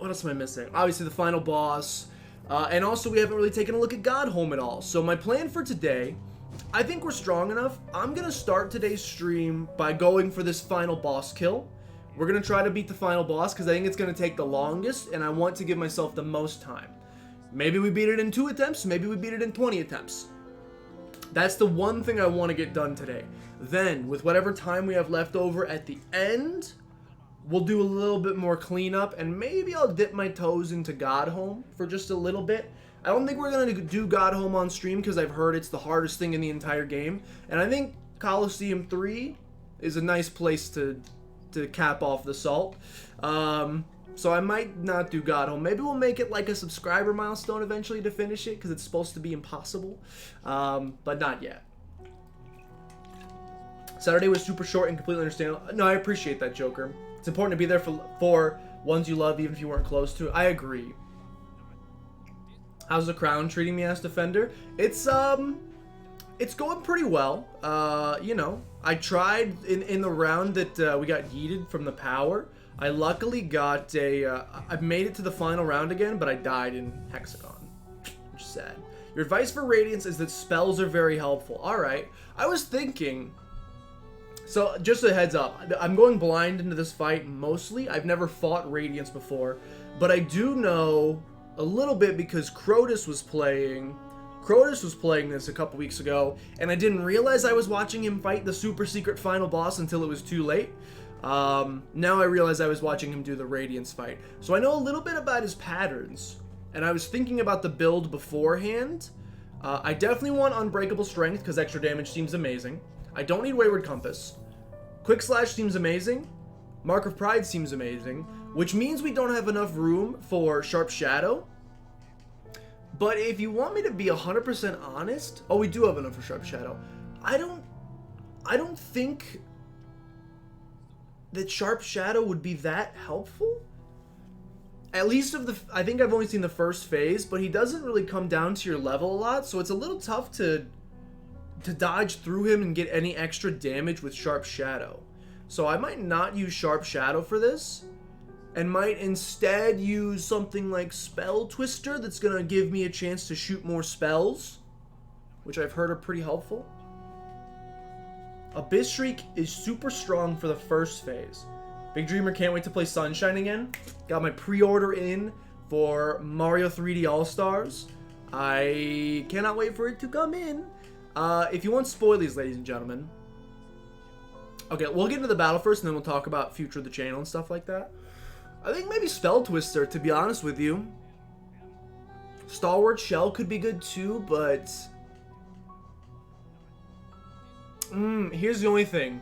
what else am I missing? Obviously the final boss. And also we haven't really taken a look at Godhome at all. So my plan for today, I think we're strong enough. I'm going to start today's stream by going for this final boss kill. We're going to try to beat the final boss because I think it's going to take the longest and I want to give myself the most time. Maybe we beat it in 2 attempts, maybe we beat it in 20 attempts. That's the one thing I want to get done today. Then, with whatever time we have left over at the end, we'll do a little bit more cleanup, and maybe I'll dip my toes into Godhome for just a little bit. I don't think we're going to do Godhome on stream because I've heard it's the hardest thing in the entire game. And I think Coliseum 3 is a nice place to cap off the salt. So I might not do Godhome. Maybe we'll make it like a subscriber milestone eventually to finish it because it's supposed to be impossible. But not yet. Saturday was super short and completely understandable. No, I appreciate that, Joker. It's important to be there for ones you love, even if you weren't close to it. I agree. How's the crown treating me as defender? It's going pretty well. You know, I tried in the round that we got yeeted from the power. I luckily got I made it to the final round again, but I died in Hexagon, which is sad. Your advice for Radiance is that spells are very helpful. All right. I was thinking. So, just a heads up, I'm going blind into this fight mostly. I've never fought Radiance before, but I do know a little bit because Crotus was playing this a couple weeks ago, and I didn't realize I was watching him fight the super secret final boss until it was too late. Now I realize I was watching him do the Radiance fight. So I know a little bit about his patterns, and I was thinking about the build beforehand. I definitely want Unbreakable Strength because extra damage seems amazing. I don't need Wayward Compass. Quick Slash seems amazing. Mark of Pride seems amazing, which means we don't have enough room for Sharp Shadow. But if you want me to be 100% honest, oh, we do have enough for Sharp Shadow. I don't think that Sharp Shadow would be that helpful. At least I think I've only seen the first phase, but he doesn't really come down to your level a lot, so it's a little tough to dodge through him and get any extra damage with Sharp Shadow. So I might not use Sharp Shadow for this, and might instead use something like Spell Twister that's going to give me a chance to shoot more spells, which I've heard are pretty helpful. Abyss Shriek is super strong for the first phase. Big Dreamer can't wait to play Sunshine again. Got my pre-order in for Mario 3D All-Stars. I cannot wait for it to come in. If you want spoilies, ladies and gentlemen. Okay, we'll get into the battle first, and then we'll talk about future of the channel and stuff like that. I think maybe Spell Twister, to be honest with you. Stalwart Shell could be good too, but... here's the only thing.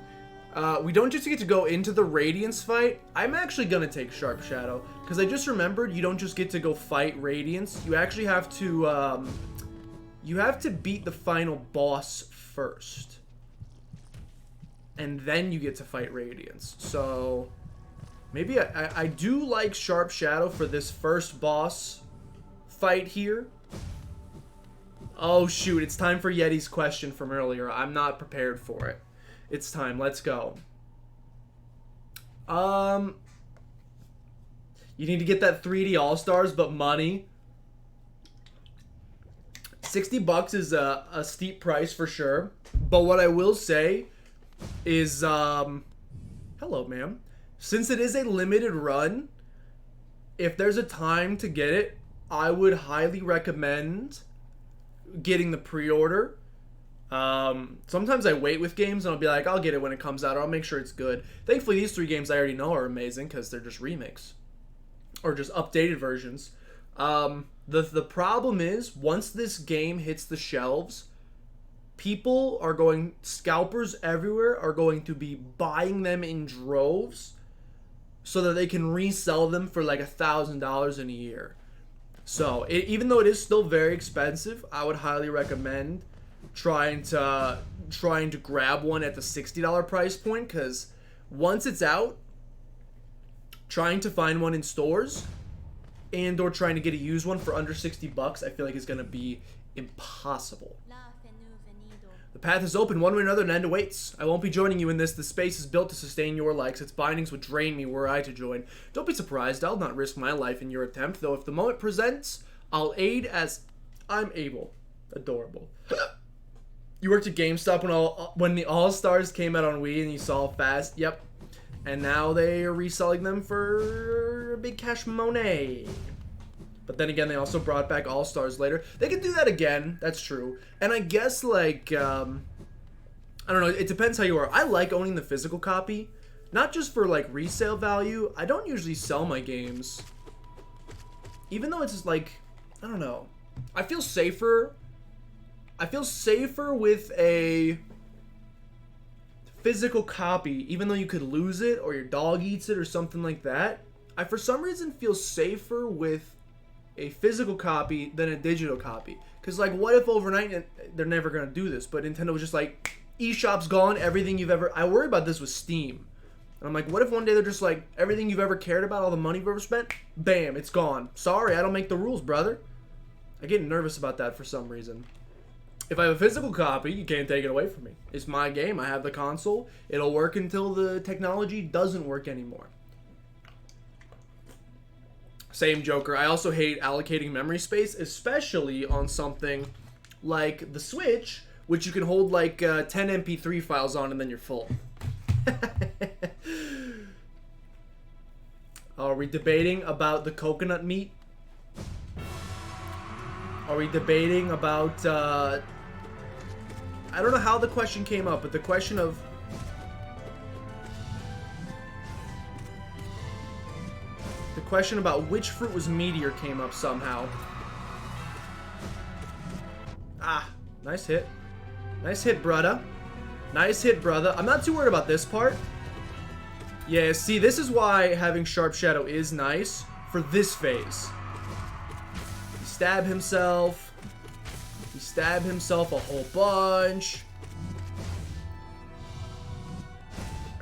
We don't just get to go into the Radiance fight. I'm actually going to take Sharp Shadow, because I just remembered you don't just get to go fight Radiance. You actually have to... you have to beat the final boss first. And then you get to fight Radiance. So, maybe I do like Sharp Shadow for this first boss fight here. Oh shoot, it's time for Yeti's question from earlier. I'm not prepared for it. It's time, let's go. You need to get that 3D All-Stars, but money. 60 bucks is a steep price for sure. But what I will say is, hello, ma'am. Since it is a limited run, if there's a time to get it, I would highly recommend getting the pre-order. Sometimes I wait with games and I'll be like, I'll get it when it comes out, or I'll make sure it's good. Thankfully, these 3 games I already know are amazing because they're just remakes or just updated versions. The problem is, once this game hits the shelves, scalpers everywhere are going to be buying them in droves so that they can resell them for like $1,000 in a year. So, even though it is still very expensive, I would highly recommend trying to grab one at the $60 price point, because once it's out, trying to find one in stores and or trying to get a used one for under 60 bucks, I feel like is going to be impossible. The path is open. One way or another, an end awaits. I won't be joining you in this. The space is built to sustain your likes. Its bindings would drain me were I to join. Don't be surprised. I'll not risk my life in your attempt, though if the moment presents, I'll aid as I'm able. Adorable. You worked at GameStop when the All-Stars came out on Wii and you saw fast. Yep. And now they are reselling them for big cash money. But then again, they also brought back All-Stars later. They can do that again. That's true. And I guess, like, I don't know. It depends how you are. I like owning the physical copy. Not just for, like, resale value. I don't usually sell my games. Even though it's just, like, I don't know. I feel safer. I feel safer with a physical copy, even though you could lose it or your dog eats it or something like that. I, for some reason, feel safer with a physical copy than a digital copy. Because, like, what if overnight, they're never going to do this, but Nintendo was just like, eShop's gone, everything you've ever... I worry about this with Steam. And I'm like, what if one day they're just like, everything you've ever cared about, all the money you've ever spent, bam, it's gone. Sorry, I don't make the rules, brother. I get nervous about that for some reason. If I have a physical copy, you can't take it away from me. It's my game. I have the console. It'll work until the technology doesn't work anymore. Same Joker. I also hate allocating memory space, especially on something like the Switch, which you can hold like 10 MP3 files on and then you're full. Are we debating about the coconut meat? Are we debating about, I don't know how the question came up, but the question of... The question about which fruit was meatier came up somehow. Ah, nice hit. Nice hit, brother. Nice hit, brother. I'm not too worried about this part. Yeah, see, this is why having Sharp Shadow is nice for this phase. He stabbed himself. He stabbed himself a whole bunch.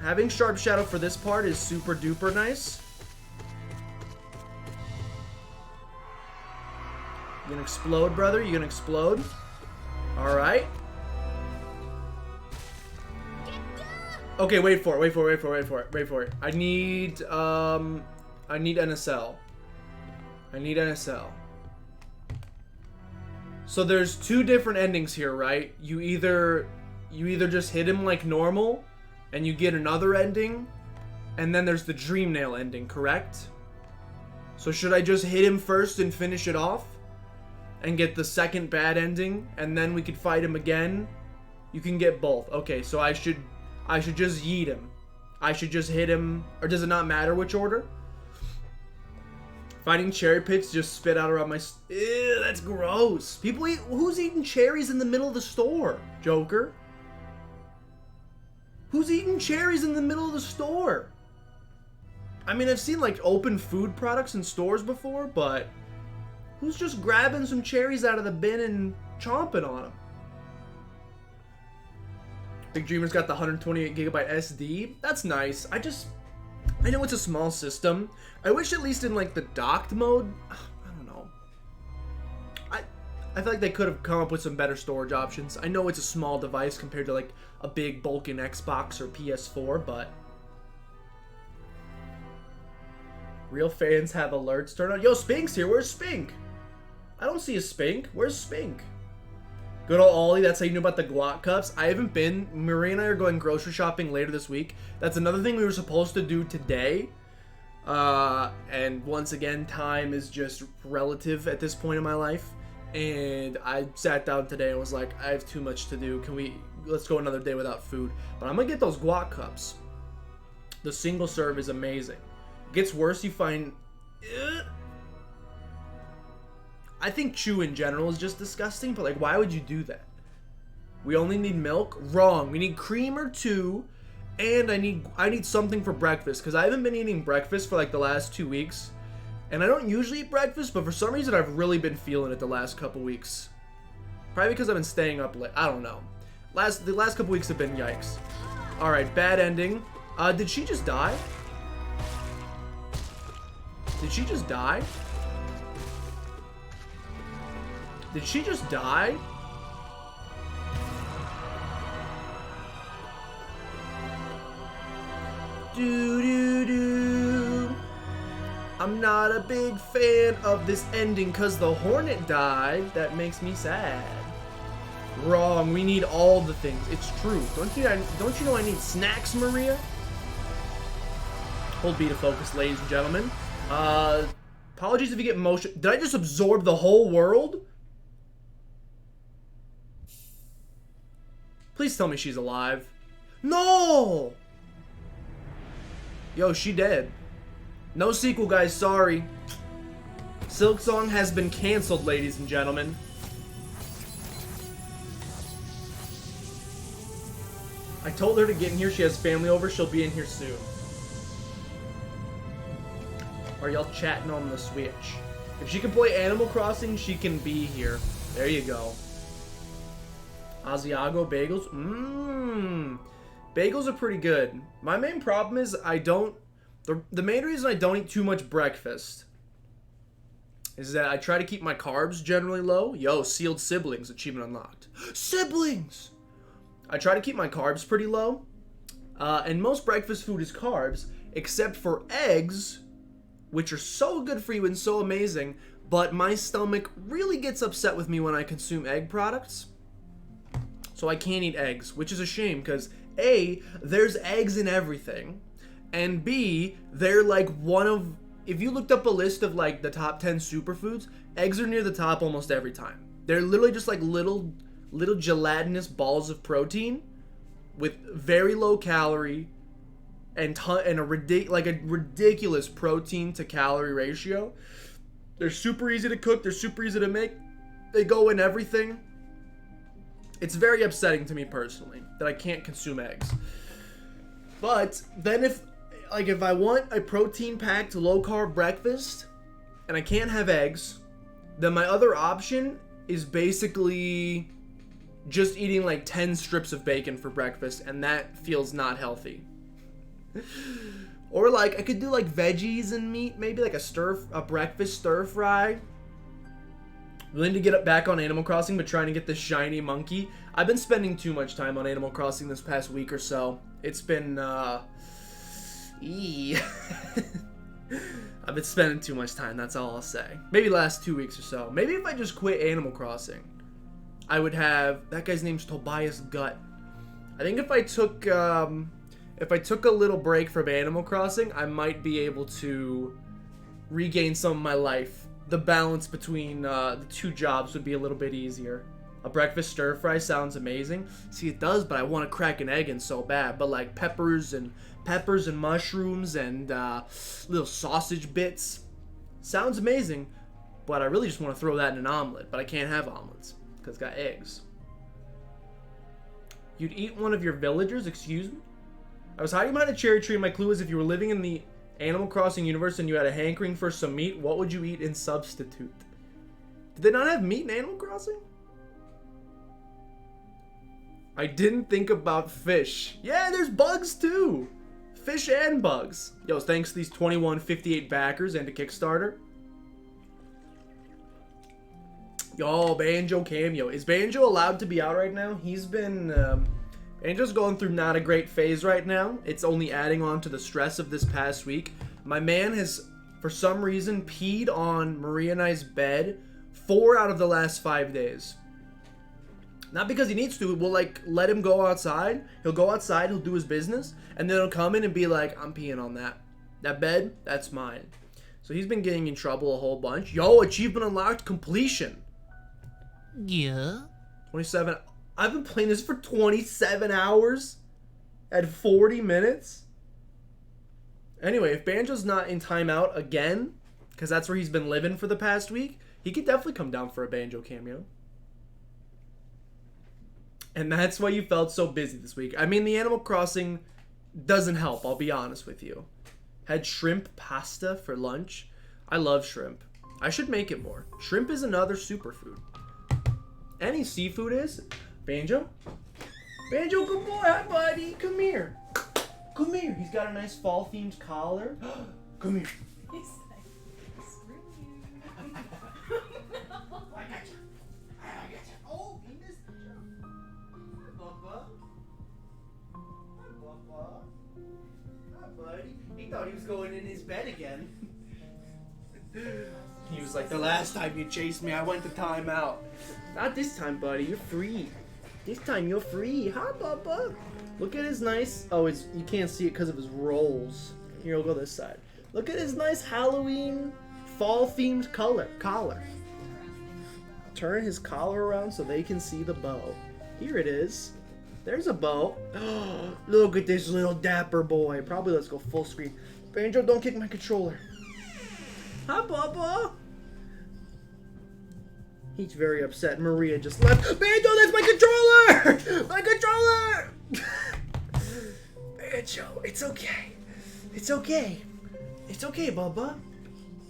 Having Sharp Shadow for this part is super duper nice. You gonna explode, brother? You gonna explode? Alright. Okay, wait for it. I need NSL. I need NSL. So there's two different endings here, right? You either just hit him like normal and you get another ending, and then there's the Dream Nail ending, correct? So should I just hit him first and finish it off and get the second bad ending, and then we could fight him again? You can get both. Okay, so I should just yeet him. I should just hit him, or does it not matter which order? Finding cherry pits just spit out around my... Ew, that's gross. People eat... Who's eating cherries in the middle of the store, Joker? Who's eating cherries in the middle of the store? I mean, I've seen, like, open food products in stores before, but... Who's just grabbing some cherries out of the bin and chomping on them? Big Dreamer's got the 128 gigabyte SD. That's nice. I know it's a small system. I wish at least in like the docked mode, I don't know. I feel like they could have come up with some better storage options. I know it's a small device compared to like a big bulking Xbox or PS4, but real fans have alerts turned on. Yo, Spink's here. Where's Spink? I don't see a Spink. Where's Spink? Good old Ollie, that's how you knew about the guac cups. I haven't been. Marie and I are going grocery shopping later this week. That's another thing we were supposed to do today. And once again, time is just relative at this point in my life. And I sat down today and was like, I have too much to do. Let's go another day without food. But I'm gonna get those guac cups. The single serve is amazing. It gets worse, you find... I think chew in general is just disgusting, but like, why would you do that? We only need milk? Wrong. We need cream or two, and I need something for breakfast, because I haven't been eating breakfast for like the last 2 weeks, and I don't usually eat breakfast, but for some reason I've really been feeling it the last couple weeks. Probably because I've been staying up late. I don't know. The last couple weeks have been yikes. All right, bad ending. Did she just die? Did she just die? Did she just die? Do do do. I'm not a big fan of this ending because the Hornet died. That makes me sad. Wrong. We need all the things. It's true. Don't you know I need snacks, Maria? Hold B to focus, ladies and gentlemen. Apologies if you get motion. Did I just absorb the whole world? Please tell me she's alive. No! Yo, she dead. No sequel, guys. Sorry. Silksong has been canceled, ladies and gentlemen. I told her to get in here. She has family over. She'll be in here soon. Are y'all chatting on the Switch? If she can play Animal Crossing, she can be here. There you go. Asiago bagels. Bagels are pretty good. My main problem is I don't... The main reason I don't eat too much breakfast is that I try to keep my carbs generally low. Yo, sealed siblings. Achievement unlocked. Siblings! I try to keep my carbs pretty low. And most breakfast food is carbs, except for eggs, which are so good for you and so amazing, but my stomach really gets upset with me when I consume egg products. So I can't eat eggs, which is a shame, because A, there's eggs in everything, and B, they're like one of... If you looked up a list of like the top 10 superfoods, eggs are near the top almost every time. They're literally just like little gelatinous balls of protein with very low calorie and a ridiculous protein to calorie ratio. They're super easy to cook. They're super easy to make. They go in everything. It's very upsetting to me personally that I can't consume eggs. But then if I want a protein-packed low-carb breakfast and I can't have eggs, then my other option is basically just eating like 10 strips of bacon for breakfast, and that feels not healthy. Or like I could do like veggies and meat, maybe like a breakfast stir fry. Willing to get back on Animal Crossing, but trying to get this shiny monkey. I've been spending too much time on Animal Crossing this past week or so. It's been I've been spending too much time, that's all I'll say. Maybe last 2 weeks or so. Maybe if I just quit Animal Crossing, I would have... That guy's name's Tobias Gut. I think if I took a little break from Animal Crossing, I might be able to regain some of my life. The balance between the two jobs would be a little bit easier. A breakfast stir fry sounds amazing. See, it does, but I want to crack an egg in so bad. But like peppers and mushrooms and little sausage bits sounds amazing. But I really just want to throw that in an omelet. But I can't have omelets because it's got eggs. You'd eat one of your villagers? Excuse me? I was hiding behind a cherry tree. My clue is if you were living in the Animal Crossing universe and you had a hankering for some meat, what would you eat in substitute? Did they not have meat in Animal Crossing? I didn't think about fish. Yeah, there's bugs too. Fish and bugs. Yo, thanks to these 2158 backers and to Kickstarter. Yo, Banjo cameo. Is Banjo allowed to be out right now? He's been... Banjo's going through not a great phase right now. It's only adding on to the stress of this past week. My man has, for some reason, peed on Maria and I's bed 4 out of the last 5 days. Not because he needs to. We'll, like, let him go outside. He'll go outside, he'll do his business, and then he'll come in and be like, I'm peeing on that. That bed, that's mine. So he's been getting in trouble a whole bunch. Yo, achievement unlocked, completion. Yeah. 27. I've been playing this for 27 hours at 40 minutes. Anyway, if Banjo's not in timeout again, because that's where he's been living for the past week, he could definitely come down for a Banjo cameo. And that's why you felt so busy this week. I mean, the Animal Crossing doesn't help, I'll be honest with you. Had shrimp pasta for lunch. I love shrimp. I should make it more. Shrimp is another superfood. Any seafood is. Banjo? Banjo, good boy. Hi, buddy. Come here. Come here. He's got a nice fall-themed collar. Come here. He's like, screw you. I got you. I got you. Oh, he missed the jump. Hi, Bubba. Hi, Bubba. Hi, buddy. He was like, the last time you chased me, I went to timeout. Not this time, buddy. You're free. This time you're free. Huh, Bubba? Look at his nice... Oh, you can't see it because of his rolls. Here, we'll go this side. Look at his nice Halloween fall-themed collar. Turn his collar around so they can see the bow. Here it is. There's a bow. Look at this little dapper boy. Probably let's go full screen. Banjo, don't kick my controller. Hi, Bubba. He's very upset. Maria just left. Banjo, that's my controller! My controller! Banjo, it's okay. It's okay. It's okay, Bubba.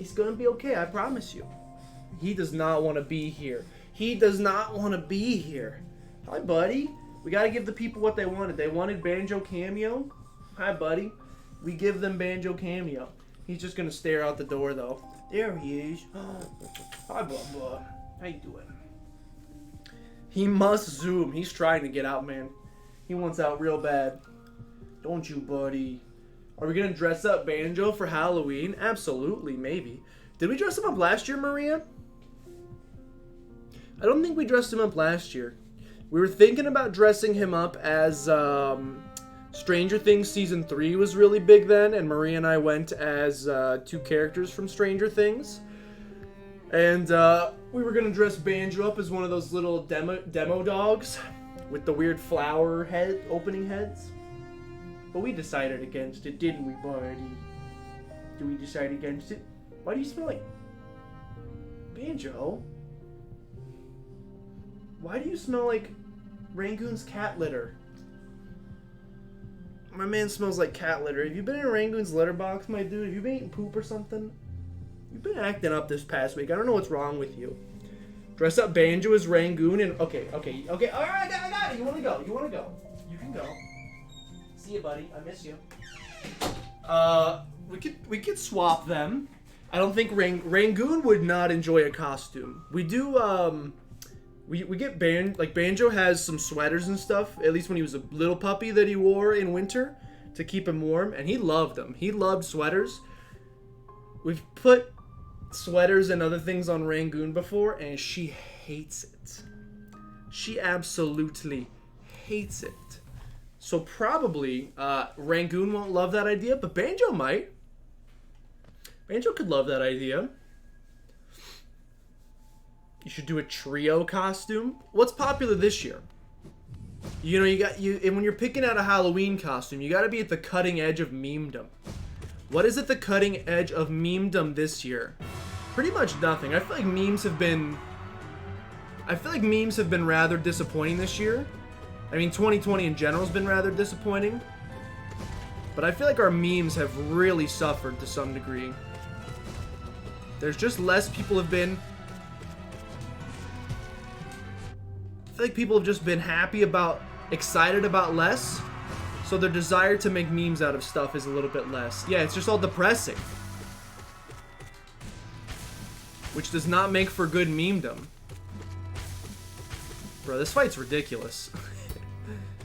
It's gonna be okay, I promise you. He does not want to be here. He does not want to be here. Hi, buddy. We gotta give the people what they wanted. They wanted Banjo Cameo. Hi, buddy. We give them Banjo Cameo. He's just gonna stare out the door, though. There he is. Hi, Bubba. How you doing? He must zoom. He's trying to get out, man. He wants out real bad. Don't you, buddy? Are we gonna dress up Banjo for Halloween? Absolutely, maybe. Did we dress him up last year, Maria? I don't think we dressed him up last year. We were thinking about dressing him up as Stranger Things Season 3 was really big then, and Maria and I went as 2 characters from Stranger Things. And we were gonna dress Banjo up as one of those little demo dogs with the weird flower head opening heads. But we decided against it, didn't we, buddy? Did we decide against it? Why do you smell like Banjo? Why do you smell like Rangoon's cat litter? My man smells like cat litter. Have you been in Rangoon's litter box, my dude? Have you been eating poop or something? You've been acting up this past week. I don't know what's wrong with you. Dress up Banjo as Rangoon and... Okay. All right, I got it. You want to go? You can go. See you, buddy. I miss you. We could swap them. I don't think Rangoon would not enjoy a costume. We do, we get Banjo has some sweaters and stuff, at least when he was a little puppy, that he wore in winter to keep him warm, and he loved them. He loved sweaters. We've put sweaters and other things on Rangoon before, and she hates it. She absolutely hates it. So probably Rangoon won't love that idea, but Banjo might. Banjo could love that idea. You should do a trio costume. What's popular this year? You know, and when you're picking out a Halloween costume, you got to be at the cutting edge of memedom. What is at the cutting edge of memedom this year? Pretty much nothing. I feel like memes have been rather disappointing this year. I mean, 2020 in general has been rather disappointing. But I feel like our memes have really suffered to some degree. There's just less people have been... I feel like people have just been excited about less. So their desire to make memes out of stuff is a little bit less. Yeah, it's just all depressing. Which does not make for good memedom. Bro, this fight's ridiculous.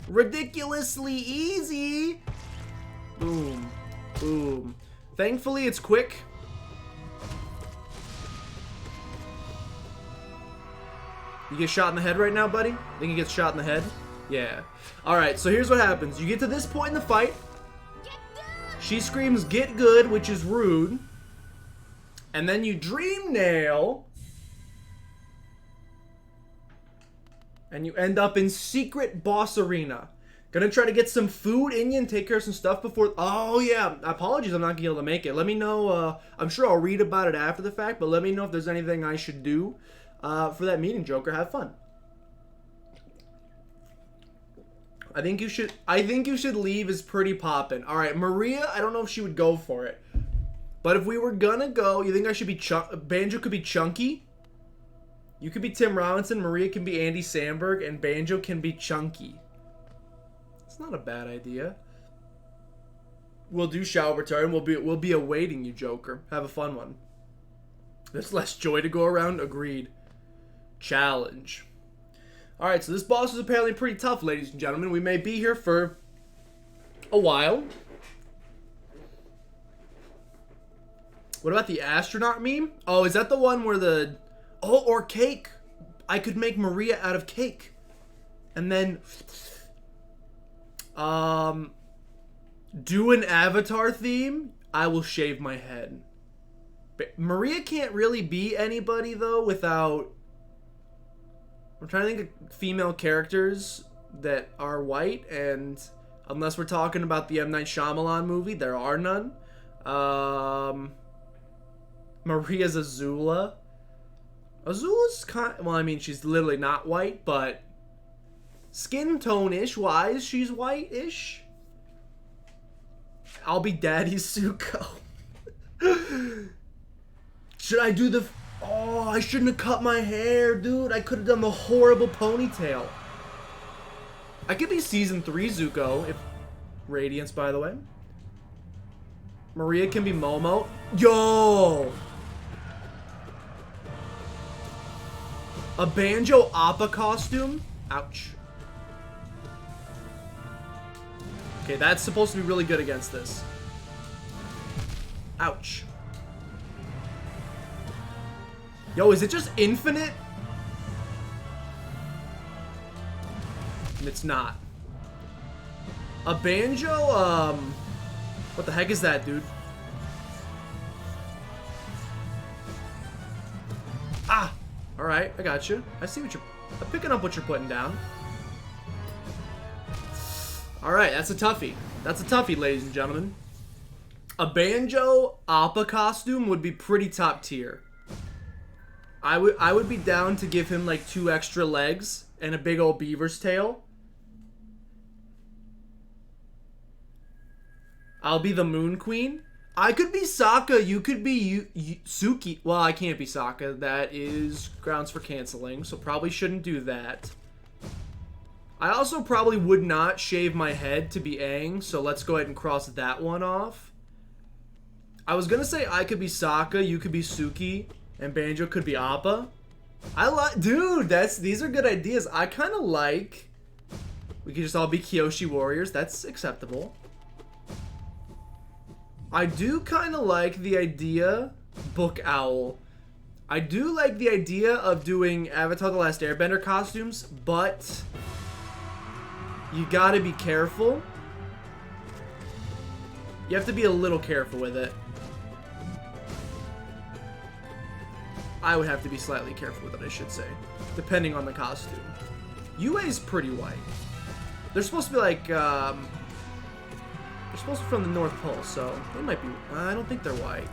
Ridiculously easy! Boom. Boom. Thankfully, it's quick. You get shot in the head right now, buddy? Think he gets shot in the head? Yeah. Alright, so here's what happens. You get to this point in the fight. She screams, "Get good," which is rude. And then you dream nail. And you end up in secret boss arena. Gonna try to get some food in you and take care of some stuff before... Oh, yeah. Apologies, I'm not gonna be able to make it. Let me know. I'm sure I'll read about it after the fact, but let me know if there's anything I should do for that meeting, Joker. Have fun. I think you should leave is pretty poppin'. All right, Maria, I don't know if she would go for it. But if we were gonna go, you think I should be Banjo could be Chunky? You could be Tim Robinson, Maria can be Andy Samberg, and Banjo can be Chunky. It's not a bad idea. We'll do shower return. We'll be awaiting you, Joker. Have a fun one. There's less joy to go around. Agreed. Challenge. Alright, so this boss is apparently pretty tough, ladies and gentlemen. We may be here for a while. What about the astronaut meme? Oh, is that the one where the... Oh, or cake. I could make Maria out of cake. And then... do an Avatar theme. I will shave my head. But Maria can't really be anybody, though, without... I'm trying to think of female characters that are white, and unless we're talking about the M. Night Shyamalan movie, there are none. Maria's Azula. Azula's kind... Well, I mean, she's literally not white, but... Skin tone-ish wise, she's white-ish. I'll be Daddy Zuko. Should I do the... Oh, I shouldn't have cut my hair, dude. I could have done the horrible ponytail. I could be Season 3 Zuko, if... Radiance, by the way. Maria can be Momo. Yo! A Banjo Appa costume? Ouch. Okay, that's supposed to be really good against this. Ouch. Yo, is it just infinite? It's not. A Banjo, what the heck is that, dude? Ah! Alright, I got you. I see what you're... I'm picking up what you're putting down. Alright, that's a toughie. That's a toughie, ladies and gentlemen. A Banjo Appa costume would be pretty top tier. I would be down to give him like 2 extra legs and a big old beaver's tail. I'll be the Moon Queen. I could be Sokka. You could be Suki. Well, I can't be Sokka. That is grounds for canceling, so probably shouldn't do that. I also probably would not shave my head to be Aang, so let's go ahead and cross that one off. I was gonna say I could be Sokka, you could be Suki, and Banjo could be Appa. Dude, these are good ideas. I kind of like... We could just all be Kyoshi warriors. That's acceptable. I do kind of like the idea... Book Owl. I do like the idea of doing Avatar The Last Airbender costumes, but... You gotta be careful. You have to be a little careful with it. I would have to be slightly careful with it, I should say. Depending on the costume. UA's pretty white. They're supposed to be like, they're supposed to be from the North Pole, so they might be... I don't think they're white.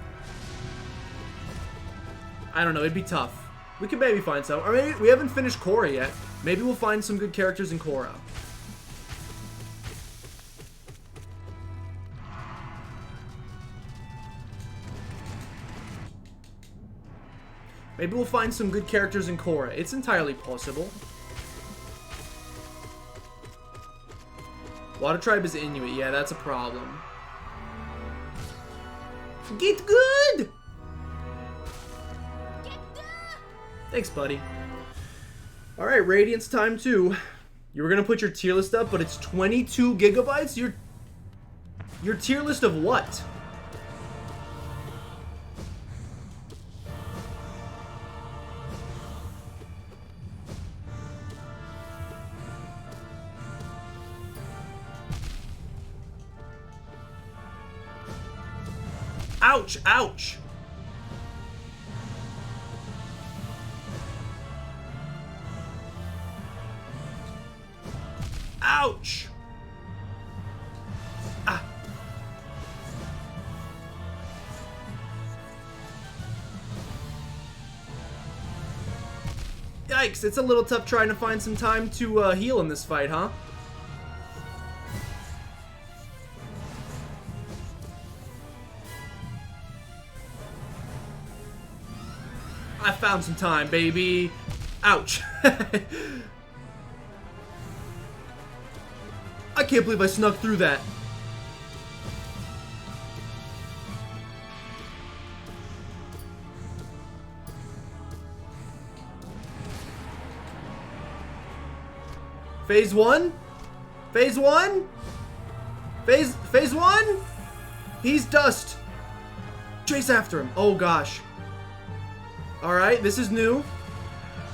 I don't know, it'd be tough. We could maybe find some. Or maybe we haven't finished Korra yet. Maybe we'll find some good characters in Korra. Maybe we'll find some good characters in Korra. It's entirely possible. Water Tribe is Inuit. Yeah, that's a problem. Get good! Thanks, buddy. Alright, Radiance time 2. You were gonna put your tier list up, but it's 22 gigabytes? Your tier list of what? Ouch! Ouch! Ouch! Ah! Yikes! It's a little tough trying to find some time to heal in this fight, huh? I found some time, baby. Ouch. I can't believe I snuck through that. Phase 1? Phase 1? Phase 1? He's dust. Chase after him. Oh, gosh. Alright, this is new.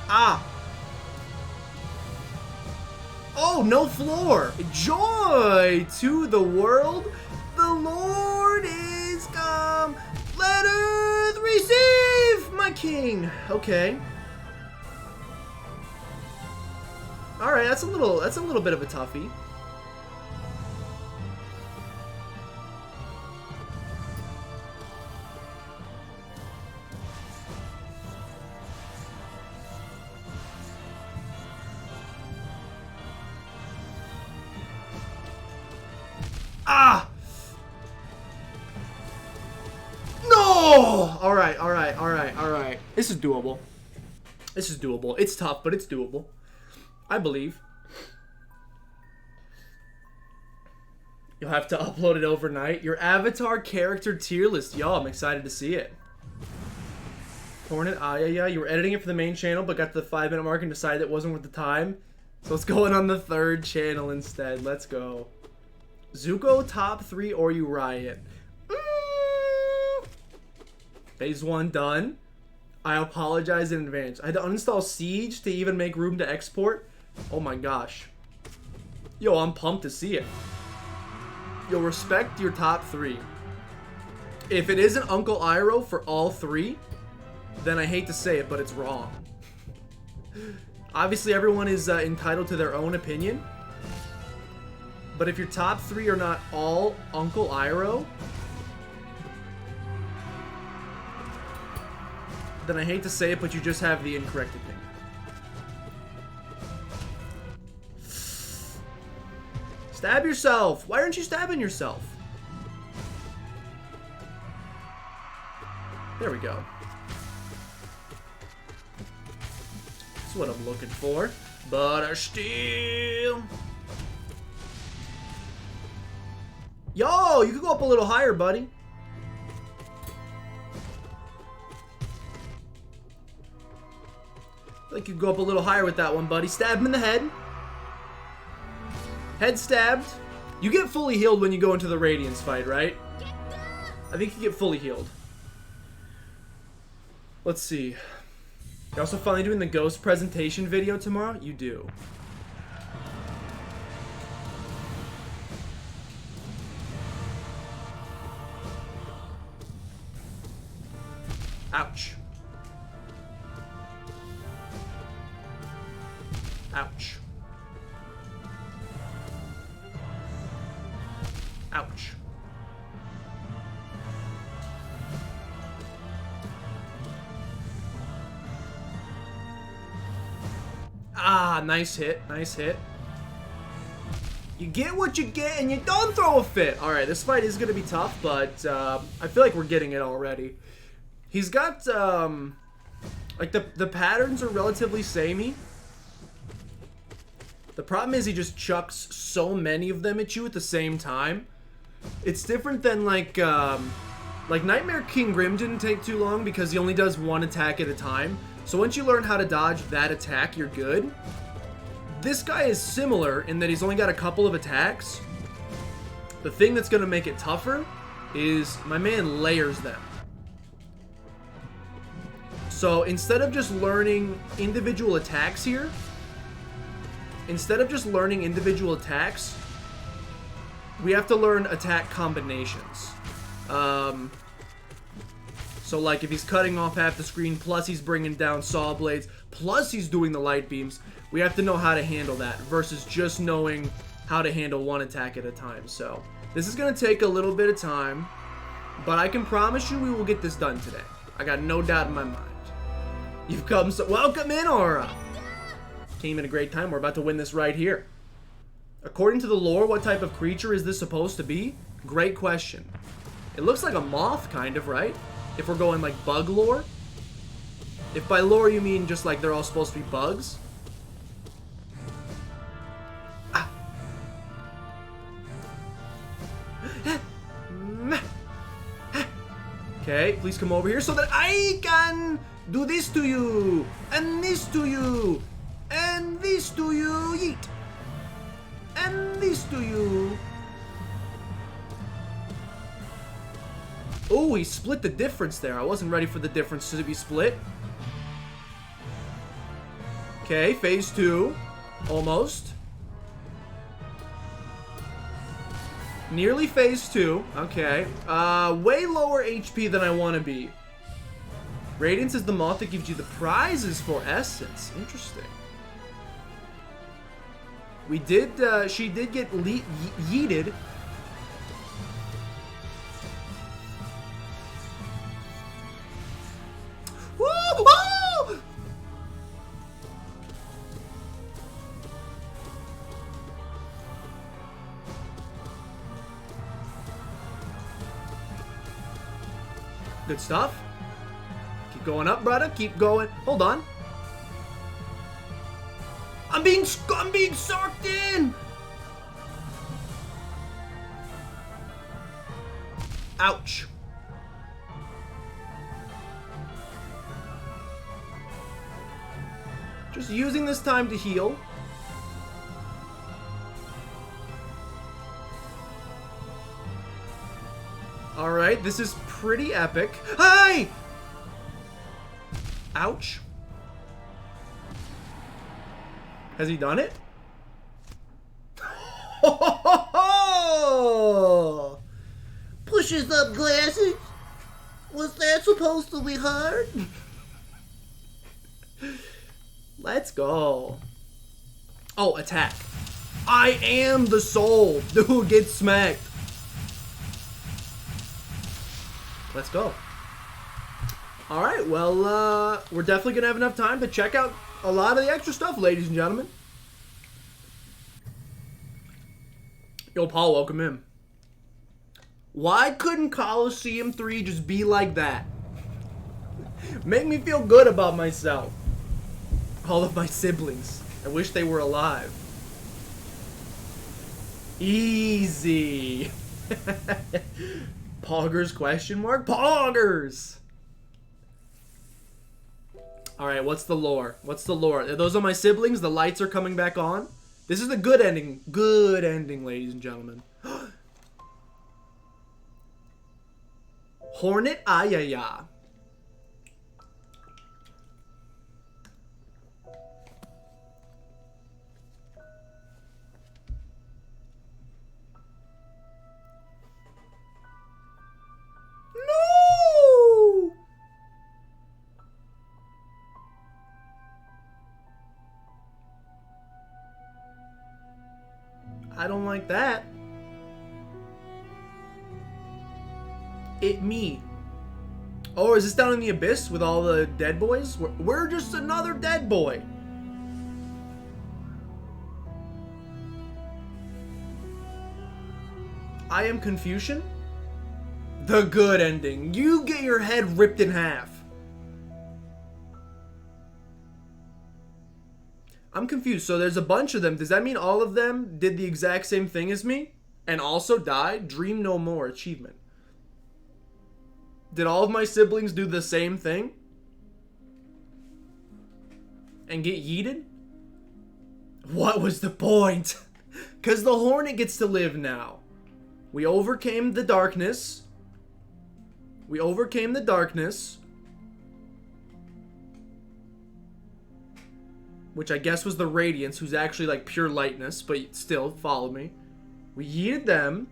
Ah. Oh, no floor. Joy to the world. The Lord is come. Let earth receive my king. Okay. Alright, that's a little bit of a toughie. Ah! No! Alright. This is doable. This is doable. It's tough, but it's doable. I believe. You'll have to upload it overnight. Your avatar character tier list. Y'all, I'm excited to see it. Hornet, yeah. You were editing it for the main channel, but got to the 5-minute mark and decided it wasn't worth the time. So it's going on the 3rd channel instead. Let's go. Zuko top 3 or you riot. Phase 1 done. I apologize in advance. I had to uninstall Siege to even make room to export. Oh my gosh. Yo, I'm pumped to see it. Yo, respect your top 3. If it isn't Uncle Iroh for all 3, then I hate to say it, but it's wrong. Obviously, everyone is entitled to their own opinion. But if your top 3 are not all Uncle Iroh, then I hate to say it, but you just have the incorrect opinion. Stab yourself! Why aren't you stabbing yourself? There we go. That's what I'm looking for. But I still... Yo, you could go up a little higher, buddy. I think you could go up a little higher with that one, buddy. Stab him in the head. Head stabbed. You get fully healed when you go into the Radiance fight, right? I think you get fully healed. Let's see. You're also finally doing the ghost presentation video tomorrow? You do. Ouch. Ouch. Ouch. Ah, nice hit. Nice hit. You get what you get and you don't throw a fit. Alright, this fight is going to be tough, but I feel like we're getting it already. He's got, like, the patterns are relatively samey. The problem is he just chucks so many of them at you at the same time. It's different than, like Nightmare King Grim didn't take too long because he only does one attack at a time. So once you learn how to dodge that attack, you're good. This guy is similar in that he's only got a couple of attacks. The thing that's going to make it tougher is my man layers them. So instead of just learning individual attacks here, we have to learn attack combinations. So like if he's cutting off half the screen, plus he's bringing down saw blades, plus he's doing the light beams, we have to know how to handle that versus just knowing how to handle one attack at a time. So this is going to take a little bit of time, but I can promise you we will get this done today. I got no doubt in my mind. You've come so... Welcome in, Aura! Came in a great time. We're about to win this right here. According to the lore, what type of creature is this supposed to be? Great question. It looks like a moth, kind of, right? If we're going, like, bug lore. If by lore you mean just, like, they're all supposed to be bugs. Ah. Okay, please come over here so that I can do this to you, and this to you, and this to you, yeet, and this to you. Oh, he split the difference there. I wasn't ready for the difference to be split. Okay, phase 2. Almost. Nearly phase 2. Okay. Way lower HP than I want to be. Radiance is the moth that gives you the prizes for essence. Interesting. We did, she did get yeeted. Woo! Good stuff. Keep going up, brother. Keep going. Hold on. I'm being sucked in. Ouch. Just using this time to heal. Alright, this is pretty epic. Hi! Ouch. Has he done it? Pushes up glasses. Was that supposed to be hard? Let's go. Oh, attack. I am the soul. Dude, get smacked. Let's go. Alright, well, we're definitely going to have enough time to check out a lot of the extra stuff, ladies and gentlemen. Yo, Paul, welcome in. Why couldn't Coliseum 3 just be like that? Make me feel good about myself. All of my siblings. I wish they were alive. Easy. Poggers question mark? Poggers! Alright, what's the lore? What's the lore? Those are my siblings. The lights are coming back on. This is a good ending. Good ending, ladies and gentlemen. Hornet Ayaya. No! I don't like that. It me. Oh, is this down in the abyss with all the dead boys? We're just another dead boy. I am Confucian? The good ending. You get your head ripped in half. I'm confused. So there's a bunch of them. Does that mean all of them did the exact same thing as me? And also died? Dream no more. Achievement. Did all of my siblings do the same thing? And get yeeted? What was the point? Because the Hornet gets to live now. We overcame the darkness. We overcame the darkness. Which I guess was the Radiance, who's actually like pure lightness, but still, follow me. We yeeted them.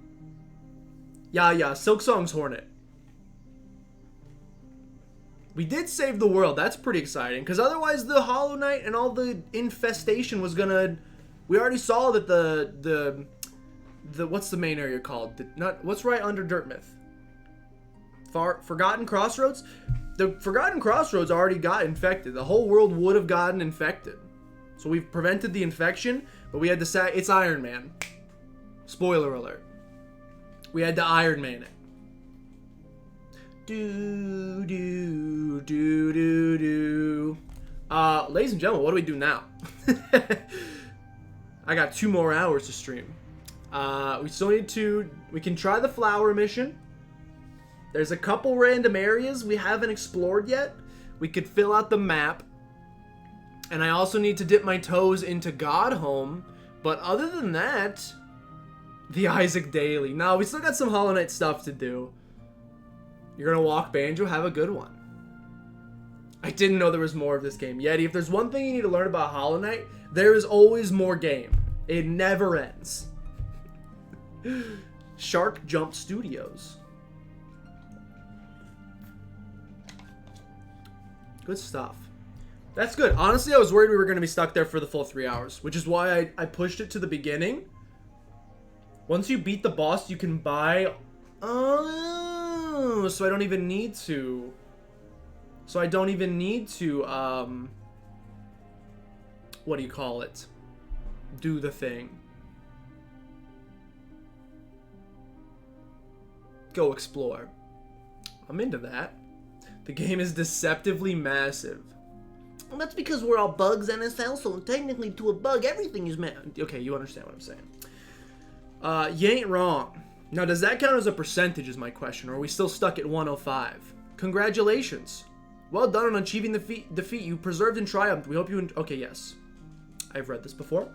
Yeah, Silk Song's Hornet. We did save the world. That's pretty exciting. Because otherwise the Hollow Knight and all the infestation was gonna... We already saw that the what's the main area called? What's right under Dirtmouth? Forgotten Crossroads? The Forgotten Crossroads already got infected. The whole world would have gotten infected. So we've prevented the infection, but we had to say... It's Iron Man. Spoiler alert. We had to Iron Man it. Ladies and gentlemen, what do we do now? I got 2 more hours to stream. We still need to... We can try the flower mission. There's a couple random areas we haven't explored yet. We could fill out the map. And I also need to dip my toes into Godhome. But other than that... The Isaac Daily. No, we still got some Hollow Knight stuff to do. You're gonna walk Banjo? Have a good one. I didn't know there was more of this game. Yeti, if there's one thing you need to learn about Hollow Knight, there is always more game. It never ends. Shark Jump Studios. Good stuff. That's good. Honestly, I was worried we were going to be stuck there for the full 3 hours, which is why I pushed it to the beginning. Once you beat the boss, you can buy... Oh, so I don't even need to... what do you call it? Do the thing. Go explore. I'm into that. The game is deceptively massive. Well, that's because we're all bugs NSL, so technically to a bug, everything is Okay, you understand what I'm saying. You ain't wrong. Now, does that count as a percentage is my question, or are we still stuck at 105? Congratulations. Well done on achieving the defeat. You preserved and triumphed. We hope you... Okay, yes. I've read this before.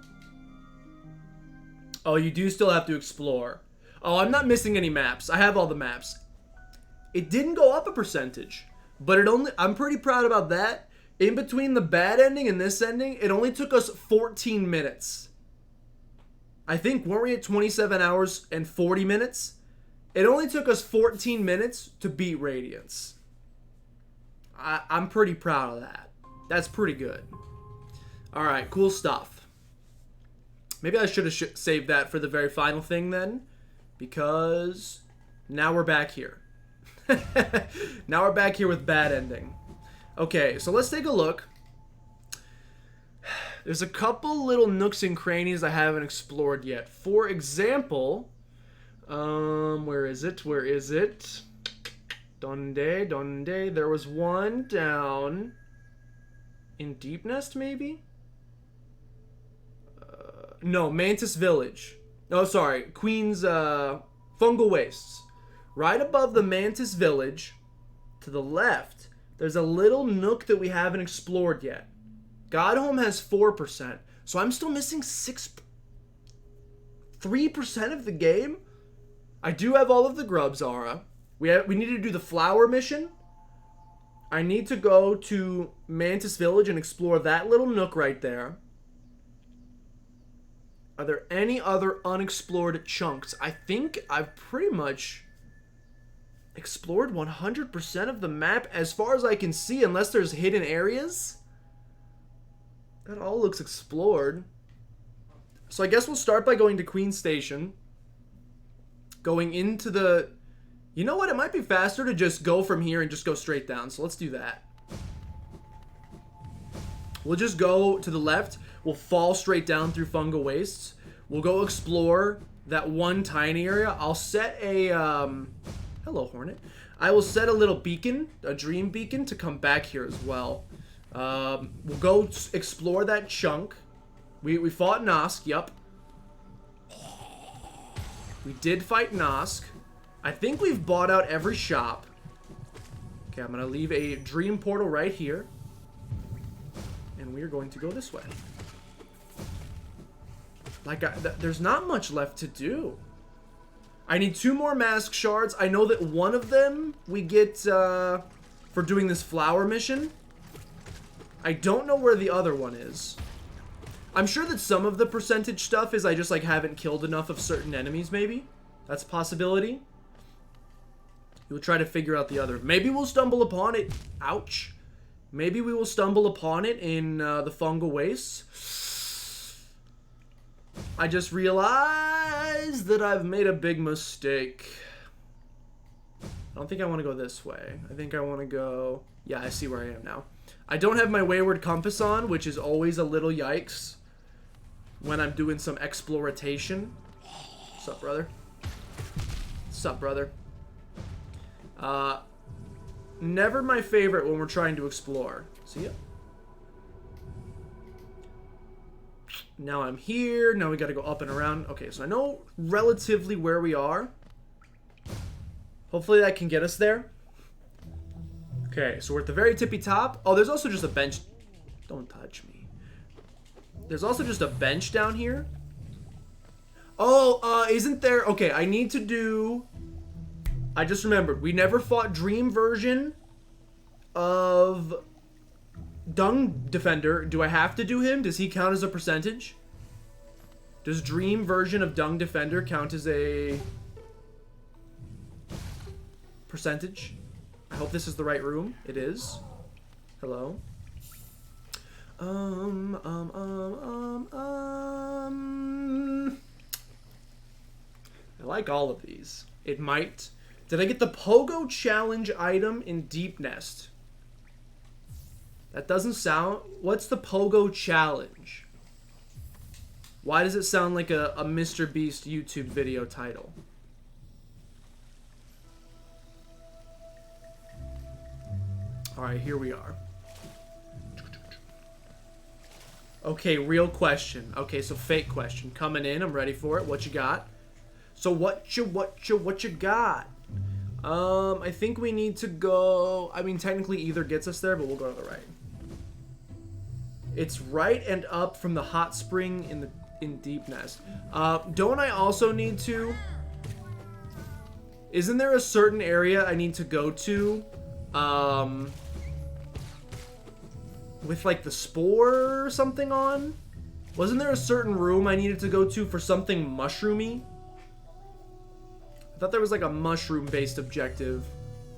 Oh, you do still have to explore. Oh, I'm not missing any maps. I have all the maps. It didn't go up a percentage, but it only... I'm pretty proud about that. In between the bad ending and this ending, it only took us 14 minutes. I think, weren't we at 27 hours and 40 minutes? It only took us 14 minutes to beat Radiance. I'm pretty proud of that. That's pretty good. Alright, cool stuff. Maybe I should have saved that for the very final thing then. Because now we're back here. Now we're back here with bad ending. Okay, so let's take a look. There's a couple little nooks and crannies I haven't explored yet. For example, where is it? Where is it? Donde? There was one down in Deep Nest, maybe? No, Mantis Village. Oh, sorry. Queen's Fungal Wastes. Right above the Mantis Village, to the left, there's a little nook that we haven't explored yet. Godhome has 4%, so I'm still missing 3% of the game? I do have all of the grubs, Zara. We need to do the flower mission. I need to go to Mantis Village and explore that little nook right there. Are there any other unexplored chunks? I think I've pretty much explored 100% of the map as far as I can see, unless there's hidden areas. That all looks explored. So I guess we'll start by going to Queen Station. Going into the... You know what? It might be faster to just go from here and just go straight down. So let's do that. We'll just go to the left. We'll fall straight down through Fungal Wastes. We'll go explore that one tiny area. I'll set a... Hello, Hornet. I will set a little beacon, a dream beacon, to come back here as well. We'll go explore that chunk. We fought Nosk, yup. We did fight Nosk. I think we've bought out every shop. Okay, I'm going to leave a dream portal right here. And we're going to go this way. Like, there's not much left to do. I need 2 more mask shards. I know that one of them we get for doing this flower mission. I don't know where the other one is. I'm sure that some of the percentage stuff is I just like haven't killed enough of certain enemies, maybe. That's a possibility. We'll try to figure out the other. Maybe we'll stumble upon it. Ouch. Maybe we will stumble upon it in the Fungal Wastes. I just realized that I've made a big mistake. I don't think I want to go this way. I think I want to go... Yeah, I see where I am now. I don't have my Wayward Compass on, which is always a little yikes when I'm doing some exploration. What's up, brother? What's up, brother? Never my favorite when we're trying to explore. See ya. Now I'm here. Now we gotta go up and around. Okay, so I know relatively where we are. Hopefully that can get us there. Okay, so we're at the very tippy top. Oh, there's also just a bench. Don't touch me. There's also just a bench down here. Oh, isn't there... Okay, I need to do... I just remembered. We never fought Dream version of Dung Defender. Do I have to do him? Does he count as a percentage? Does Dream version of Dung Defender count as a percentage? I hope this is the right room. It is. Hello. I like all of these. It might. Did I get the Pogo Challenge item in Deep Nest? That doesn't sound... What's the Pogo Challenge? Why does it sound like a Mr. Beast YouTube video title? Alright, here we are. Okay, real question. Okay, so fake question. Coming in, I'm ready for it. What you got? So what you got? I think we need to go... I mean, technically either gets us there, but we'll go to the right. It's right and up from the hot spring in Deep Nest. Don't I also need to... Isn't there a certain area I need to go to? With like the spore or something on? Wasn't there a certain room I needed to go to for something mushroomy? I thought there was like a mushroom-based objective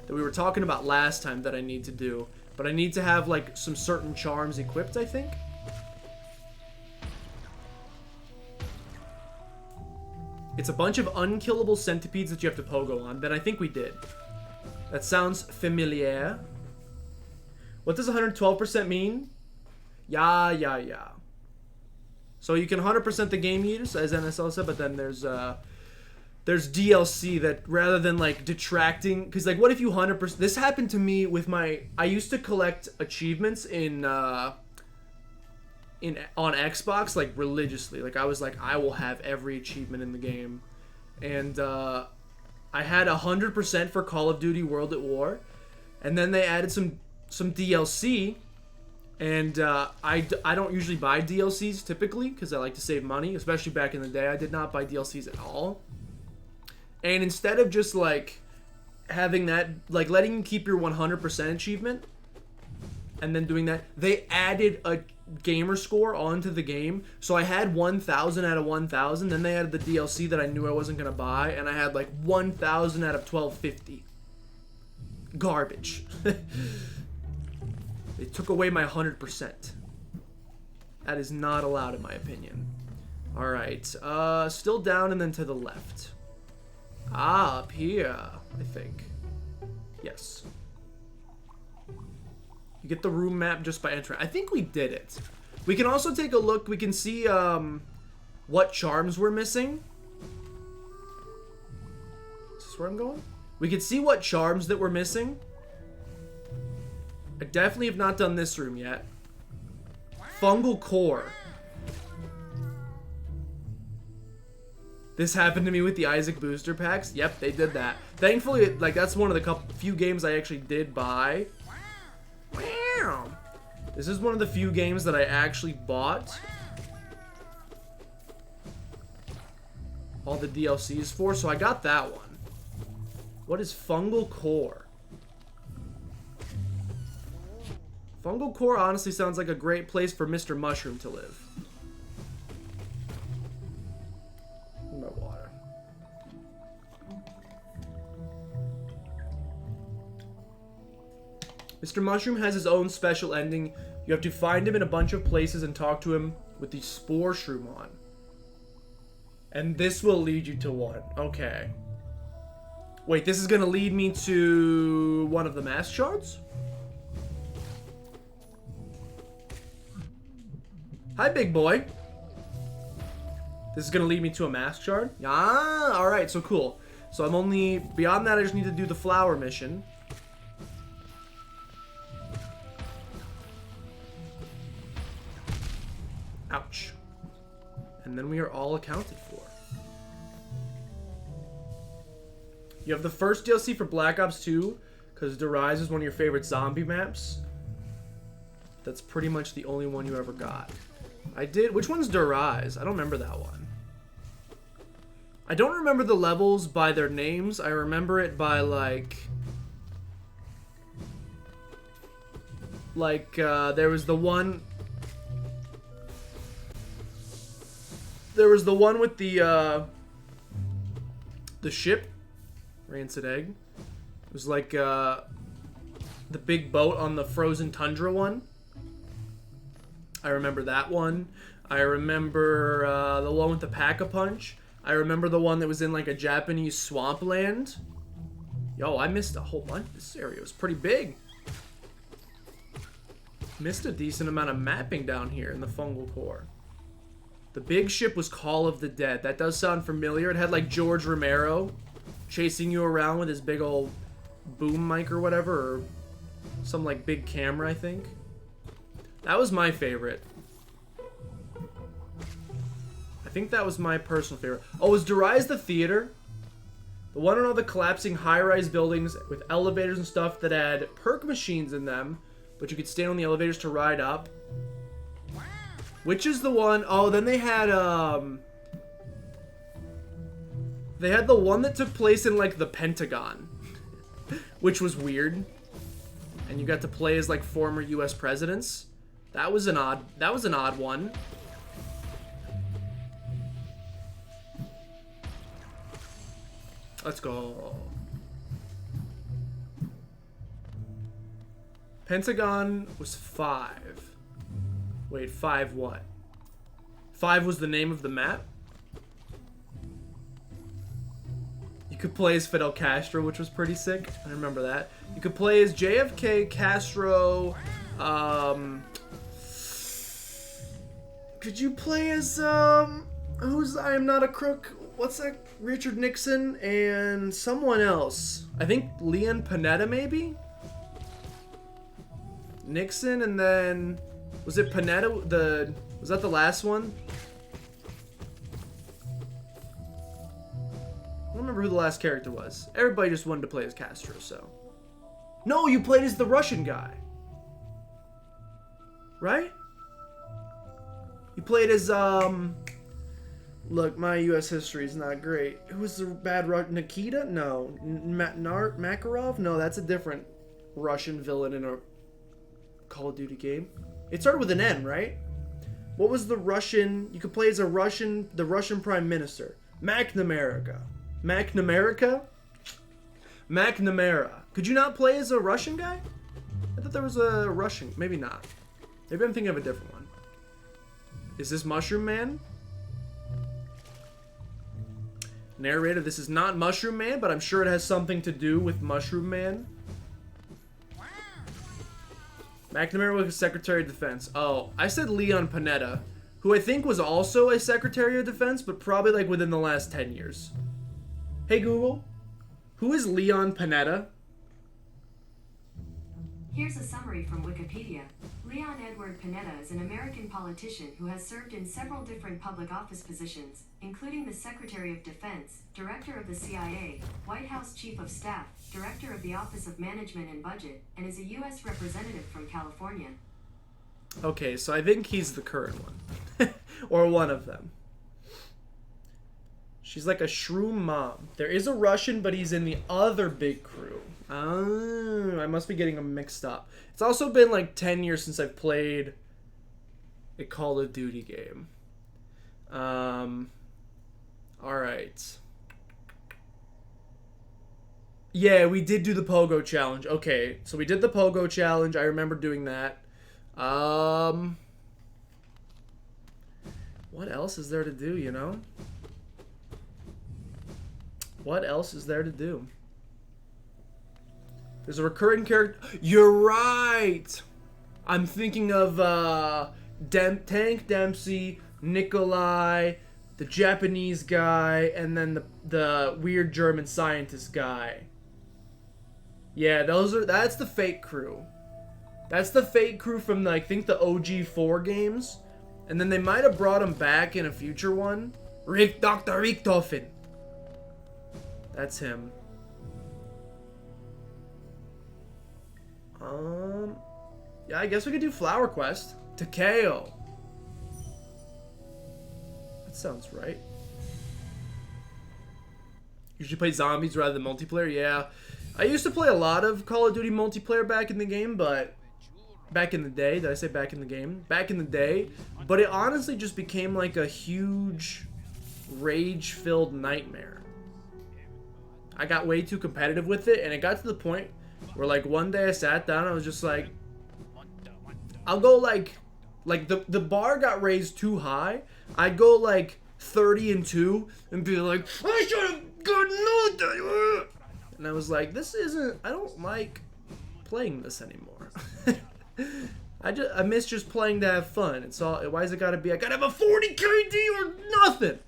that we were talking about last time that I need to do. But I need to have like some certain charms equipped, I think. It's a bunch of unkillable centipedes that you have to pogo on. Then I think we did. That sounds familiar. What does 112% mean? Yeah. So you can 100% the game use, as NSL said, but then there's DLC that rather than like detracting, because like what if you 100%? This happened to me with I used to collect achievements on Xbox like religiously. Like I was like, I will have every achievement in the game, and I had 100% for Call of Duty World at War, and then they added some DLC, and I don't usually buy DLCs typically because I like to save money, especially back in the day. I did not buy DLCs at all. And instead of just like having that, like letting you keep your 100% achievement and then doing that, they added a gamer score onto the game. So I had 1,000 out of 1,000. Then they added the DLC that I knew I wasn't going to buy, and I had like 1,000 out of 1,250. Garbage. They took away my 100%. That is not allowed in my opinion. Alright, still down and then to the left. Ah, up here, I think. Yes. You get the room map just by entering. I think we did it. We can also take a look. We can see what charms we're missing. Is this where I'm going? We can see what charms that we're missing. I definitely have not done this room yet. Fungal core. This happened to me with the Isaac booster packs. Yep, they did that. Thankfully, like that's one of the few games I actually did buy. Wow. This is one of the few games that I actually bought all the DLCs for, so I got that one. What is Fungal Core? Fungal Core honestly sounds like a great place for Mr. Mushroom to live. My water. Mr. Mushroom has his own special ending. You have to find him in a bunch of places and talk to him with the Spore Shroom on. And this will lead you to one. Okay. Wait, this is gonna lead me to one of the mask shards? Hi, big boy. This is gonna lead me to a mask shard? Yeah, alright, so cool. So I'm only... Beyond that, I just need to do the flower mission. Ouch. And then we are all accounted for. You have the first DLC for Black Ops 2, because Derise is one of your favorite zombie maps. That's pretty much the only one you ever got. I did... Which one's Derise? I don't remember that one. I don't remember the levels by their names. I remember it by there was the one. There was the one with the ship, Rancid Egg. It was like the big boat on the frozen tundra one. I remember that one. I remember the one with the Pack-a-Punch. I remember the one that was in like a Japanese swampland. Yo, I missed a whole bunch. This area was pretty big. Missed a decent amount of mapping down here in the fungal core. The big ship was Call of the Dead. That does sound familiar. It had like George Romero chasing you around with his big old boom mic or whatever, or some like big camera, I think. That was my favorite. I think that was my personal favorite. Oh, was Derize the theater? The one on all the collapsing high-rise buildings with elevators and stuff that had perk machines in them, but you could stand on the elevators to ride up. Which is the one? Oh, then they had the one that took place in like the Pentagon, which was weird. And you got to play as like former U.S. presidents. That was an odd one. Let's go. Pentagon was 5. Wait, 5 what? 5 was the name of the map? You could play as Fidel Castro, which was pretty sick. I remember that. You could play as JFK, Castro, could you play as, who's I Am Not a Crook? What's that? Richard Nixon and someone else. I think Leon Panetta, maybe? Nixon, and then... Was it Panetta? Was that the last one? I don't remember who the last character was. Everybody just wanted to play as Castro, so... No, you played as the Russian guy. Right? You played as, Look, my U.S. history is not great. Who was the bad Nikita? No. Makarov? No, that's a different Russian villain in a Call of Duty game. It started with an N, right? What was the Russian... You could play as the Russian Prime Minister. McNamara. McNamara. Could you not play as a Russian guy? I thought there was a Russian... Maybe not. Maybe I'm thinking of a different one. Is this Mushroom Man? Narrator, this is not Mushroom Man, but I'm sure it has something to do with Mushroom Man. McNamara was Secretary of Defense. Oh, I said Leon Panetta, who I think was also a Secretary of Defense, but probably like within the last 10 years. Hey Google, who is Leon Panetta? Here's a summary from Wikipedia. Leon Edward Panetta is an American politician who has served in several different public office positions, including the Secretary of Defense, Director of the CIA, White House Chief of Staff, Director of the Office of Management and Budget, and is a U.S. representative from California. Okay, so I think he's the current one. Or one of them. She's like a shroom mom. There is a Russian, but he's in the other big crew. Oh, I must be getting them mixed up. It's also been like 10 years since I've played a Call of Duty game. Alright. Yeah, we did do the Pogo Challenge. Okay, so we did the Pogo Challenge. I remember doing that. What else is there to do, you know? What else is there to do? There's a recurring character. You're right! I'm thinking of Tank Dempsey, Nikolai, the Japanese guy, and then the weird German scientist guy. Yeah, that's the fake crew. That's the fake crew from I think the OG 4 games. And then they might have brought him back in a future one. Dr. Richthofen. That's him. Yeah, I guess we could do Flower Quest. Takeo. That sounds right. Usually play zombies rather than multiplayer. Yeah, I used to play a lot of Call of Duty multiplayer back in the game, but back in the day, did I say back in the game? Back in the day, but it honestly just became like a huge rage-filled nightmare. I got way too competitive with it, and it got to the point where like one day I sat down, I was just like, I'll go like the bar got raised too high. I'd go like 30-2 and be like, I should have gotten that. And I was like, this isn't, I don't like playing this anymore. I miss just playing to have fun. It's all, why is it gotta be, I gotta have a 40 KD or nothing?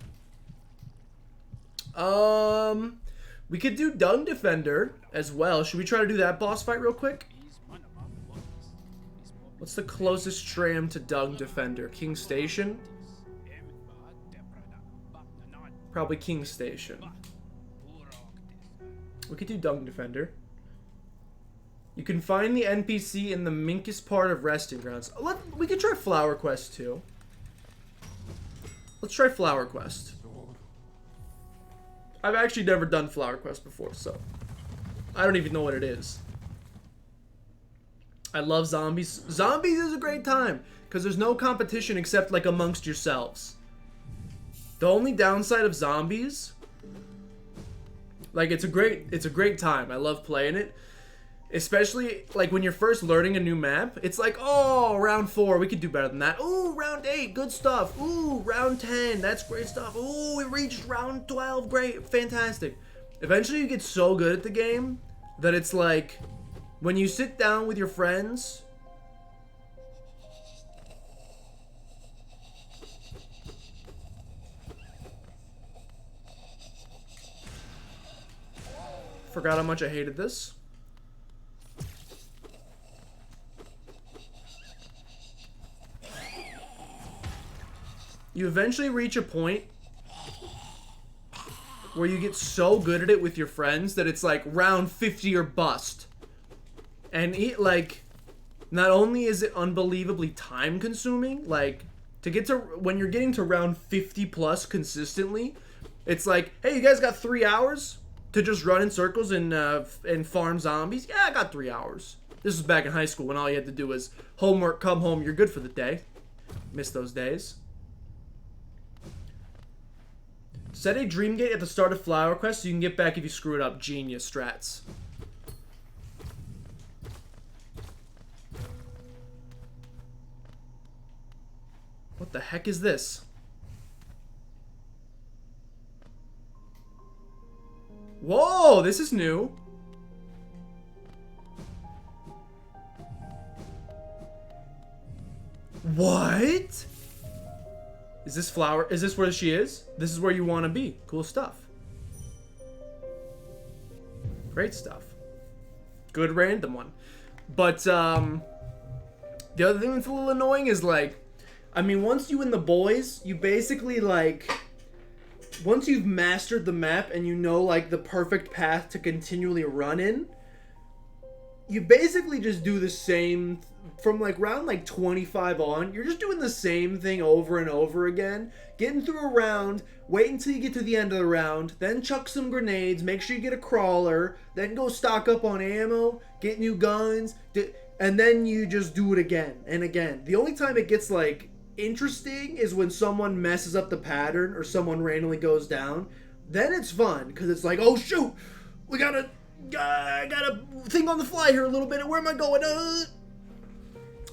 We could do Dung Defender as well. Should we try to do that boss fight real quick? What's the closest tram to Dung Defender? King Station? Probably King Station. We could do Dung Defender. You can find the NPC in the minkest part of Resting Grounds. We could try Flower Quest too. Let's try Flower Quest. I've actually never done Flower Quest before, so I don't even know what it is. I love zombies. Zombies is a great time because there's no competition except like amongst yourselves. The only downside of zombies, like it's a great time. I love playing it. Especially like when you're first learning a new map, it's like, oh, round 4, we could do better than that. Ooh, round 8, good stuff. Ooh, round 10, that's great stuff. Ooh, we reached round 12, great, fantastic. Eventually you get so good at the game that it's like, when you sit down with your friends, forgot how much I hated this. You eventually reach a point where you get so good at it with your friends that it's like round 50 or bust. And like, not only is it unbelievably time consuming, like to get to, when you're getting to round 50 plus consistently, it's like, hey, you guys got 3 hours to just run in circles and farm zombies? Yeah, I got 3 hours. This was back in high school when all you had to do was homework, come home, you're good for the day. Miss those days. Set a dream gate at the start of Flower Quest so you can get back if you screw it up. Genius strats. What the heck is this? Whoa, this is new. What? Is this flower? Is this where she is? This is where you want to be. Cool stuff. Great stuff. Good random one. But, the other thing that's a little annoying is, like, I mean, once you and the boys, you basically, like, once you've mastered the map and you know, like, the perfect path to continually run in, you basically just do the same, from, like, round, like, 25 on, you're just doing the same thing over and over again, getting through a round, wait until you get to the end of the round, then chuck some grenades, make sure you get a crawler, then go stock up on ammo, get new guns, and then you just do it again and again. The only time it gets, like, interesting is when someone messes up the pattern or someone randomly goes down. Then it's fun because it's like, oh shoot, we got a thing on the fly here a little bit. Where am I going?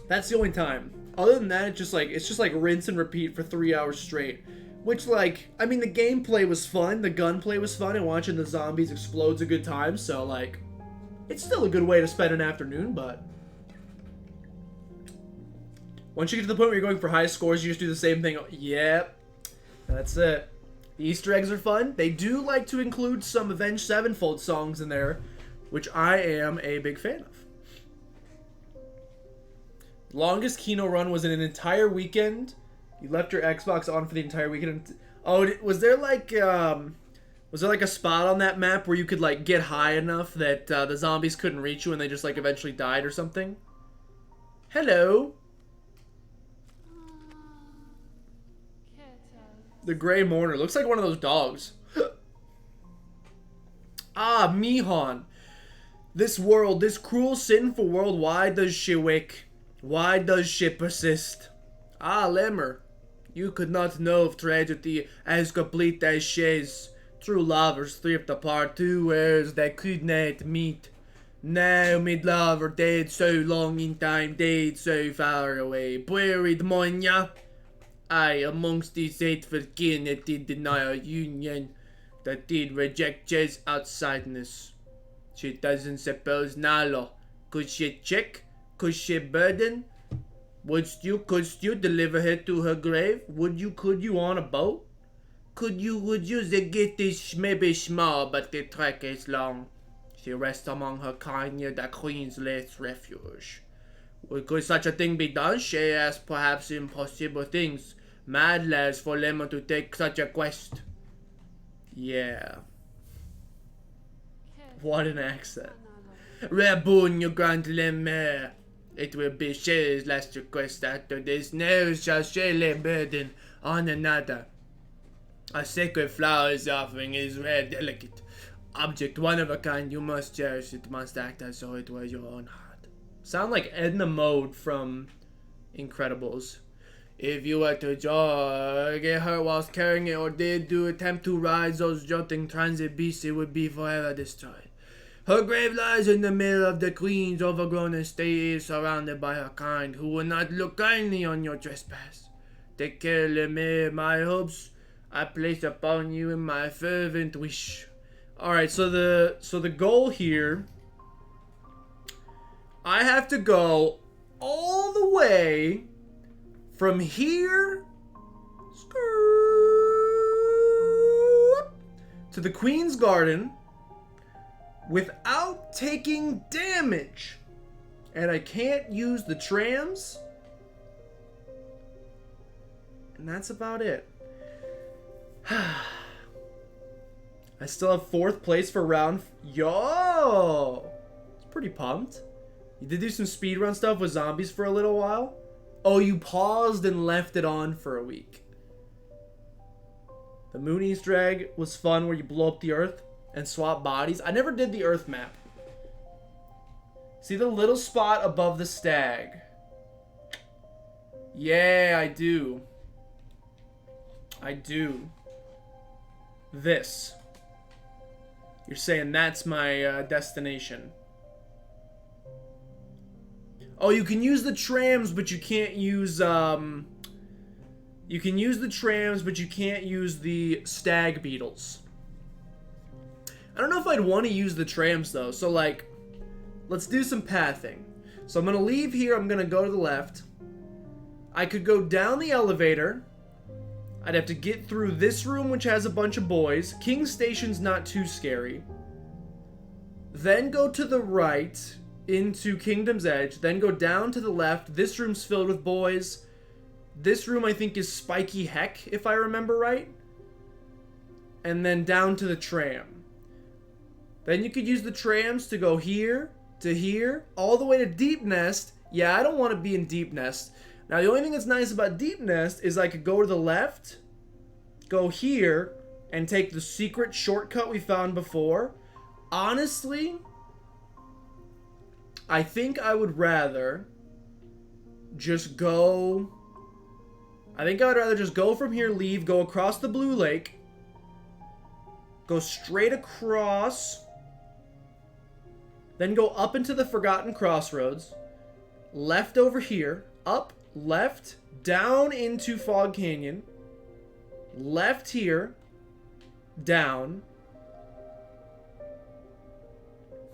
That's the only time. Other than that, it's just like rinse and repeat for 3 hours straight. Which, like, I mean, the gameplay was fun, the gunplay was fun, and watching the zombies explode's a good time. So, like, it's still a good way to spend an afternoon, but once you get to the point where you're going for high scores, you just do the same thing. Yep, that's it. The Easter eggs are fun. They do like to include some Avenged Sevenfold songs in there, which I am a big fan of. Longest Kino run was in an entire weekend. You left your Xbox on for the entire weekend. Oh, was there like a spot on that map where you could like get high enough that the zombies couldn't reach you and they just like eventually died or something? Hello. The Gray Mourner looks like one of those dogs. Ah, Mihon. This world, this cruel, sinful world, why does she wake? Why does she persist? Ah, Lemmer, you could not know of tragedy as complete as she's. True lovers drift apart, two worlds that could not meet. Now mid lover dead so long in time, dead so far away. Buried Monya. I amongst these hateful kin that did deny our union, that did reject Jez outsideness. She doesn't suppose Nalo. Could she check? Could she burden? Couldst you deliver her to her grave? Could you on a boat? Would you the get this maybe small, but the trek is long. She rests among her kind near the Queen's last refuge. Could such a thing be done? She asked perhaps impossible things. Mad lads for Lemon to take such a quest. Yeah. What an accent. Raboon, you grand Lemmer. It will be she's last request after this. Never shall she lay burden on another. A sacred flower's offering is rare, delicate. Object one of a kind, you must cherish it, must act as though it was your own heart. Sound like Edna Mode from Incredibles. If you were to get hurt whilst carrying it, or did do attempt to rise those jolting transit beasts, it would be forever destroyed. Her grave lies in the middle of the Queen's overgrown estate, surrounded by her kind, who will not look kindly on your trespass. Take care, Lemay, my hopes I place upon you in my fervent wish. Alright, so the goal here, I have to go all the way from here to the Queen's Garden without taking damage. And I can't use the trams. And that's about it. I still have 4th place for round... Yo! It's pretty pumped. You did do some speedrun stuff with zombies for a little while? Oh, you paused and left it on for a week. The Moon Easter egg was fun where you blow up the Earth and swap bodies. I never did the Earth map. See the little spot above the stag? Yeah, I do. I do. This. You're saying that's my destination. Oh, you can use the trams, but you can't use, you can use the trams, but you can't use the stag beetles. I don't know if I'd want to use the trams, though. So, like, let's do some pathing. So I'm going to leave here. I'm going to go to the left. I could go down the elevator. I'd have to get through this room, which has a bunch of boys. King Station's not too scary. Then go to the right into Kingdom's Edge. Then go down to the left. This room's filled with boys. This room, I think, is Spiky Heck, if I remember right. And then down to the tram. Then you could use the trams to go here, to here, all the way to Deep Nest. Yeah, I don't want to be in Deep Nest. Now, the only thing that's nice about Deep Nest is I could go to the left, go here, and take the secret shortcut we found before. Honestly, I think I would rather just go... I think I would rather just go from here, leave, go across the Blue Lake, go straight across, then go up into the Forgotten Crossroads, left over here, up, left, down into Fog Canyon, left here, down.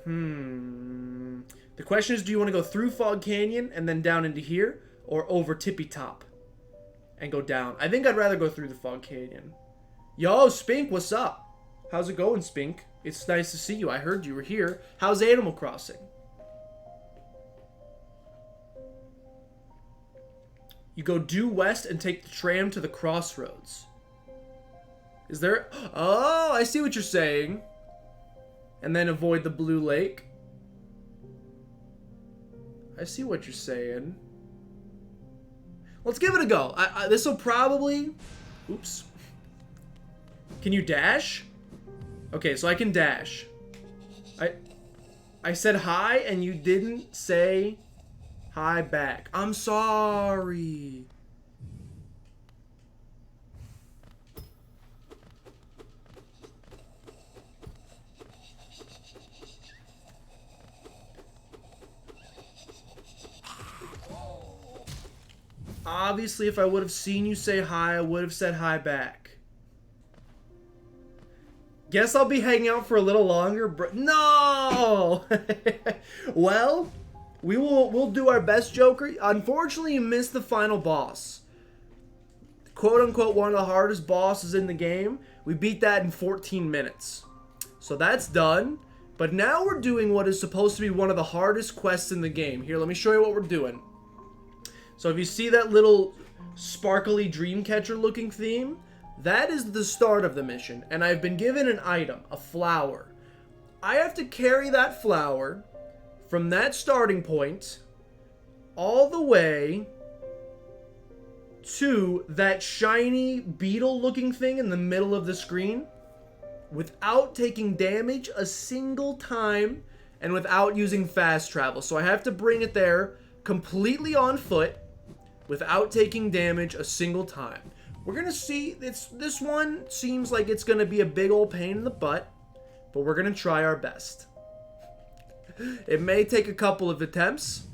The question is, do you want to go through Fog Canyon and then down into here, or over Tippy Top and go down? I think I'd rather go through the Fog Canyon. Yo, Spink, what's up? How's it going, Spink? It's nice to see you. I heard you were here. How's Animal Crossing? You go due west and take the tram to the crossroads. Is there... Oh, I see what you're saying. And then avoid the Blue Lake. I see what you're saying. Let's give it a go. This will probably... Oops. Can you dash? Okay, so I can dash. I said hi and you didn't say hi back. I'm sorry. Obviously, if I would have seen you say hi, I would have said hi back. Guess I'll be hanging out for a little longer, no! Well, we'll do our best, Joker. Unfortunately, you missed the final boss. Quote unquote, one of the hardest bosses in the game. We beat that in 14 minutes. So that's done. But now we're doing what is supposed to be one of the hardest quests in the game. Here, let me show you what we're doing. So if you see that little sparkly dreamcatcher looking theme, that is the start of the mission. And I've been given an item, a flower. I have to carry that flower from that starting point all the way to that shiny beetle looking thing in the middle of the screen without taking damage a single time and without using fast travel. So I have to bring it there completely on foot without taking damage a single time. We're gonna see, this one seems like it's gonna be a big old pain in the butt, but we're gonna try our best. It may take a couple of attempts,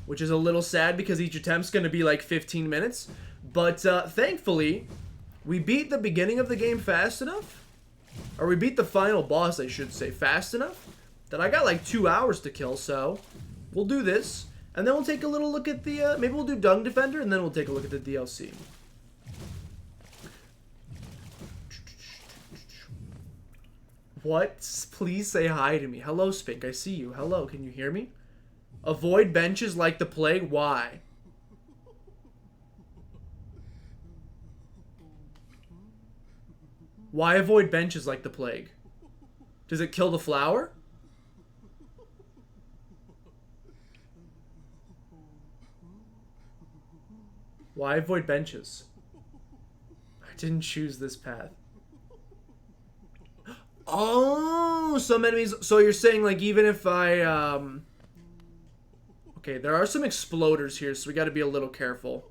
which is a little sad because each attempt's gonna be like 15 minutes, but thankfully, we beat the beginning of the game fast enough, or we beat the final boss, I should say, fast enough, that I got like 2 hours to kill, so we'll do this. And then we'll take a little look at the, maybe we'll do Dung Defender, and then we'll take a look at the DLC. What? Please say hi to me. Hello, Spink. I see you. Hello. Can you hear me? Avoid benches like the plague. Why? Why avoid benches like the plague? Does it kill the flower? Why avoid benches? I didn't choose this path. Oh, some enemies. So you're saying, like, even if I, okay, there are some exploders here, so we gotta be a little careful.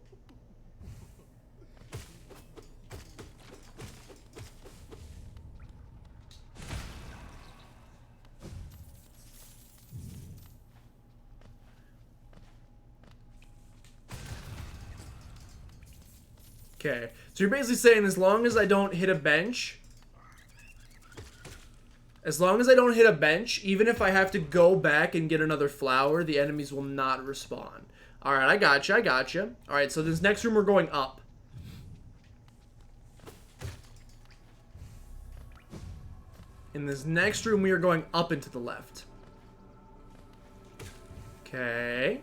Okay, so you're basically saying as long as I don't hit a bench, even if I have to go back and get another flower, the enemies will not respawn. Alright, I gotcha. Alright, so this next room we're going up. In this next room we are going up and to the left. Okay.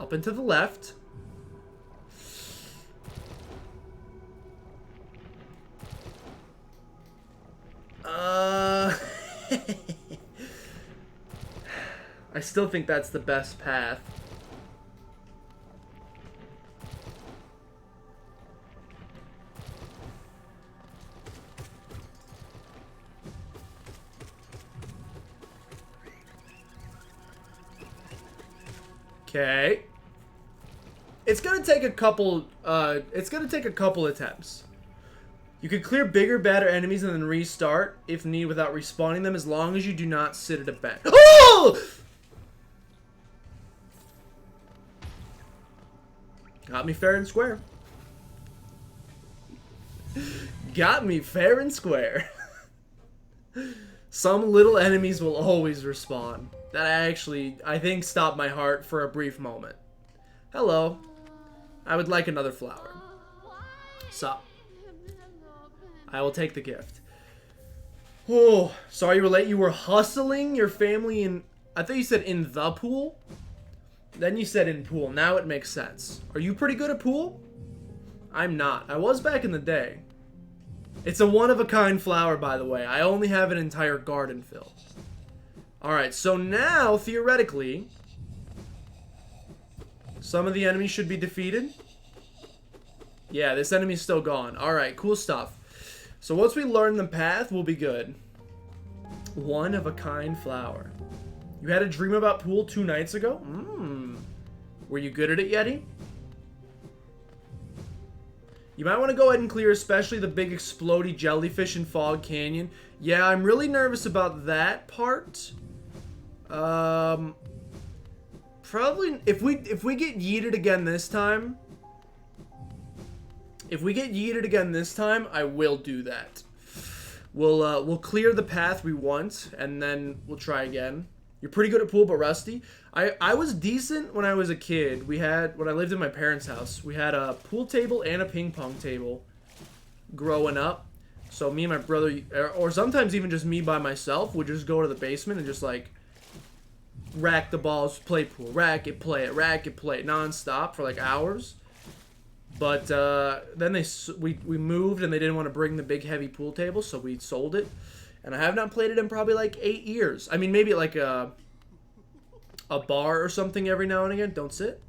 Up and to the left. I still think that's the best path. Okay. It's gonna take a couple attempts. You can clear bigger, badder enemies and then restart if need without respawning them as long as you do not sit at a bench. Oh! Got me fair and square. Got me fair and square. Some little enemies will always respawn. That actually, I think, stopped my heart for a brief moment. Hello. I would like another flower. Sup. I will take the gift. Oh, sorry you were late. You were hustling your family in... I thought you said in the pool. Then you said in pool. Now it makes sense. Are you pretty good at pool? I'm not. I was back in the day. It's a one-of-a-kind flower, by the way. I only have an entire garden filled. Alright, so now, theoretically, some of the enemies should be defeated. Yeah, this enemy's still gone. Alright, cool stuff. So once we learn the path, we'll be good. One-of-a-kind flower. You had a dream about pool 2 nights ago? Were you good at it, Yeti? You might want to go ahead and clear especially the big explodey jellyfish in Fog Canyon. Yeah, I'm really nervous about that part. Probably if we get yeeted again this time. If we get yeeted again this time, I will do that. We'll clear the path we want, and then we'll try again. You're pretty good at pool, but rusty. I was decent when I was a kid. When I lived in my parents' house, we had a pool table and a ping pong table growing up. So me and my brother, or sometimes even just me by myself, would just go to the basement and just like rack the balls, play pool, rack it, play it, non-stop for like hours. But then we moved and they didn't want to bring the big heavy pool table, so we sold it. And I have not played it in probably like 8 years. I mean, maybe at like a bar or something every now and again. Don't sit.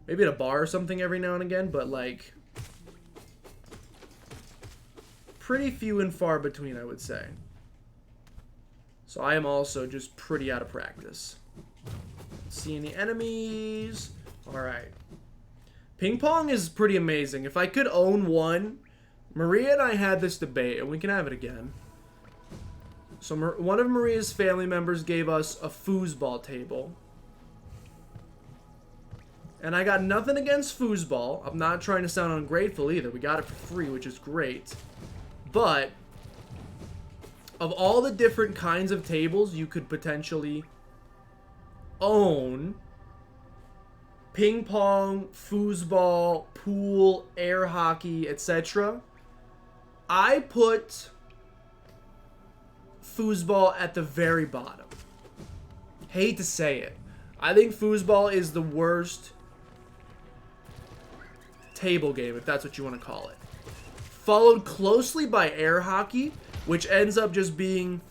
Maybe at a bar or something every now and again, but like pretty few and far between, I would say. So I am also just pretty out of practice. See any enemies? All right. Ping pong is pretty amazing. If I could own one, Maria and I had this debate, and we can have it again. So one of Maria's family members gave us a foosball table. And I got nothing against foosball. I'm not trying to sound ungrateful either. We got it for free, which is great. But of all the different kinds of tables you could potentially own, ping pong, foosball, pool, air hockey, etc., I put foosball at the very bottom. Hate to say it. I think foosball is the worst table game, if that's what you want to call it. Followed closely by air hockey, which ends up just being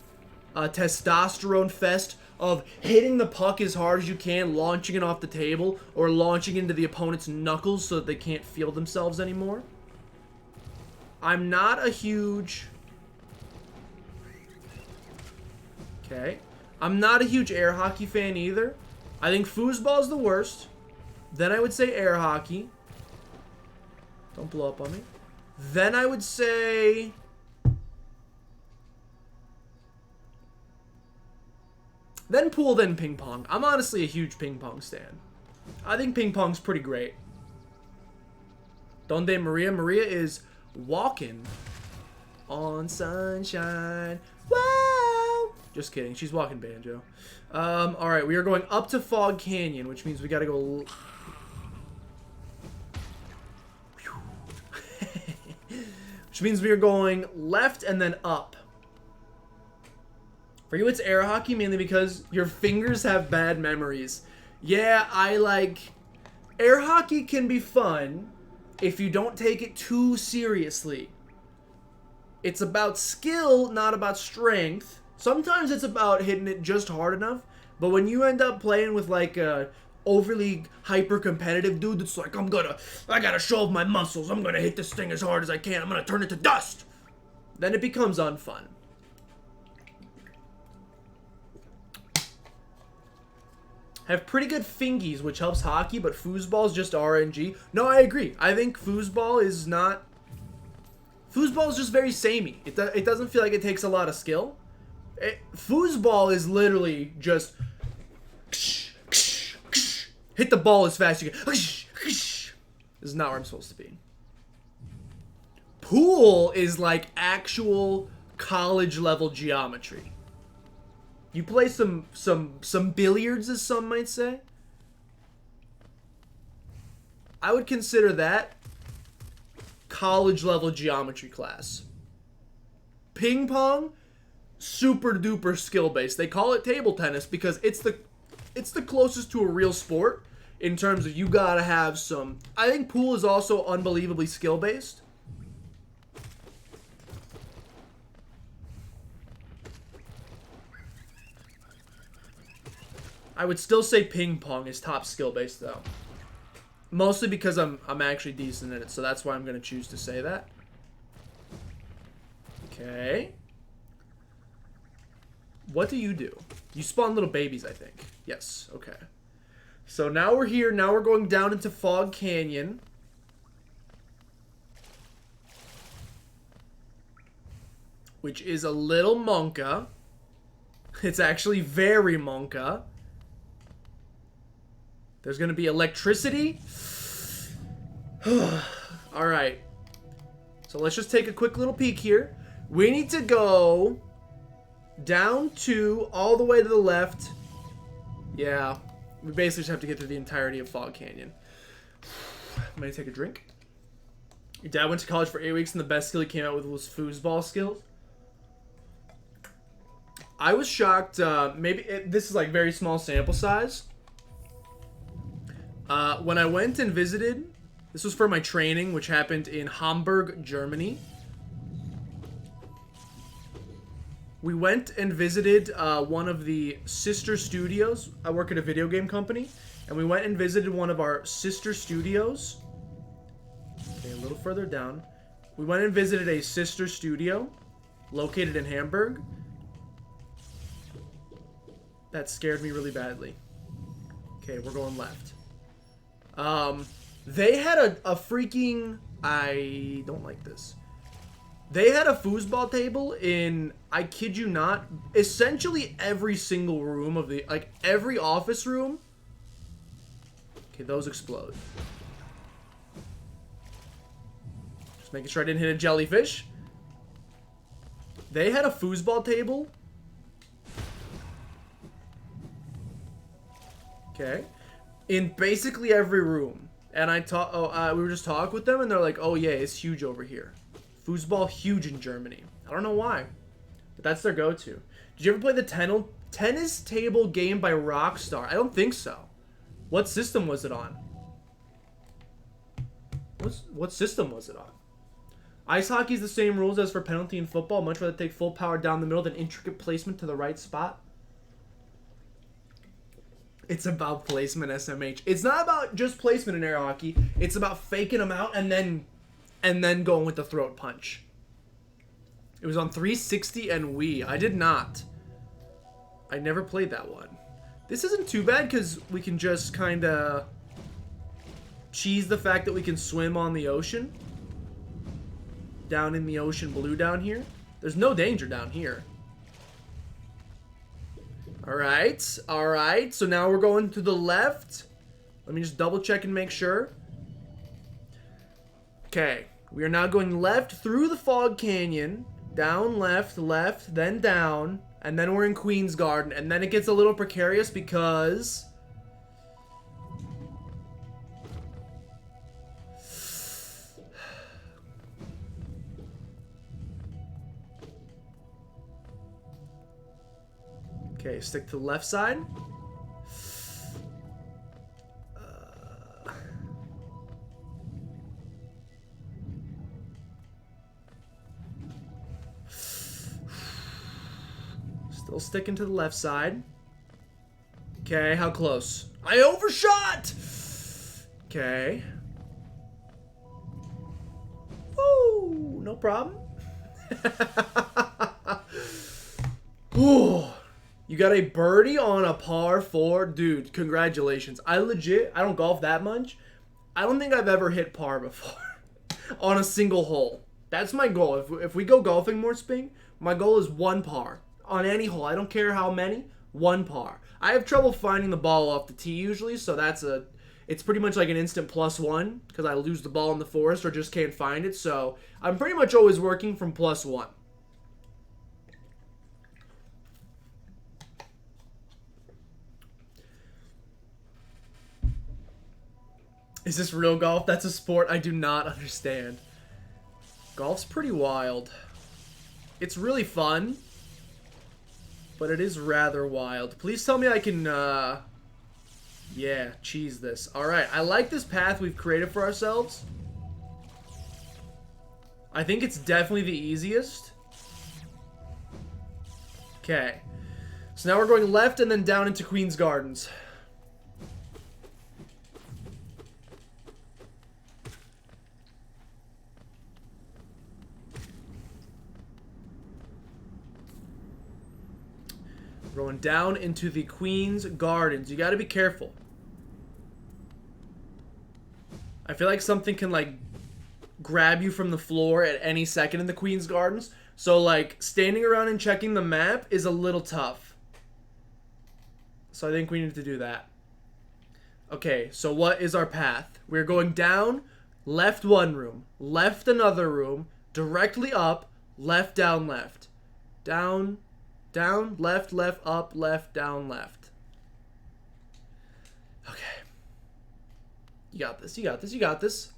a testosterone fest of hitting the puck as hard as you can, launching it off the table, or launching into the opponent's knuckles so that they can't feel themselves anymore. I'm not a huge... Okay. I'm not a huge air hockey fan either. I think foosball is the worst. Then I would say air hockey. Don't blow up on me. Then I would say... Then pool, then ping pong. I'm honestly a huge ping pong stan. I think ping pong's pretty great. Donde Maria? Maria is walking on sunshine. Wow! Just kidding. She's walking banjo. Alright, we are going up to Fog Canyon, which means we gotta go... which means we are going left and then up. For you, it's air hockey, mainly because your fingers have bad memories. Yeah, air hockey can be fun if you don't take it too seriously. It's about skill, not about strength. Sometimes it's about hitting it just hard enough. But when you end up playing with like a overly hyper-competitive dude that's like, I gotta show off my muscles. I'm gonna hit this thing as hard as I can. I'm gonna turn it to dust. Then it becomes unfun. Have pretty good fingies, which helps hockey, but foosball is just RNG. No, I agree. I think foosball is not... Foosball is just very samey. It doesn't feel like it takes a lot of skill. Foosball is literally just... hit the ball as fast as you can. This is not where I'm supposed to be. Pool is like actual college-level geometry. You play some billiards, as some might say. I would consider that college-level geometry class. Ping pong, super duper skill-based. They call it table tennis because it's the closest to a real sport in terms of you gotta have some. I think pool is also unbelievably skill-based. I would still say ping pong is top skill based though. Mostly because I'm actually decent at it, so that's why I'm gonna choose to say that. Okay. What do? You spawn little babies, I think. Yes, okay. So now we're here. Now we're going down into Fog Canyon. Which is a little monka. It's actually very monka. There's going to be electricity. Alright. So let's just take a quick little peek here. We need to go down to all the way to the left. Yeah. We basically just have to get through the entirety of Fog Canyon. I'm going to take a drink. Your dad went to college for 8 weeks and the best skill he came out with was foosball skills. I was shocked. This is like very small sample size. When I went and visited, this was for my training, which happened in Hamburg, Germany. We went and visited one of the sister studios. I work at a video game company, and we went and visited one of our sister studios. Okay, a little further down. We went and visited a sister studio located in Hamburg. That scared me really badly. Okay, we're going left. They had a freaking... I don't like this. They had a foosball table in, I kid you not, essentially every single room of the... Like, every office room. Okay, those explode. Just making sure I didn't hit a jellyfish. They had a foosball table. Okay. In basically every room. And we were just talking with them and they're like, oh yeah, it's huge over here. Foosball huge in Germany. I don't know why. But that's their go-to. Did you ever play the tennis table game by Rockstar? I don't think so. What system was it on? What system was it on? Ice hockey is the same rules as for penalty in football. Much rather take full power down the middle than intricate placement to the right spot. It's about placement, SMH. It's not about just placement in air hockey. It's about faking them out and then going with the throat punch. It was on 360 and Wii. I did not. I never played that one. This isn't too bad because we can just kind of cheese the fact that we can swim on the ocean. Down in the ocean blue down here. There's no danger down here. Alright, alright. So now we're going to the left. Let me just double check and make sure. Okay. We are now going left through the Fog Canyon. Down, left, left, then down. And then we're in Queen's Garden. And then it gets a little precarious because... Okay, stick to the left side. Still sticking to the left side. Okay, how close? I overshot! Okay. Woo! No problem. Ooh. You got a birdie on a par 4. Dude, congratulations. I don't golf that much. I don't think I've ever hit par before. On a single hole. That's my goal. If we go golfing more, Sping, my goal is 1 par. On any hole. I don't care how many. 1 par. I have trouble finding the ball off the tee usually, so it's pretty much like an instant +1 because I lose the ball in the forest or just can't find it. So I'm pretty much always working from +1. Is this real golf? That's a sport I do not understand. Golf's pretty wild. It's really fun, but it is rather wild. Please tell me I can, yeah, cheese this. Alright, I like this path we've created for ourselves. I think it's definitely the easiest. Okay. So now we're going left and then down into Queen's Gardens. We're going down into the Queen's Gardens. You gotta be careful. I feel like something can, like, grab you from the floor at any second in the Queen's Gardens. So, like, standing around and checking the map is a little tough. So I think we need to do that. Okay, so what is our path? We're going down, left one room, left another room, directly up, left, down, left. Down, down, left, left, up, left, down, left. Okay. You got this, you got this, you got this.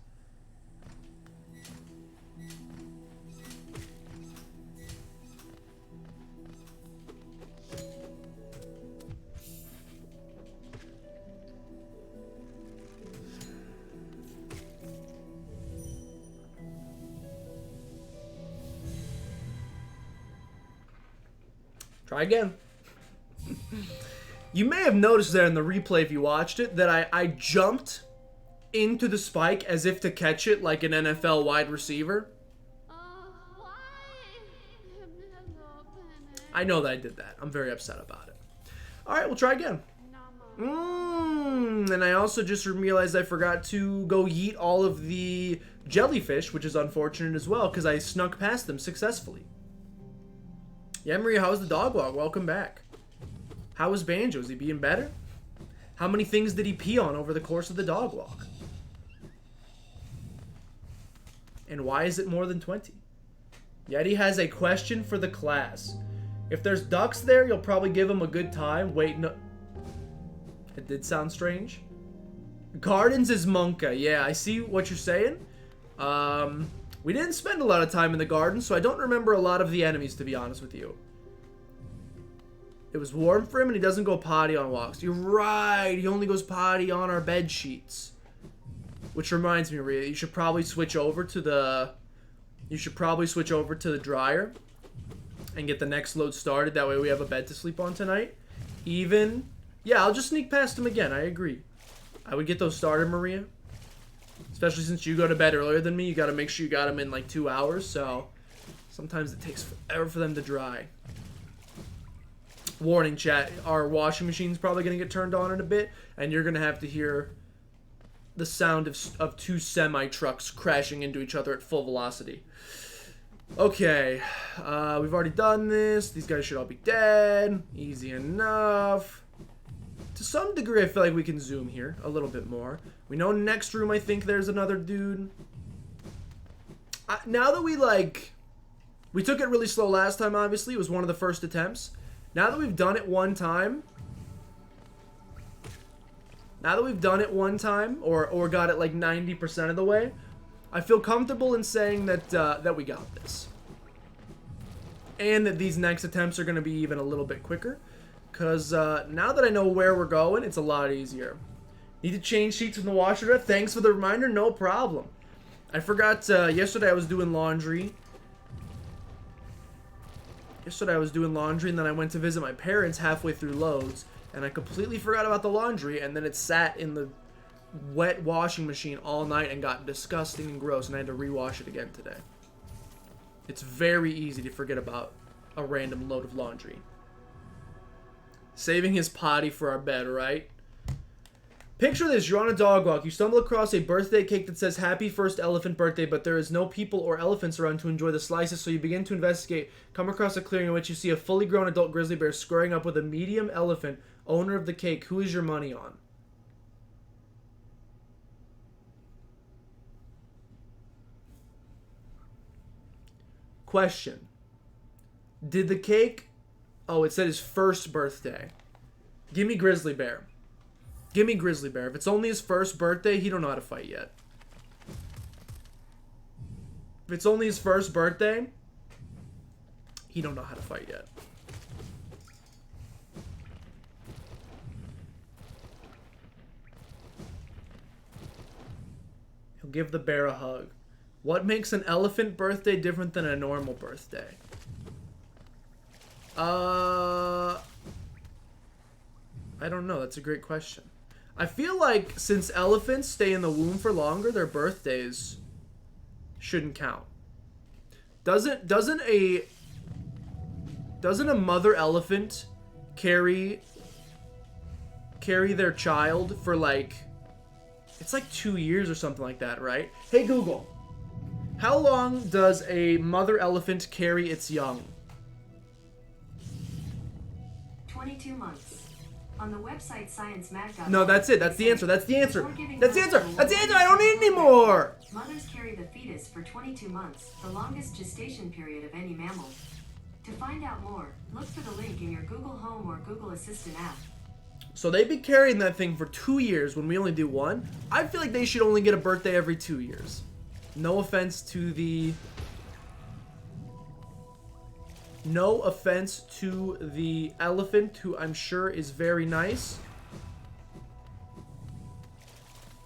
Try again. You may have noticed there in the replay if you watched it that I jumped into the spike as if to catch it like an NFL wide receiver. I know that I did that. I'm very upset about it. Alright, we'll try again. And I also just realized I forgot to go yeet all of the jellyfish, which is unfortunate as well, because I snuck past them successfully. Yeah, Maria, how's the dog walk? Welcome back. How was Banjo? Is he being better? How many things did he pee on over the course of the dog walk? And why is it more than 20? Yeti has a question for the class. If there's ducks there, you'll probably give them a good time. Wait, no. It did sound strange. Gardens is Monka. Yeah, I see what you're saying. We didn't spend a lot of time in the garden, so I don't remember a lot of the enemies, to be honest with you. It was warm for him, and he doesn't go potty on walks. You're right. He only goes potty on our bed sheets. Which reminds me, Maria, you should probably switch over to the... dryer and get the next load started. That way we have a bed to sleep on tonight. Even... Yeah, I'll just sneak past him again. I agree. I would get those started, Maria. Especially since you go to bed earlier than me. You got to make sure you got them in like 2 hours. So sometimes it takes forever for them to dry. Warning, chat. Our washing machine's probably going to get turned on in a bit. And you're going to have to hear the sound of two semi-trucks crashing into each other at full velocity. Okay. We've already done this. These guys should all be dead. Easy enough. To some degree, I feel like we can zoom here a little bit more. We know next room, I think there's another dude. Now that we took it really slow last time, obviously. It was one of the first attempts. Now that we've done it one time, or got it like 90% of the way, I feel comfortable in saying that, that we got this. And that these next attempts are going to be even a little bit quicker. Because now that I know where we're going, it's a lot easier. Need to change sheets in the washer. Thanks for the reminder. No problem. I forgot yesterday I was doing laundry. And then I went to visit my parents halfway through loads. And I completely forgot about the laundry. And then it sat in the wet washing machine all night and got disgusting and gross. And I had to rewash it again today. It's very easy to forget about a random load of laundry. Saving his potty for our bed, right? Picture this, you're on a dog walk. You stumble across a birthday cake that says happy first elephant birthday, but there is no people or elephants around to enjoy the slices, so you begin to investigate. Come across a clearing in which you see a fully grown adult grizzly bear squaring up with a medium elephant, owner of the cake. Who is your money on? Question. Did the cake... Oh, it said his first birthday. Give me grizzly bear. Give me grizzly bear. If it's only his first birthday, he don't know how to fight yet. If it's only his first birthday, he don't know how to fight yet. He'll give the bear a hug. What makes an elephant birthday different than a normal birthday? I don't know. That's a great question. I feel like since elephants stay in the womb for longer, their birthdays shouldn't count. Doesn't a mother elephant carry their child for like, it's like 2 years or something like that, right? Hey Google, how long does a mother elephant carry its young? 22 months. On the website sciencemag.com. No, that's it. That's the answer. That's the answer. That's the answer. That's the answer. I don't need any more. Mothers carry the fetus for 22 months, the longest gestation period of any mammal. To find out more, look for the link in your Google Home or Google Assistant app. So they've been carrying that thing for 2 years when we only do one. I feel like they should only get a birthday every 2 years. No offense to the... No offense to the elephant, who I'm sure is very nice.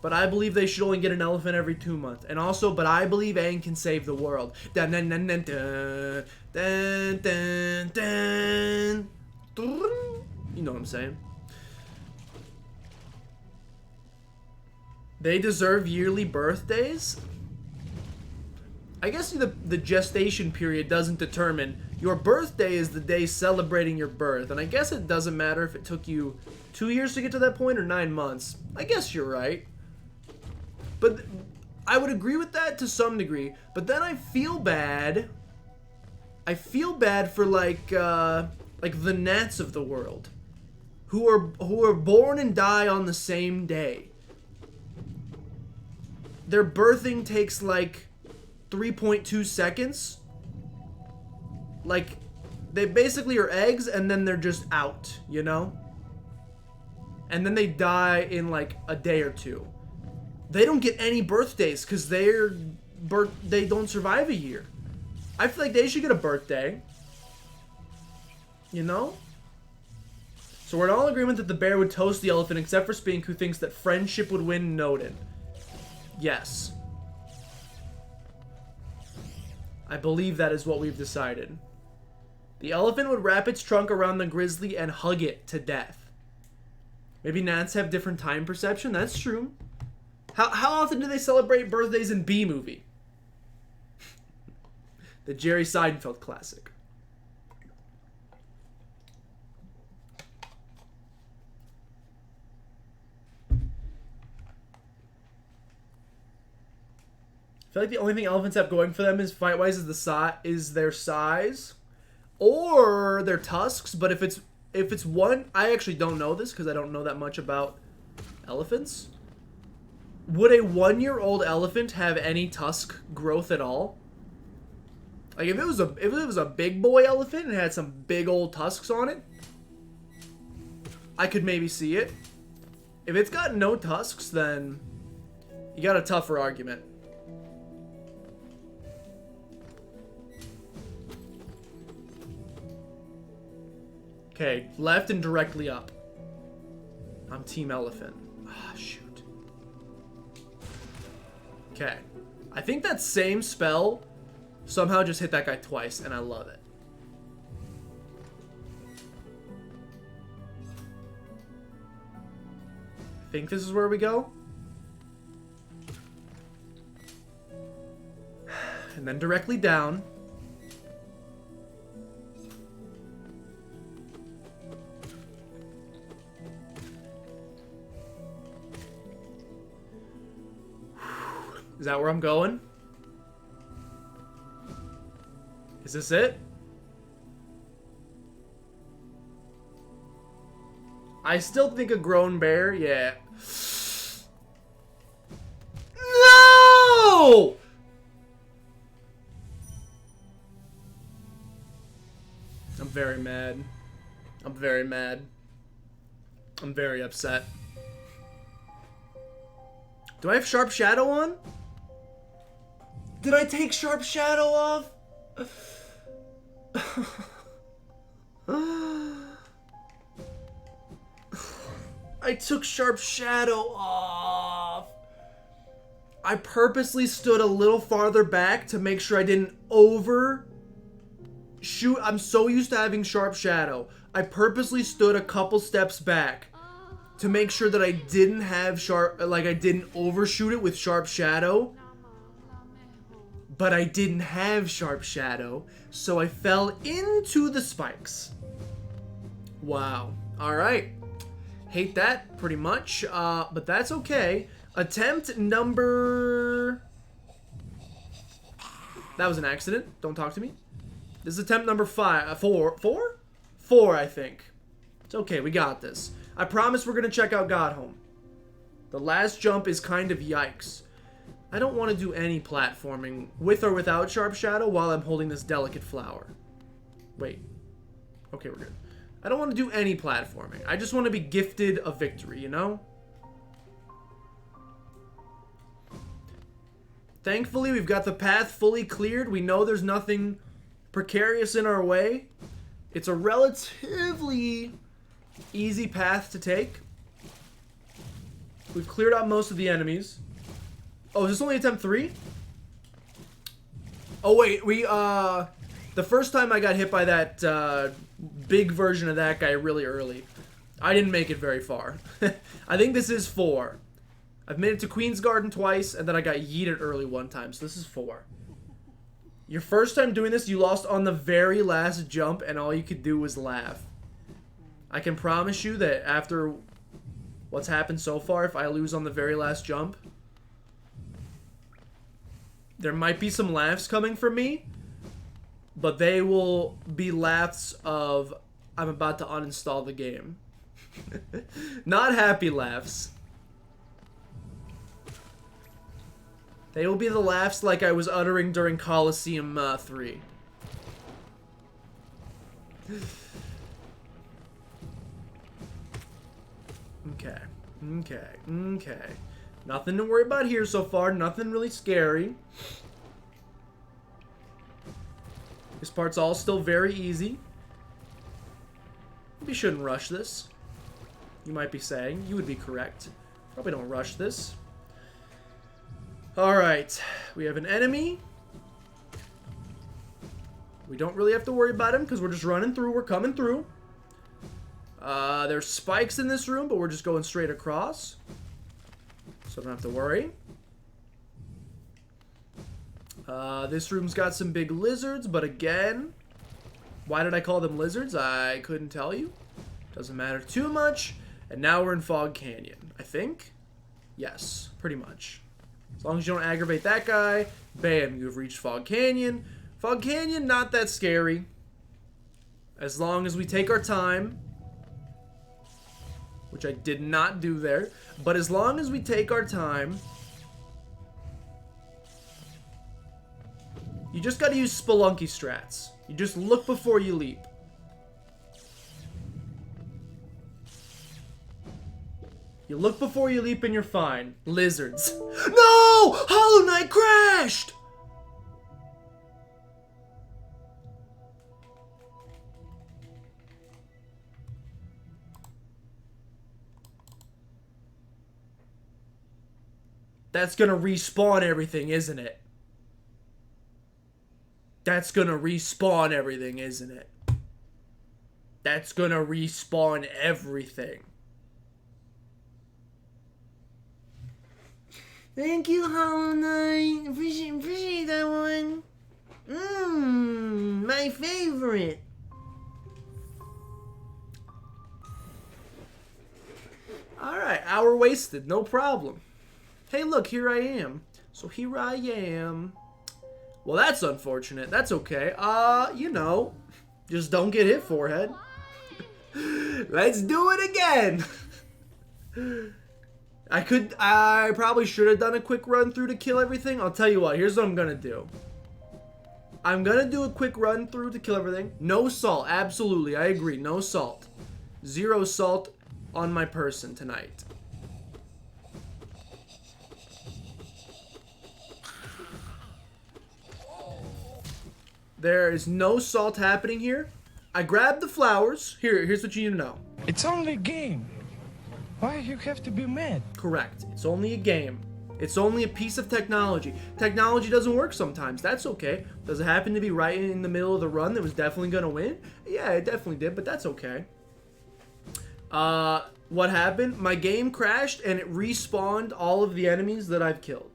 But I believe they should only get an elephant every 2 months. And also, but I believe Aang can save the world. Dun dun dun dun dun dun dun dun. You know what I'm saying. They deserve yearly birthdays? I guess the gestation period doesn't determine. Your birthday is the day celebrating your birth. And I guess it doesn't matter if it took you 2 years to get to that point or 9 months. I guess you're right. But I would agree with that to some degree. But then I feel bad. I feel bad for like the gnats of the world, who are born and die on the same day. Their birthing takes like 3.2 seconds. Like, they basically are eggs and then they're just out, you know? And then they die in like a day or two. They don't get any birthdays because they don't survive a year. I feel like they should get a birthday. You know? So we're in all agreement that the bear would toast the elephant, except for Spink, who thinks that friendship would win noted. Yes. I believe that is what we've decided. The elephant would wrap its trunk around the grizzly and hug it to death. Maybe gnats have different time perception. That's true. How often do they celebrate birthdays in B Movie? The Jerry Seinfeld classic. I feel like the only thing elephants have going for them is fight-wise is their size or their tusks. But if it's one, I actually don't know this because I don't know that much about elephants. Would a 1-year-old elephant have any tusk growth at all? Like if it was a big boy elephant and had some big old tusks on it, I could maybe see it. If it's got no tusks, then you got a tougher argument. Okay, left and directly up. I'm Team Elephant. Ah, shoot. Okay. I think that same spell somehow just hit that guy twice, and I love it. I think this is where we go. And then directly down. Is that where I'm going? Is this it? I still think a grown bear, yeah. No! I'm very mad. I'm very mad. I'm very upset. Do I have Sharp Shadow on? Did I take Sharp Shadow off? I took Sharp Shadow off. I purposely stood a little farther back to make sure I didn't overshoot. I'm so used to having Sharp Shadow. I purposely stood a couple steps back to make sure that I didn't have I didn't overshoot it with Sharp Shadow. But I didn't have Sharp Shadow, so I fell into the spikes. Wow. All right. Hate that pretty much, but that's okay. Attempt number... That was an accident. Don't talk to me. This is attempt number 5. 4? 4? 4, I think. It's okay. We got this. I promise we're going to check out Godhome. The last jump is kind of yikes. I don't want to do any platforming with or without Sharp Shadow while I'm holding this delicate flower. Wait. Okay, we're good. I don't want to do any platforming. I just want to be gifted a victory, you know? Thankfully, we've got the path fully cleared. We know there's nothing precarious in our way. It's a relatively easy path to take. We've cleared out most of the enemies. Oh, is this only attempt 3? Oh, wait. The first time I got hit by that big version of that guy really early, I didn't make it very far. I think this is 4. I've made it to Queen's Garden twice, and then I got yeeted early one time, so this is 4. Your first time doing this, you lost on the very last jump, and all you could do was laugh. I can promise you that after what's happened so far, if I lose on the very last jump, there might be some laughs coming from me, but they will be laughs of, I'm about to uninstall the game. Not happy laughs. They will be the laughs like I was uttering during Coliseum 3. Okay. Nothing to worry about here so far. Nothing really scary. This part's all still very easy. We shouldn't rush this. You might be saying. You would be correct. Probably don't rush this. Alright. We have an enemy. We don't really have to worry about him because we're just running through. We're coming through. There's spikes in this room, but we're just going straight across. So I don't have to worry. This room's got some big lizards, but again, why did I call them lizards? I couldn't tell you. Doesn't matter too much. And now we're in Fog Canyon, I think. Yes, pretty much. As long as you don't aggravate that guy, bam, you've reached Fog Canyon. Fog Canyon, not that scary. As long as we take our time, which I did not do there, but as long as we take our time, you just gotta use Spelunky strats. You just look before you leap. You look before you leap and you're fine. Lizards. No! Hollow Knight crashed! That's gonna respawn everything, isn't it? That's gonna respawn everything, isn't it? That's gonna respawn everything. Thank you, Hollow Knight. Appreciate that one. My favorite. Alright, hour wasted, no problem. Hey, look, here I am. So here I am. Well, that's unfortunate. That's okay. You know, just don't get hit, forehead. Let's do it again. I probably should have done a quick run through to kill everything. I'll tell you what, here's what I'm gonna do. I'm gonna do a quick run through to kill everything. No salt, absolutely, I agree, no salt. 0 salt on my person tonight. There is no salt happening here. I grabbed the flowers. Here's what you need to know. It's only a game. Why you have to be mad? Correct. It's only a game. It's only a piece of technology. Technology doesn't work sometimes. That's okay. Does it happen to be right in the middle of the run that was definitely going to win? Yeah, it definitely did, but that's okay. What happened? My game crashed and it respawned all of the enemies that I've killed.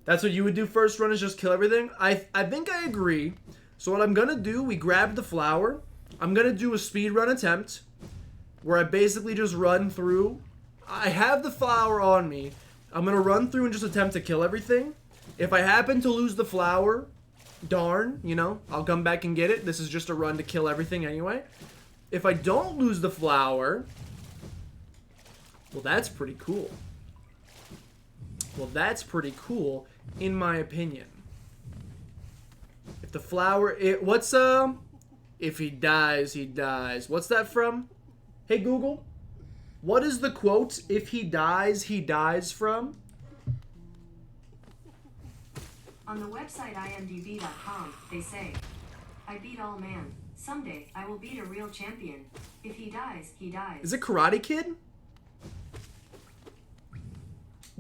That's what you would do first run, is just kill everything? I think I agree. So what I'm going to do, we grab the flower. I'm gonna do a speed run attempt where I basically just run through. I have the flower on me. I'm gonna run through and just attempt to kill everything. If I happen to lose the flower, darn, you know, I'll come back and get it. This is just a run to kill everything anyway. If I don't lose the flower, well, that's pretty cool. Well, that's pretty cool, in my opinion. If the flower, if he dies, he dies. What's that from? Hey, Google, what is the quote, if he dies from? On the website imdb.com, they say, I beat all man. Someday, I will beat a real champion. If he dies, he dies. Is it Karate Kid?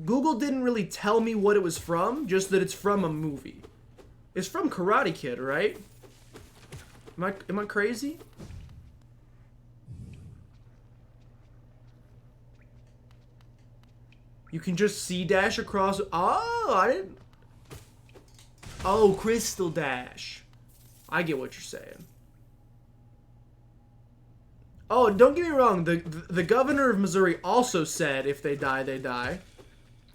Google didn't really tell me what it was from, just that it's from a movie. It's from Karate Kid, right? Am I crazy? You can just C dash across. Oh, I didn't. Oh, Crystal Dash. I get what you're saying. Oh, don't get me wrong. The governor of Missouri also said if they die, they die.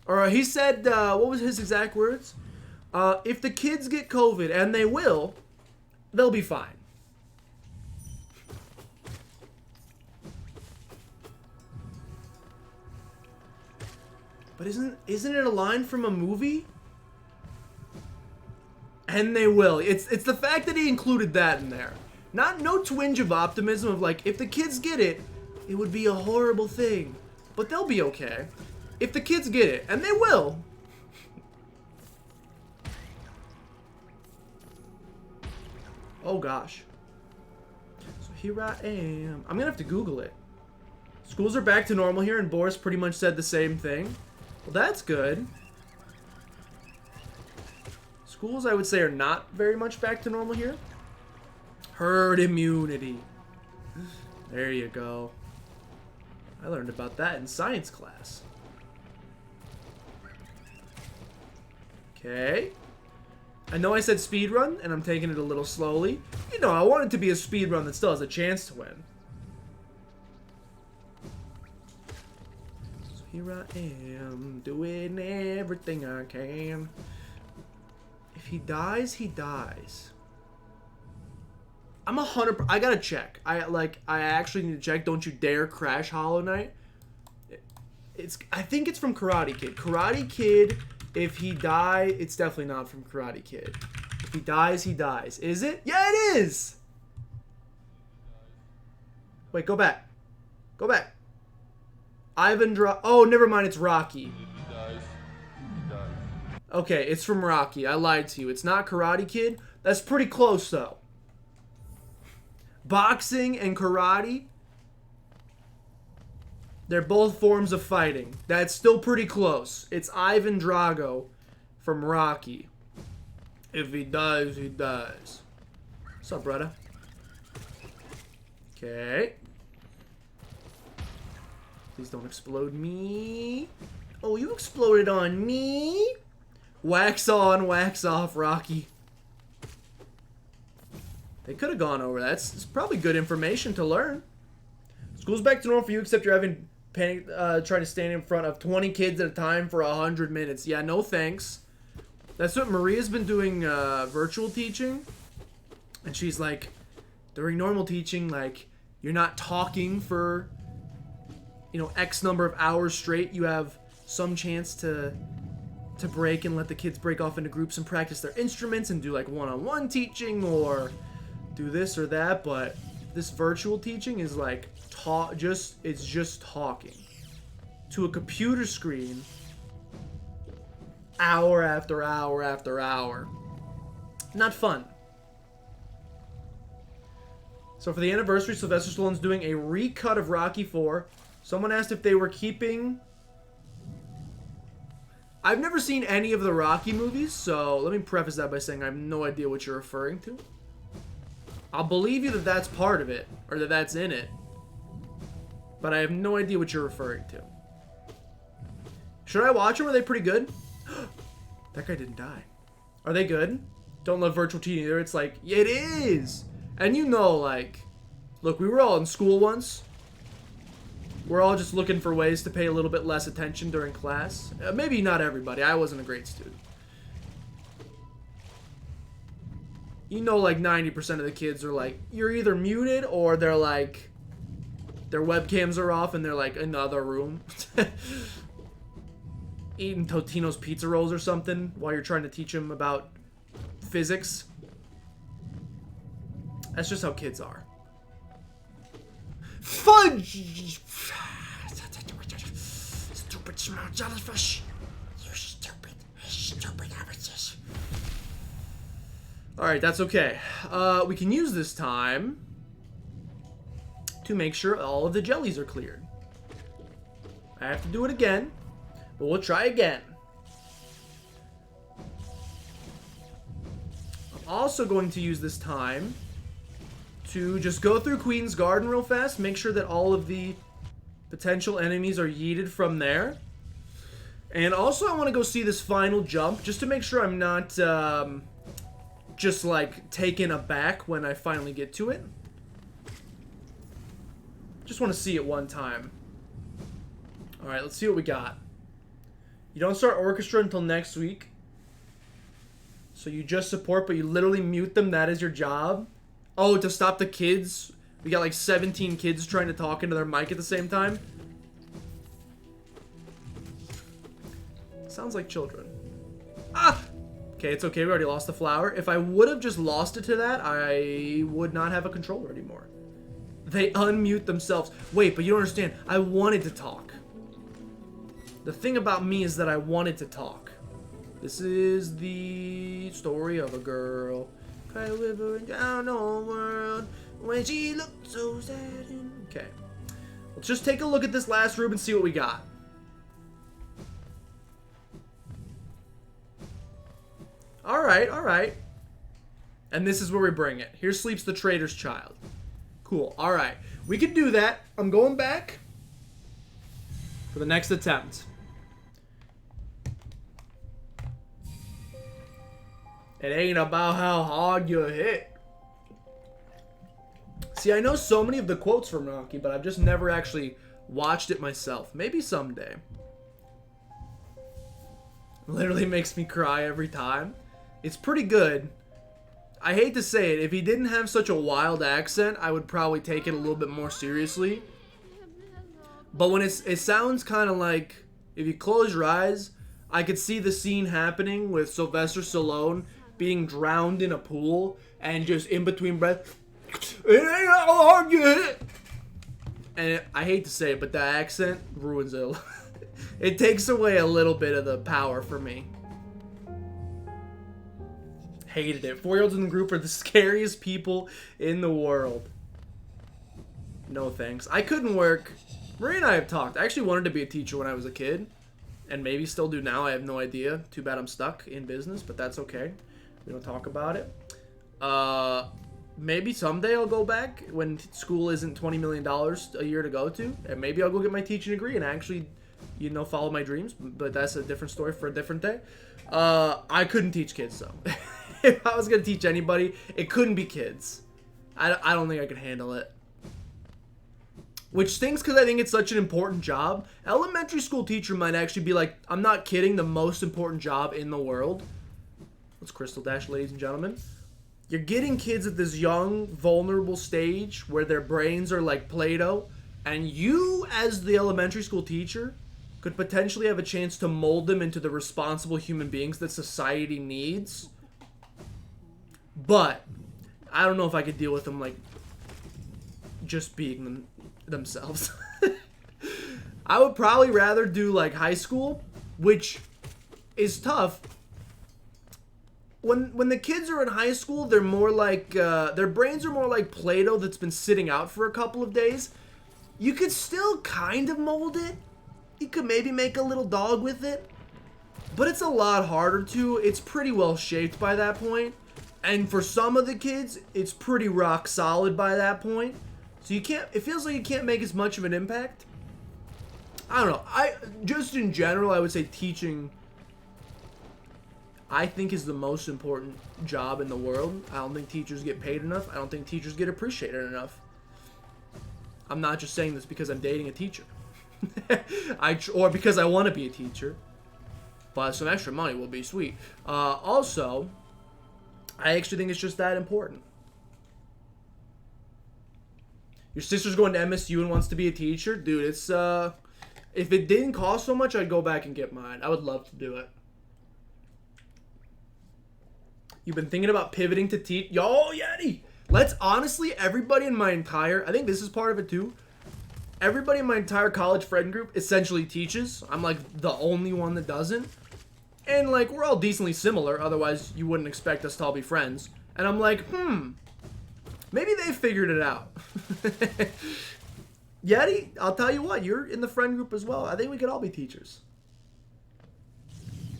Or he said, what was his exact words? If the kids get COVID, and they will, they'll be fine. But isn't it a line from a movie? And they will. It's the fact that he included that in there. No twinge of optimism of like, if the kids get it, it would be a horrible thing. But they'll be okay. If the kids get it, and they will. Oh gosh. So here I am. I'm gonna have to Google it. Schools are back to normal here, and Boris pretty much said the same thing. Well, that's good. Schools, I would say, are not very much back to normal here. Herd immunity. There you go. I learned about that in science class. Okay. I know I said speed run, and I'm taking it a little slowly. You know, I want it to be a speed run that still has a chance to win. So here I am, doing everything I can. If he dies, he dies. I'm 100%. I gotta check. I actually need to check. Don't you dare crash Hollow Knight. I think it's from Karate Kid. Karate Kid. If he dies, it's definitely not from Karate Kid. If he dies, he dies. Is it? Yeah, it is. Wait, go back. Go back. Oh, never mind. It's Rocky. He dies. He dies. Okay, it's from Rocky. I lied to you. It's not Karate Kid. That's pretty close, though. Boxing and karate, they're both forms of fighting. That's still pretty close. It's Ivan Drago from Rocky. If he dies, he dies. What's up, brother? Okay. Please don't explode me. Oh, you exploded on me. Wax on, wax off, Rocky. They could have gone over that. It's probably good information to learn. School's back to normal for you, except you're having panic, trying to stand in front of 20 kids at a time for 100 minutes. Yeah, no thanks. That's what Maria's been doing, virtual teaching. And she's like, during normal teaching, like, you're not talking for, you know, X number of hours straight. You have some chance to break and let the kids break off into groups and practice their instruments and do, like, one-on-one teaching or do this or that, but this virtual teaching is like it's just talking to a computer screen hour after hour after hour. Not fun. So for the anniversary, Sylvester Stallone's doing a recut of Rocky 4. Someone asked if they were keeping... I've never seen any of the Rocky movies, so let me preface that by saying I have no idea what you're referring to. I'll believe you that that's part of it, or that that's in it. But I have no idea what you're referring to. Should I watch them? Are they pretty good? That guy didn't die. Are they good? Don't love virtual teaching either. It's like, yeah, it is! And you know, like, Look, we were all in school once. We're all just looking for ways to pay a little bit less attention during class. Maybe not everybody. I wasn't a great student. You know, like 90% of the kids are like, you're either muted or they're like, their webcams are off and they're like in the other room. Eating Totino's pizza rolls or something while you're trying to teach them about physics. That's just how kids are. Fudge! Stupid small jellyfish. You stupid amateurs. Alright, that's okay. We can use this time to make sure all of the jellies are cleared. I have to do it again, but we'll try again. I'm also going to use this time to just go through Queen's Garden real fast, make sure that all of the potential enemies are yeeted from there. And also I want to go see this final jump, just to make sure I'm not just like taken aback when I finally get to it. Just want to see it one time. Alright, let's see what we got. You don't start orchestra until next week. So you just support, but you literally mute them. That is your job. Oh, to stop the kids. We got like 17 kids trying to talk into their mic at the same time. Sounds like children. Ah! Okay, it's okay. We already lost the flower. If I would have just lost it to that, I would not have a controller anymore. They unmute themselves. Wait, but you don't understand. I wanted to talk. The thing about me is that I wanted to talk. This is the story of a girl. Cry a river down the world when she looked so sad. Okay. Let's just take a look at this last room and see what we got. Alright, alright. And this is where we bring it. Here sleeps the traitor's child. Cool, alright. We can do that. I'm going back for the next attempt. It ain't about how hard you hit. See, I know so many of the quotes from Rocky, but I've just never actually watched it myself. Maybe someday. Literally makes me cry every time. It's pretty good. I hate to say it, if he didn't have such a wild accent, I would probably take it a little bit more seriously. But when it sounds kind of like, if you close your eyes, I could see the scene happening with Sylvester Stallone being drowned in a pool and just in between breath, it ain't how hard you hit. And I hate to say it, but the accent ruins it. It takes away a little bit of the power for me. Hated it. 4-year-olds in the group are the scariest people in the world. No thanks. I couldn't work. Marie and I have talked. I actually wanted to be a teacher when I was a kid. And maybe still do now. I have no idea. Too bad I'm stuck in business, but that's okay. We don't talk about it. Maybe someday I'll go back when school isn't $20 million a year to go to. And maybe I'll go get my teaching degree and actually, you know, follow my dreams. But that's a different story for a different day. I couldn't teach kids, though. If I was going to teach anybody, it couldn't be kids. I don't think I could handle it. Which stinks because I think it's such an important job. Elementary school teacher might actually be like, I'm not kidding, the most important job in the world. Let's Crystal Dash, ladies and gentlemen. You're getting kids at this young, vulnerable stage where their brains are like Play-Doh. And you, as the elementary school teacher, could potentially have a chance to mold them into the responsible human beings that society needs. But I don't know if I could deal with them like just being themselves. I would probably rather do like high school, which is tough. When the kids are in high school, they're more like their brains are more like Play-Doh that's been sitting out for a couple of days. You could still kind of mold it. You could maybe make a little dog with it, but it's a lot harder to. It's pretty well shaped by that point. And for some of the kids, it's pretty rock solid by that point. So you can't, it feels like you can't make as much of an impact. I don't know. Just in general, I would say teaching, I think, is the most important job in the world. I don't think teachers get paid enough. I don't think teachers get appreciated enough. I'm not just saying this because I'm dating a teacher. Or because I want to be a teacher. But some extra money will be sweet. Also, I actually think it's just that important. Your sister's going to MSU and wants to be a teacher? Dude, it's, if it didn't cost so much, I'd go back and get mine. I would love to do it. You've been thinking about pivoting to teach? Yo, Yeti! Let's honestly, everybody in my entire, I think this is part of it too. Everybody in my entire college friend group essentially teaches. I'm like the only one that doesn't. And like, we're all decently similar, otherwise you wouldn't expect us to all be friends. And I'm like, maybe they figured it out. Yeti, I'll tell you what, you're in the friend group as well. I think we could all be teachers.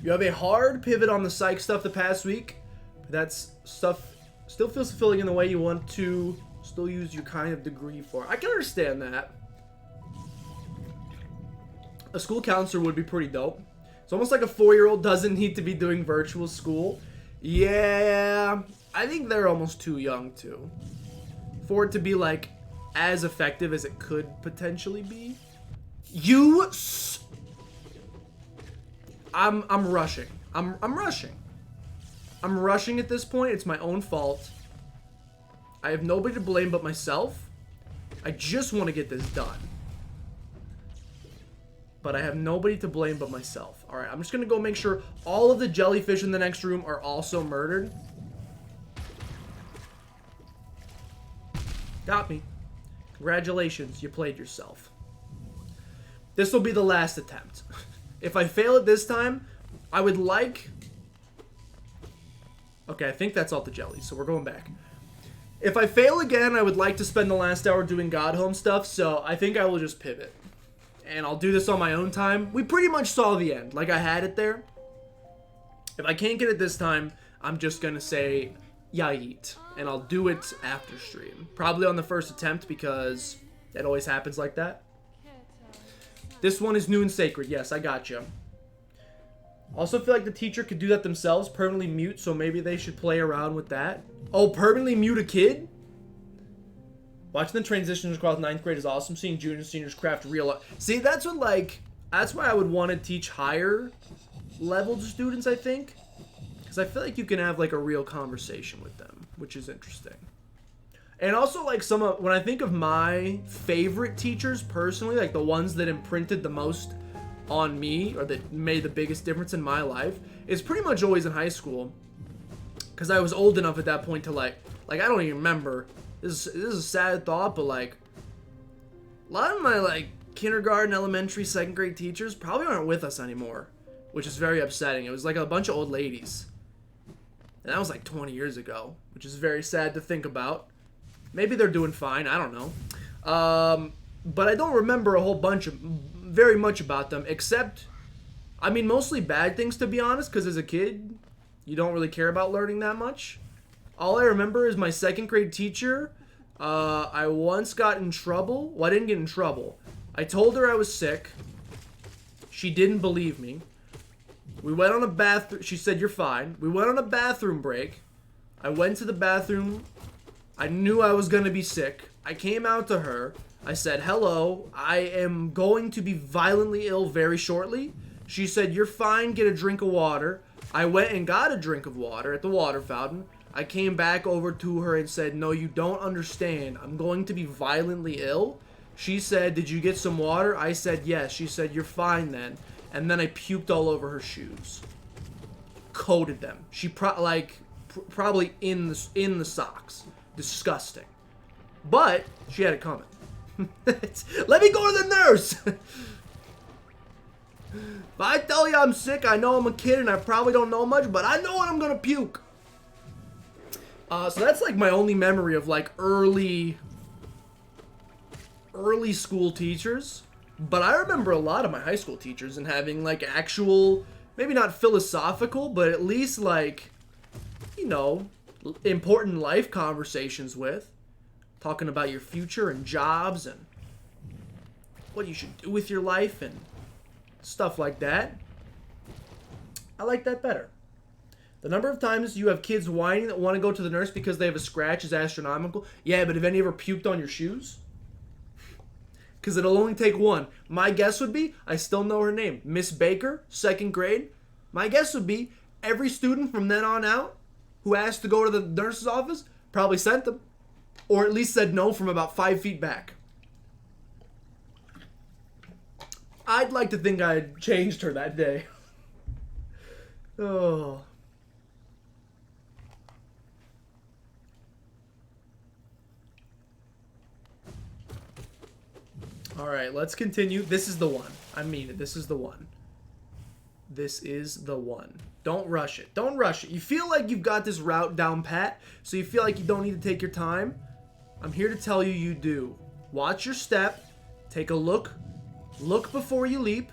You have a hard pivot on the psych stuff the past week. That's stuff still feels fulfilling in the way you want to still use your kind of degree for. I can understand that. A school counselor would be pretty dope. It's almost like a 4-year-old doesn't need to be doing virtual school. Yeah, I think they're almost too young too. For it to be like as effective as it could potentially be. I'm rushing. I'm rushing. I'm rushing at this point. It's my own fault. I have nobody to blame but myself. I just want to get this done. But I have nobody to blame but myself. Alright, I'm just going to go make sure all of the jellyfish in the next room are also murdered. Got me. Congratulations, you played yourself. This will be the last attempt. If I fail it this time, I would like... Okay, I think that's all the jellies, so we're going back. If I fail again, I would like to spend the last hour doing God Home stuff, so I think I will just pivot. And I'll do this on my own time. We pretty much saw the end, like I had it there. If I can't get it this time, I'm just gonna say, yeet. And I'll do it after stream. Probably on the first attempt, because it always happens like that. This one is new and sacred. Yes, I gotcha. Also feel like the teacher could do that themselves, permanently mute, so maybe they should play around with that. Oh, permanently mute a kid? Watching the transitions across 9th grade is awesome. Seeing juniors and seniors craft real art. See, that's what, like, that's why I would want to teach higher level students, I think. Because I feel like you can have, like, a real conversation with them, which is interesting. And also, like, some of, when I think of my favorite teachers, personally, like, the ones that imprinted the most on me, or that made the biggest difference in my life, is pretty much always in high school. Because I was old enough at that point to, like, I don't even remember. This is a sad thought, but, like, a lot of my, like, kindergarten, elementary, 2nd grade teachers probably aren't with us anymore, which is very upsetting. It was, like, a bunch of old ladies. And that was, like, 20 years ago, which is very sad to think about. Maybe they're doing fine. I don't know. But I don't remember a whole bunch of, very much about them, except, I mean, mostly bad things, to be honest, because as a kid, you don't really care about learning that much. All I remember is my 2nd grade teacher. I once got in trouble. Well, I didn't get in trouble. I told her I was sick. She didn't believe me. We went on a bathroom. She said, "You're fine." We went on a bathroom break. I went to the bathroom. I knew I was going to be sick. I came out to her. I said, "Hello, I am going to be violently ill very shortly." She said, "You're fine, get a drink of water." I went and got a drink of water at the water fountain. I came back over to her and said, "No, you don't understand. I'm going to be violently ill." She said, "Did you get some water?" I said, "Yes." She said, "You're fine then." And then I puked all over her shoes. Coated them. She probably in the socks. Disgusting. But she had it coming. Let me go to the nurse. If I tell you I'm sick, I know I'm a kid and I probably don't know much, but I know when I'm gonna puke. So that's like my only memory of like early school teachers. But I remember a lot of my high school teachers and having like actual, maybe not philosophical, but at least like, you know, important life conversations with. Talking about your future and jobs and what you should do with your life and stuff like that. I like that better. The number of times you have kids whining that want to go to the nurse because they have a scratch is astronomical. Yeah, but have any ever puked on your shoes? because it'll only take one. My guess would be, I still know her name, Miss Baker, 2nd grade. My guess would be every student from then on out who asked to go to the nurse's office probably sent them, or at least said no from about 5 feet back. I'd like to think I had changed her that day. Oh. Alright, let's continue. This is the one. I mean it. This is the one. This is the one. Don't rush it. Don't rush it. You feel like you've got this route down pat, so you feel like you don't need to take your time. I'm here to tell you you do. Watch your step. Take a look. Look before you leap.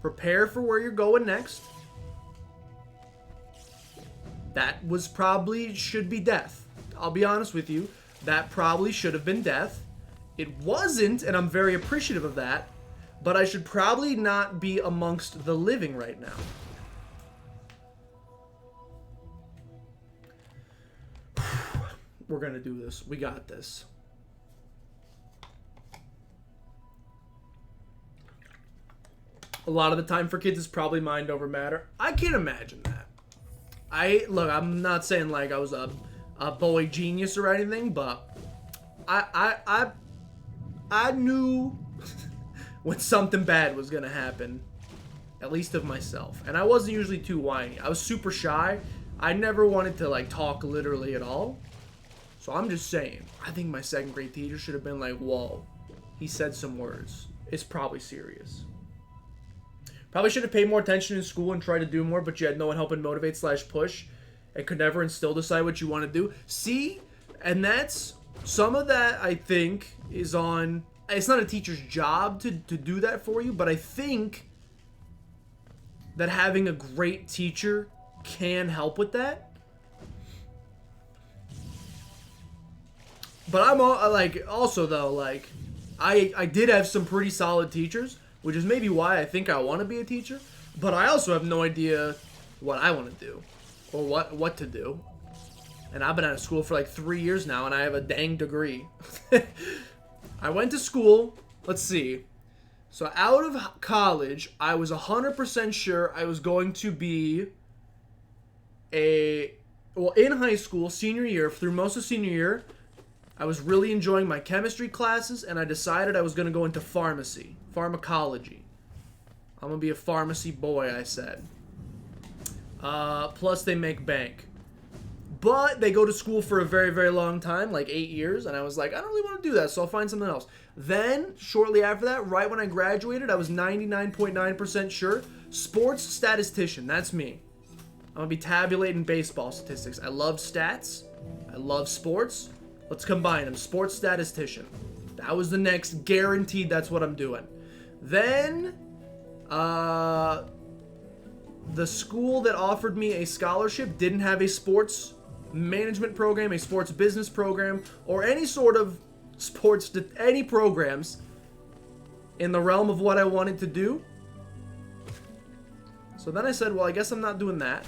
Prepare for where you're going next. That was probably should be death. I'll be honest with you. That probably should have been death. It wasn't, and I'm very appreciative of that, but I should probably not be amongst the living right now. We're gonna do this. We got this. A lot of the time for kids is probably mind over matter. I can't imagine that. Look, I'm not saying like I was a boy genius or anything, but I knew when something bad was gonna happen, at least of myself. And I wasn't usually too whiny. I was super shy. I never wanted to like talk literally at all. So I'm just saying, I think my 2nd grade teacher should have been like, whoa, he said some words. It's probably serious. Probably should have paid more attention in school and tried to do more, but you had no one helping motivate / push and could never and still decide what you want to do. See? And that's, some of that I think is on, it's not a teacher's job to do that for you, but I think that having a great teacher can help with that. But I'm like, also though, like, I did have some pretty solid teachers, which is maybe why I think I want to be a teacher. But I also have no idea what I want to do or what to do. And I've been out of school for like 3 years now, and I have a dang degree. I went to school, let's see. So out of college, I was 100% sure I was going to be in high school, senior year, through most of senior year, I was really enjoying my chemistry classes, and I decided I was going to go into pharmacology. I'm going to be a pharmacy boy, I said. Plus, they make bank. But they go to school for a very, very long time, like 8 years, and I was like, I don't really want to do that, so I'll find something else. Then, shortly after that, right when I graduated, I was 99.9% sure, sports statistician, that's me. I'm going to be tabulating baseball statistics. I love stats. I love sports. Let's combine them. Sports statistician. That was the next. Guaranteed that's what I'm doing. Then, the school that offered me a scholarship didn't have a sports management program, a sports business program, or any sort of any programs in the realm of what I wanted to do. So then I said, well, I guess I'm not doing that.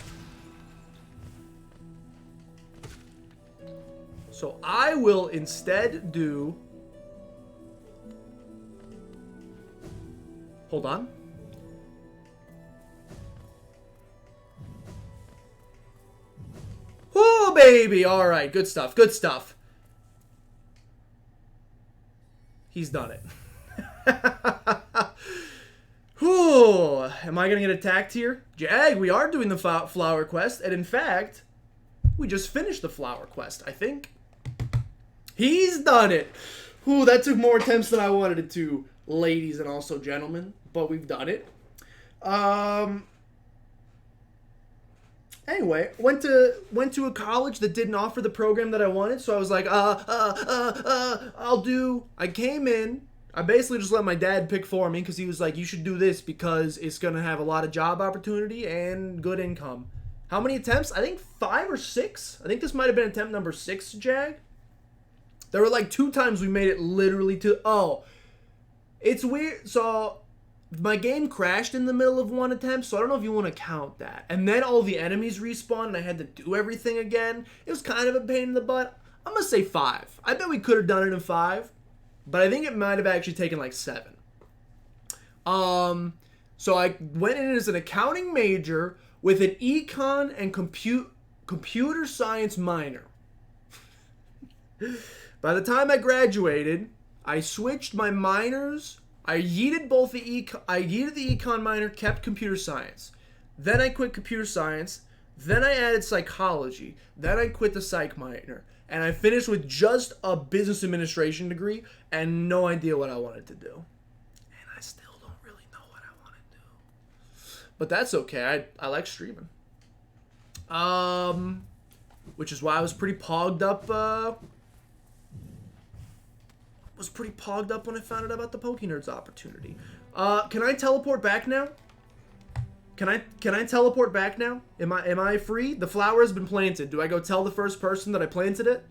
So I will instead do... Hold on. Oh, baby! Alright, good stuff, good stuff. He's done it. Whew. Am I going to get attacked here? Jag, we are doing the flower quest, and in fact, we just finished the flower quest, I think. He's done it. Whew, that took more attempts than I wanted it to, ladies and also gentlemen, but we've done it. Anyway, went to a college that didn't offer the program that I wanted, so I was like, I came in, I basically just let my dad pick for me, because he was like, you should do this because it's going to have a lot of job opportunity and good income. How many attempts? I think 5 or 6. I think this might have been attempt number 6, Jag. There were like 2 times we made it literally to... Oh, it's weird. So, my game crashed in the middle of one attempt, so I don't know if you want to count that. And then all the enemies respawned, and I had to do everything again. It was kind of a pain in the butt. I'm going to say 5. I bet we could have done it in 5. but I think it might have actually taken like 7. So I went in as an accounting major with an econ and computer science minor. By the time I graduated, I switched my minors. I yeeted the econ minor, kept computer science. Then I quit computer science. Then I added psychology. Then I quit the psych minor. And I finished with just a business administration degree and no idea what I wanted to do. And I still don't really know what I want to do. But that's okay. I like streaming. Which is why I was pretty pogged up. When I found out about the PokeNerds opportunity. Can I teleport back now? Can I teleport back now? Am I free? The flower has been planted. Do I go tell the first person that I planted it?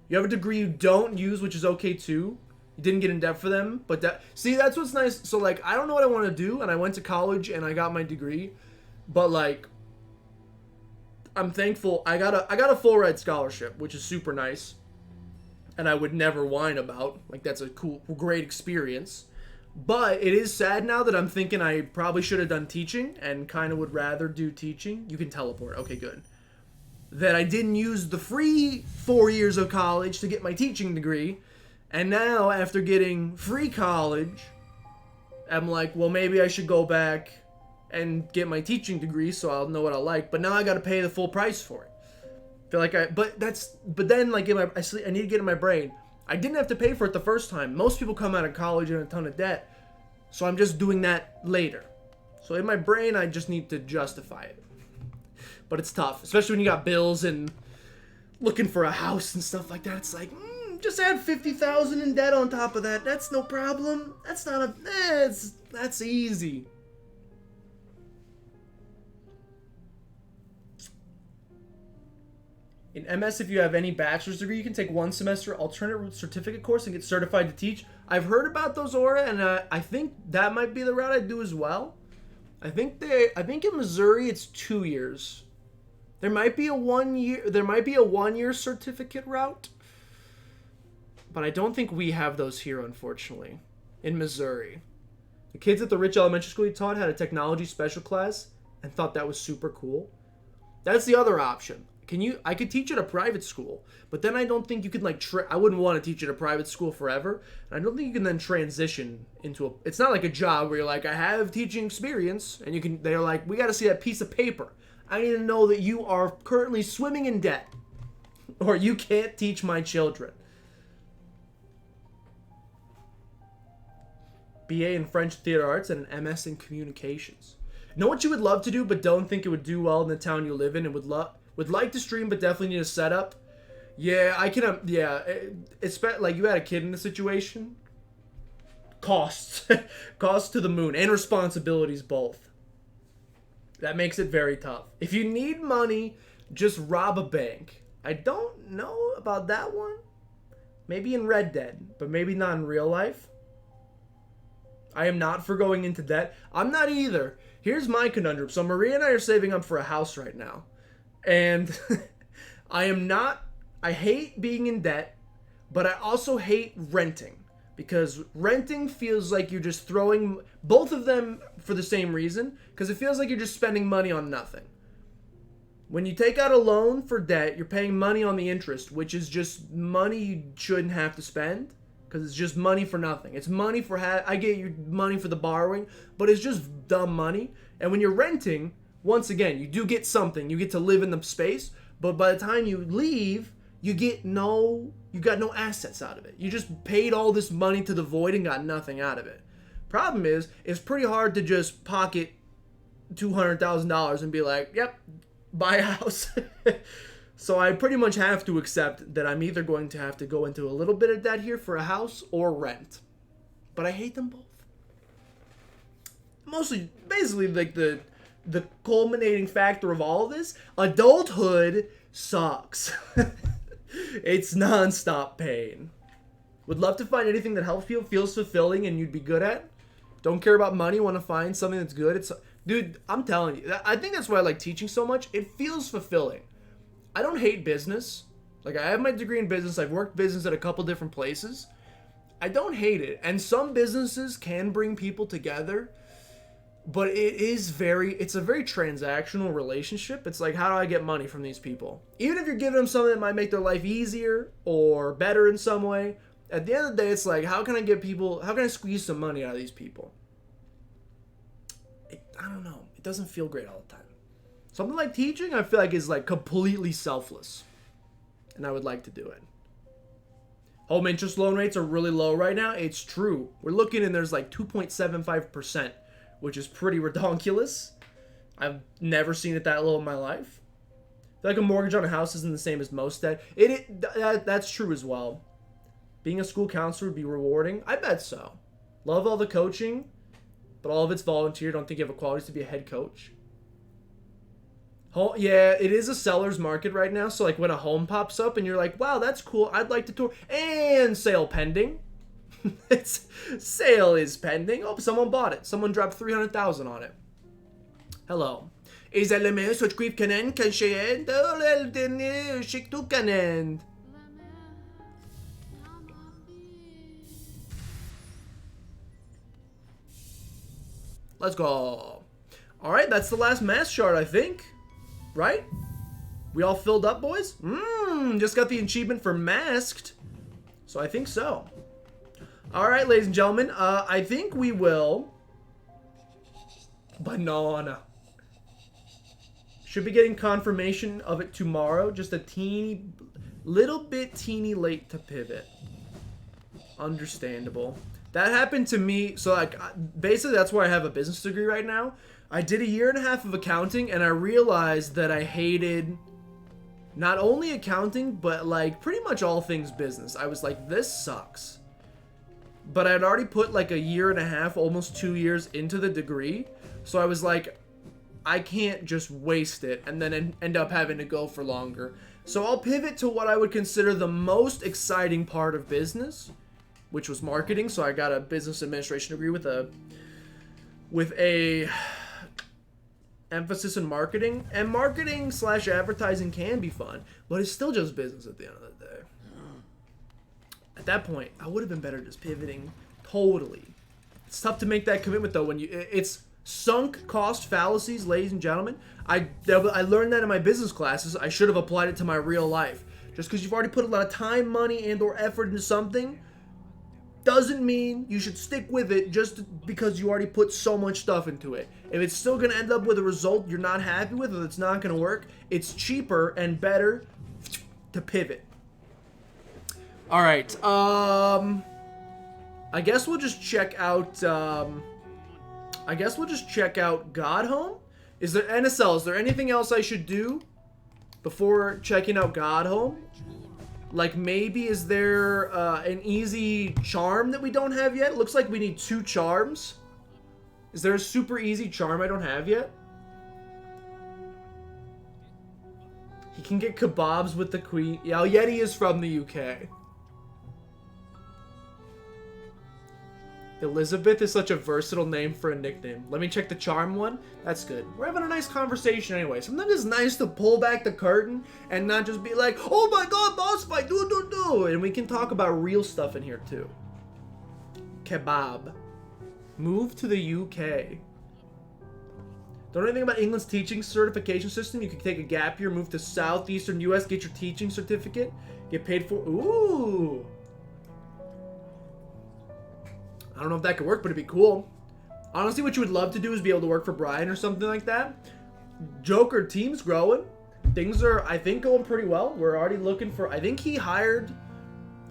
You have a degree you don't use, which is okay too. You didn't get in debt for them, but see, that's what's nice. So like, I don't know what I want to do, and I went to college and I got my degree, but like, I'm thankful. I got a full ride scholarship, which is super nice, and I would never whine about. Like, that's a great experience. But it is sad now that I'm thinking I probably should have done teaching and kind of would rather do teaching. You can teleport. Okay, good. That I didn't use the free 4 years of college to get my teaching degree. And now, after getting free college, I'm like, well, maybe I should go back and get my teaching degree so I'll know what I like. But now I got to pay the full price for it. Feel like but then like I need to get in my brain. I didn't have to pay for it the first time. Most people come out of college in a ton of debt. So I'm just doing that later. So in my brain, I just need to justify it. But it's tough, especially when you got bills and looking for a house and stuff like that. It's like, just add $50,000 in debt on top of that. That's no problem. That's not that's easy. In MS, if you have any bachelor's degree, you can take 1 semester alternate route certificate course and get certified to teach. I've heard about those, Aura, and I think that might be the route I'd do as well. I think in Missouri it's 2 years. There might be a 1 year certificate route, but I don't think we have those here, unfortunately, in Missouri. The kids at the rich elementary school you taught had a technology special class and thought that was super cool. That's the other option. I could teach at a private school, but then I don't think you could I wouldn't want to teach at a private school forever. And I don't think you can then transition into it's not like a job where you're like, I have teaching experience, and they're like, we got to see that piece of paper. I need to know that you are currently swimming in debt, or you can't teach my children. BA in French Theater Arts and an MS in Communications. Know what you would love to do, but don't think it would do well in the town you live in, and would like to stream, but definitely need a setup. Yeah, I can. It's like you had a kid in the situation. Costs, costs to the moon, and responsibilities both. That makes it very tough. If you need money, just rob a bank. I don't know about that one. Maybe in Red Dead, but maybe not in real life. I am not for going into debt. I'm not either. Here's my conundrum. So Maria and I are saving up for a house right now. And I hate being in debt, but I also hate renting. Because renting feels like you're just throwing both of them for the same reason. Because it feels like you're just spending money on nothing. When you take out a loan for debt, you're paying money on the interest, which is just money you shouldn't have to spend. Because it's just money for nothing. It's money for I get your money for the borrowing, but it's just dumb money. And when you're renting, once again, you do get something. You get to live in the space, but by the time you leave, you got no assets out of it. You just paid all this money to the void and got nothing out of it. Problem is, it's pretty hard to just pocket $200,000 and be like, yep, buy a house. So I pretty much have to accept that I'm either going to have to go into a little bit of debt here for a house or rent. But I hate them both. Basically, like the culminating factor of all of this, adulthood sucks. It's non-stop pain. Would love to find anything that helps people, feels fulfilling, and you'd be good at. Don't care about money, want to find something that's good. Dude, I'm telling you, I think that's why I like teaching so much. It feels fulfilling. I don't hate business. Like, I have my degree in business. I've worked business at a couple different places. I don't hate it. And some businesses can bring people together, but it's a very transactional relationship. It's like, how do I get money from these people? Even if you're giving them something that might make their life easier or better in some way, at the end of the day, it's like, how can I squeeze some money out of these people? I don't know. It doesn't feel great all the time. Something like teaching, I feel like is like completely selfless. And I would like to do it. Home interest loan rates are really low right now. It's true. We're looking and there's like 2.75%, which is pretty redonkulous. I've never seen it that low in my life. I feel like a mortgage on a house isn't the same as most debt. That's true as well. Being a school counselor would be rewarding. I bet so. Love all the coaching, but all of it's volunteer. Don't think you have a qualities to be a head coach. Yeah, it is a seller's market right now. So like when a home pops up and you're like, wow, that's cool. I'd like to tour. And sale pending. Sale is pending. Oh, someone bought it. Someone dropped $300,000 on it. Hello. Is le meilleur sur cuivre canen quand j'ai le dernier chez tout canen. Let's go. All right, that's the last mask shard, I think. Right? We all filled up, boys? Just got the achievement for masked. So I think so. All right, ladies and gentlemen. I think we will... Banana. Should be getting confirmation of it tomorrow. Just a little bit teeny late to pivot. Understandable. That happened to me. So like, basically that's why I have a business degree right now. I did a year and a half of accounting and I realized that I hated not only accounting, but like pretty much all things business. I was like, this sucks. But I'd already put like a year and a half, almost 2 years into the degree. So I was like, I can't just waste it and then end up having to go for longer. So I'll pivot to what I would consider the most exciting part of business, which was marketing. So I got a business administration degree with a emphasis in marketing. And marketing / advertising can be fun, but it's still just business at the end of the day. At that point, I would have been better just pivoting totally. It's tough to make that commitment though when it's sunk cost fallacies, ladies and gentlemen. I learned that in my business classes. I should have applied it to my real life. Just because you've already put a lot of time, money, and or effort into something doesn't mean you should stick with it just because you already put so much stuff into it. If it's still going to end up with a result you're not happy with or it's not going to work, it's cheaper and better to pivot. All right. I guess we'll just check out God Home. Is there NSL? Is there anything else I should do before checking out God Home? Like maybe is there an easy charm that we don't have yet? It looks like we need 2 charms. Is there a super easy charm I don't have yet? He can get kebabs with the queen. Yeah, Yeti is from the UK. Elizabeth is such a versatile name for a nickname. Let me check the charm one. That's good. We're having a nice conversation anyway. Sometimes it's nice to pull back the curtain and not just be like, oh my god, boss fight, do. And we can talk about real stuff in here too. Kebab. Move to the UK. Don't know anything about England's teaching certification system. You can take a gap year, move to southeastern US, get your teaching certificate, get paid for. Ooh. I don't know if that could work, but it'd be cool. Honestly, what you would love to do is be able to work for Brian or something like that. Joker team's growing. Things are, I think, going pretty well. We're already looking for, I think he hired,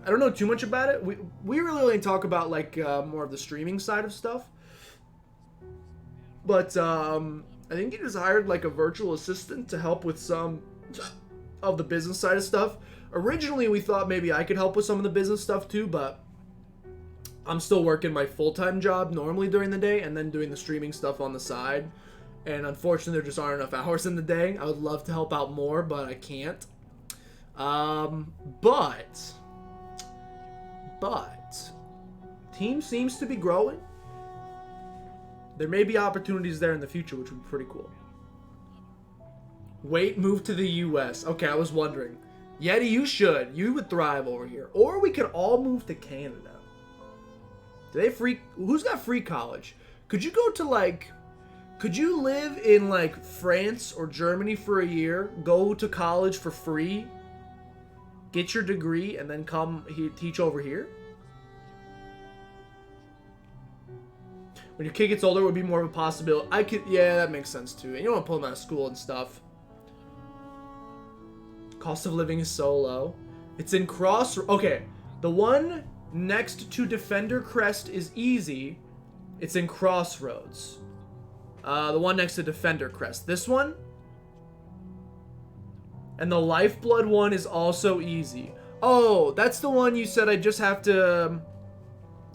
I don't know too much about it. We really only talk about like more of the streaming side of stuff. But I think he just hired like a virtual assistant to help with some of the business side of stuff. Originally, we thought maybe I could help with some of the business stuff too, but I'm still working my full-time job normally during the day and then doing the streaming stuff on the side. And unfortunately, there just aren't enough hours in the day. I would love to help out more, but I can't. But team seems to be growing. There may be opportunities there in the future, which would be pretty cool. Wait, move to the US. Okay, I was wondering. Yeti, you should. You would thrive over here. Or we could all move to Canada. Do they free? Who's got free college? Could you go to like? Could you live in like France or Germany for a year, go to college for free, get your degree, and then come teach over here? When your kid gets older, it would be more of a possibility. Yeah, that makes sense too. And you don't want to pull them out of school and stuff. Cost of living is so low. It's in Okay, the one next to Defender Crest is easy. It's in Crossroads. The one next to Defender Crest. This one. And the Lifeblood one is also easy. Oh, that's the one you said I just have to...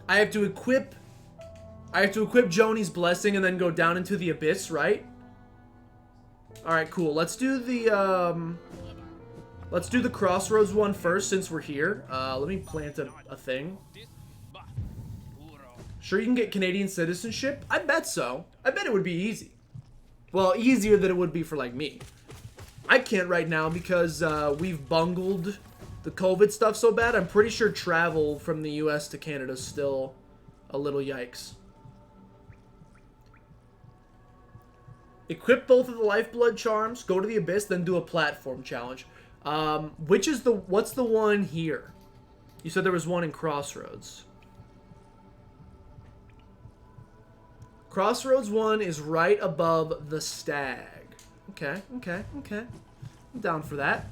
I have to equip Joni's Blessing and then go down into the Abyss, right? Alright, cool. Let's do the Crossroads one first since we're here. Let me plant a thing. Sure you can get Canadian citizenship? I bet so. I bet it would be easy. Well, easier than it would be for, like, me. I can't right now because we've bungled the COVID stuff so bad. I'm pretty sure travel from the US to Canada is still a little yikes. Equip both of the Lifeblood charms, go to the Abyss, then do a platform challenge. What's the one here? You said there was one in Crossroads. Crossroads 1 is right above the Stag. Okay. I'm down for that.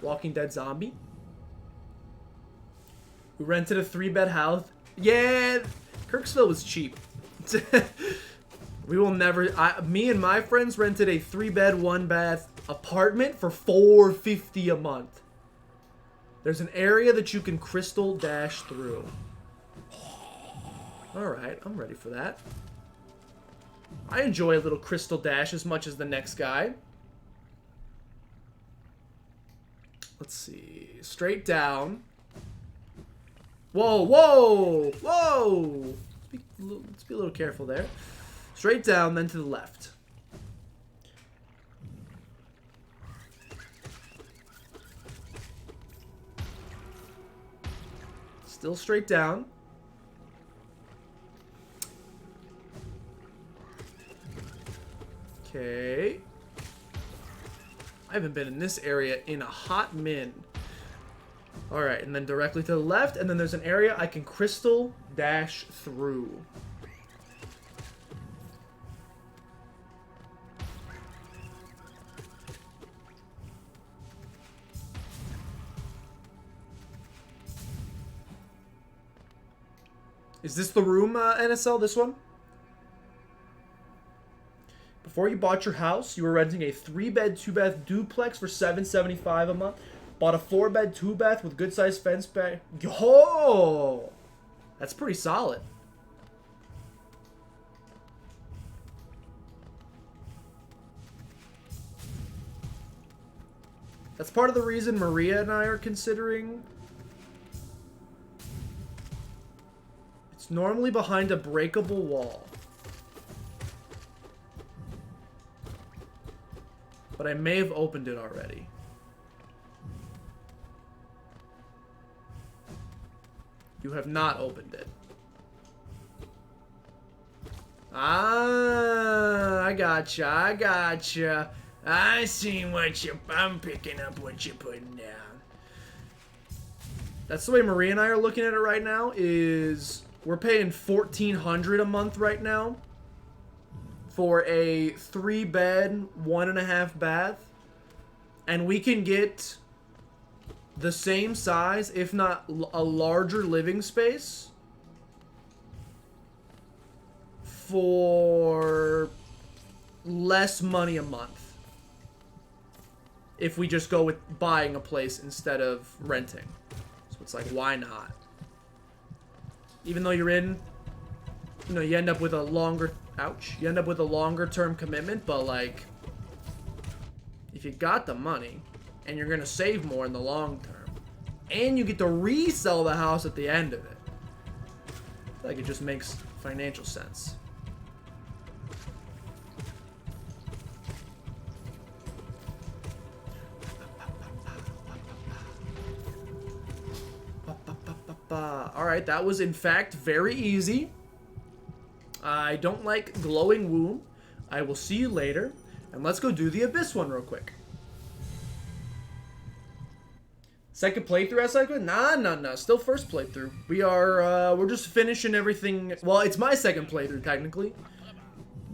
Walking Dead zombie. We rented a 3-bed house. Yeah, Kirksville was cheap. We will never... me and my friends rented a 3-bed, 1-bath apartment for $450 a month. There's an area that you can crystal dash through. Alright, I'm ready for that. I enjoy a little crystal dash as much as the next guy. Let's see. Straight down. Whoa, whoa, whoa! Let's be a little careful there. Straight down, then to the left. Still straight down. Okay. I haven't been in this area in a hot min. Alright, and then directly to the left, and then there's an area I can crystal dash through. Is this the room, NSL, this one? Before you bought your house, you were renting a 3-bed, 2-bath duplex for $775 a month. Bought a 4-bed, 2-bath with good-sized fence back. Yo! That's pretty solid. That's part of the reason Maria and I are considering... It's normally behind a breakable wall. But I may have opened it already. You have not opened it. Ah, I gotcha. I see I'm picking up what you're putting down. That's the way Maria and I are looking at it right now, is we're paying $1,400 a month right now for a 3-bed, 1.5 bath, and we can get the same size, if not a larger living space for less money a month if we just go with buying a place instead of renting. So it's like, why not? Even though you're in, you know, you end up with a longer... Ouch. You end up with a longer term commitment, but like, if you got the money and you're gonna save more in the long term, and you get to resell the house at the end of it, I feel like it just makes financial sense. Alright, that was in fact very easy. I don't like glowing womb. I will see you later. And let's go do the Abyss one real quick. Second playthrough as I go? Nah. Still first playthrough. We're just finishing everything. Well, it's my second playthrough, technically.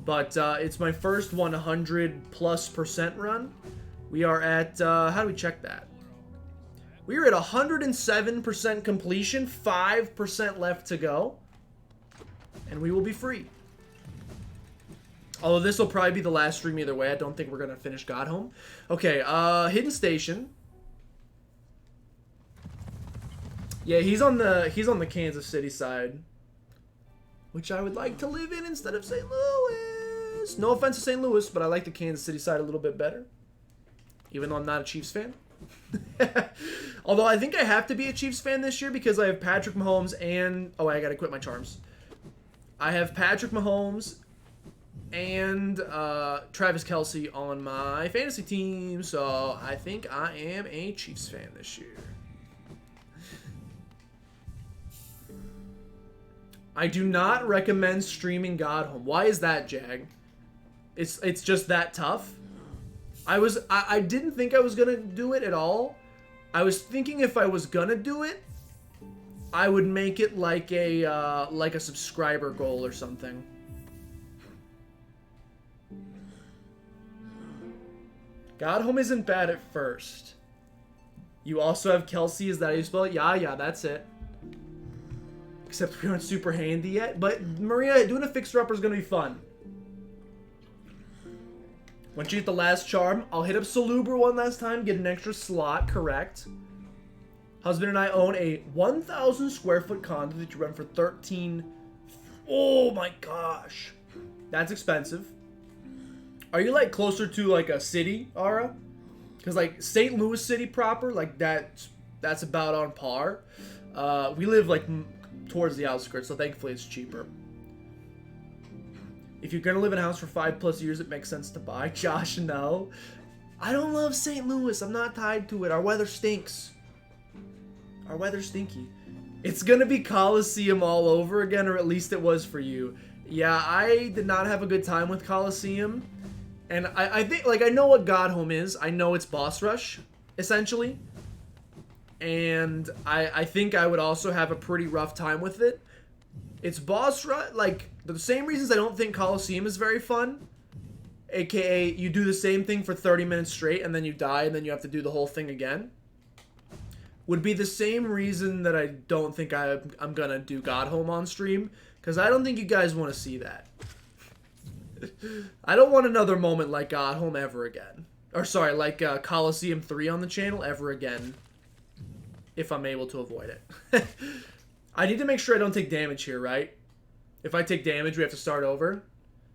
But, it's my first 100+% run. We are at, how do we check that? We are at 107% completion, 5% left to go. And we will be free. Although this will probably be the last stream either way. I don't think we're going to finish Godhome. Okay, Hidden Station. Yeah, he's on the Kansas City side. Which I would like to live in instead of St. Louis. No offense to St. Louis, but I like the Kansas City side a little bit better. Even though I'm not a Chiefs fan. Although I think I have to be a Chiefs fan this year because I have Patrick Mahomes and... Oh, I gotta quit my charms. I have Patrick Mahomes and Travis Kelce on my fantasy team, so I think I am a Chiefs fan this year. I do not recommend streaming Godhome. Why is that, Jag? It's just that tough. I didn't think I was gonna do it at all. I was thinking if I was gonna do it, I would make it like a subscriber goal or something. Godhome isn't bad at first. You also have Kelsey, is that how you spell it? Yeah, that's it. Except we aren't super handy yet. But Maria, doing a fixer-upper is going to be fun. Once you get the last charm, I'll hit up Salubra one last time, get an extra slot, correct. Husband and I own a 1,000 square foot condo that you rent for 13. Oh my gosh. That's expensive. Are you like closer to like a city, Ara? Because like St. Louis City proper, like that's about on par. We live like towards the outskirts, so thankfully it's cheaper. If you're gonna live in a house for 5+ years, it makes sense to buy. Josh, no. I don't love St. Louis. I'm not tied to it. Our weather stinks. Our weather's stinky. It's gonna be Coliseum all over again, or at least it was for you. Yeah, I did not have a good time with Coliseum. And I think, like, I know what Godhome is. I know it's boss rush, essentially. And I think I would also have a pretty rough time with it. It's boss rush, like, the same reasons I don't think Coliseum is very fun. AKA, you do the same thing for 30 minutes straight, and then you die, and then you have to do the whole thing again. Would be the same reason that I don't think I'm gonna do Godhome on stream. Because I don't think you guys want to see that. I don't want another moment like Godhome ever again. Or sorry, like Coliseum 3 on the channel ever again. If I'm able to avoid it. I need to make sure I don't take damage here, right? If I take damage, we have to start over.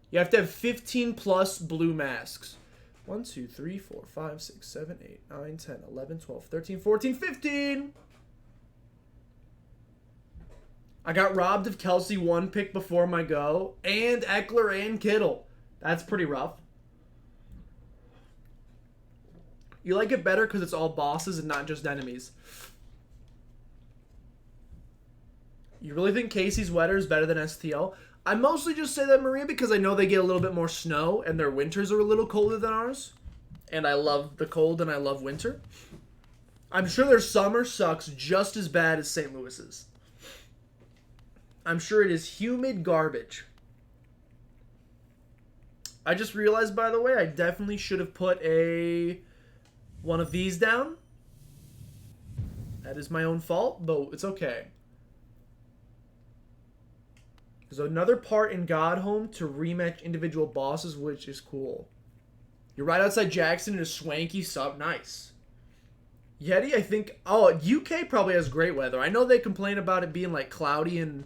You have to have 15+ blue masks. 1, 2, 3, 4, 5, 6, 7, 8, 9, 10, 11, 12, 13, 14, 15! I got robbed of Kelsey one pick before my go, and Eckler and Kittle. That's pretty rough. You like it better because it's all bosses and not just enemies. You really think Casey's weather is better than STL? I mostly just say that, Maria, because I know they get a little bit more snow, and their winters are a little colder than ours. And I love the cold, and I love winter. I'm sure their summer sucks just as bad as St. Louis's. I'm sure it is humid garbage. I just realized, by the way, I definitely should have put one of these down. That is my own fault, but it's okay. There's another part in Godhome to rematch individual bosses, which is cool. You're right outside Jackson in a swanky sub. Nice. Yeti, I think... Oh, UK probably has great weather. I know they complain about it being like cloudy and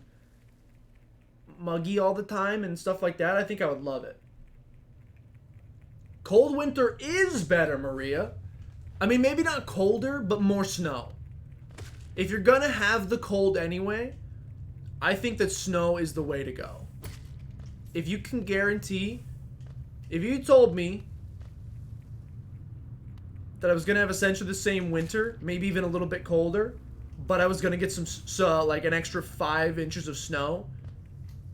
muggy all the time and stuff like that. I think I would love it. Cold winter is better, Maria. I mean, maybe not colder, but more snow. If you're gonna have the cold anyway, I think that snow is the way to go. If you can guarantee... If you told me that I was gonna have essentially the same winter, maybe even a little bit colder, but I was gonna get like an extra 5 inches of snow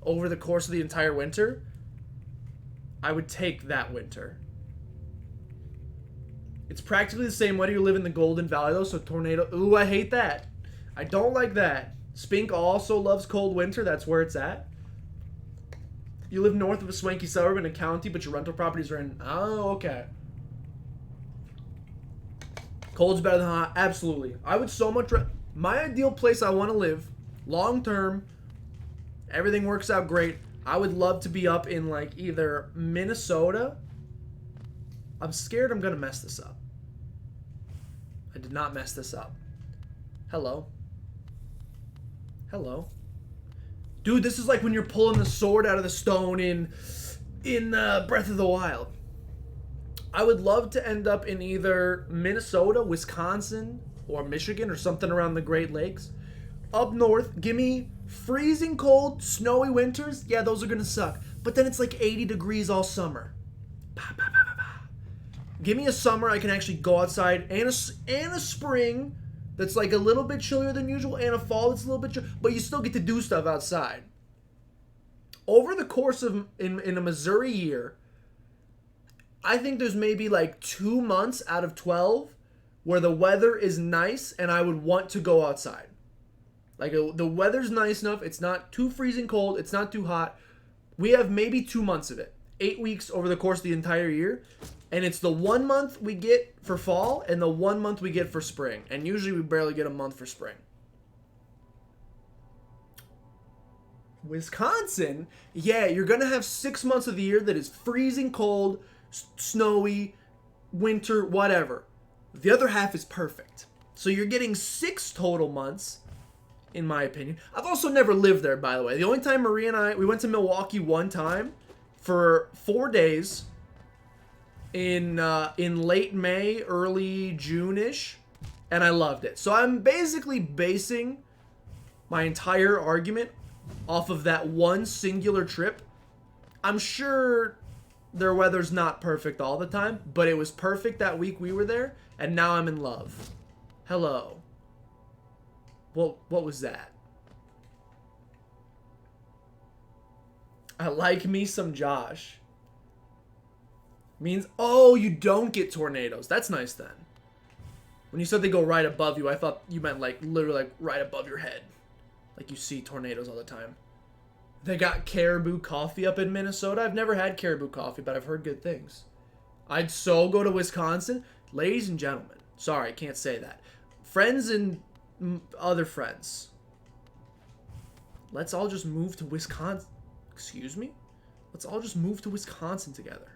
over the course of the entire winter, I would take that winter. It's practically the same whether you live in the Golden Valley though, so tornado. Ooh, I hate that. I don't like that. Spink also loves cold winter. That's where it's at. You live north of a swanky suburb in a county, but your rental properties are in. Oh, okay. Cold's better than hot. Absolutely. I would so much. My ideal place I want to live, long term, everything works out great. I would love to be up in like either Minnesota. I'm scared I'm going to mess this up. I did not mess this up. Hello. Hello. Dude, this is like when you're pulling the sword out of the stone in Breath of the Wild. I would love to end up in either Minnesota, Wisconsin, or Michigan, or something around the Great Lakes. Up north, give me freezing cold, snowy winters. Yeah, those are going to suck. But then it's like 80 degrees all summer. Give me a summer I can actually go outside, and a spring that's like a little bit chillier than usual, and a fall that's a little bit chillier, but you still get to do stuff outside. Over the course of in a Missouri year, I think there's maybe like 2 months out of 12 where the weather is nice and I would want to go outside. Like the weather's nice enough, it's not too freezing cold, it's not too hot. We have maybe 2 months of it. 8 weeks over the course of the entire year. And it's the 1 month we get for fall and the 1 month we get for spring. And usually we barely get a month for spring. Wisconsin, yeah, you're going to have 6 months of the year that is freezing cold, snowy, winter, whatever. The other half is perfect. So you're getting 6 total months, in my opinion. I've also never lived there, by the way. The only time Marie and I, we went to Milwaukee one time for 4 days. In late May, early June-ish, and I loved it. So I'm basically basing my entire argument off of that one singular trip. I'm sure their weather's not perfect all the time, but it was perfect that week we were there, and now I'm in love. Hello. Well, what was that? I like me some Josh. Means, oh, you don't get tornadoes. That's nice then. When you said they go right above you, I thought you meant like literally like right above your head. Like you see tornadoes all the time. They got caribou coffee up in Minnesota. I've never had caribou coffee, but I've heard good things. I'd so go to Wisconsin. Ladies and gentlemen, sorry, I can't say that. Friends and other friends. Let's all just move to Wisconsin. Excuse me? Let's all just move to Wisconsin together.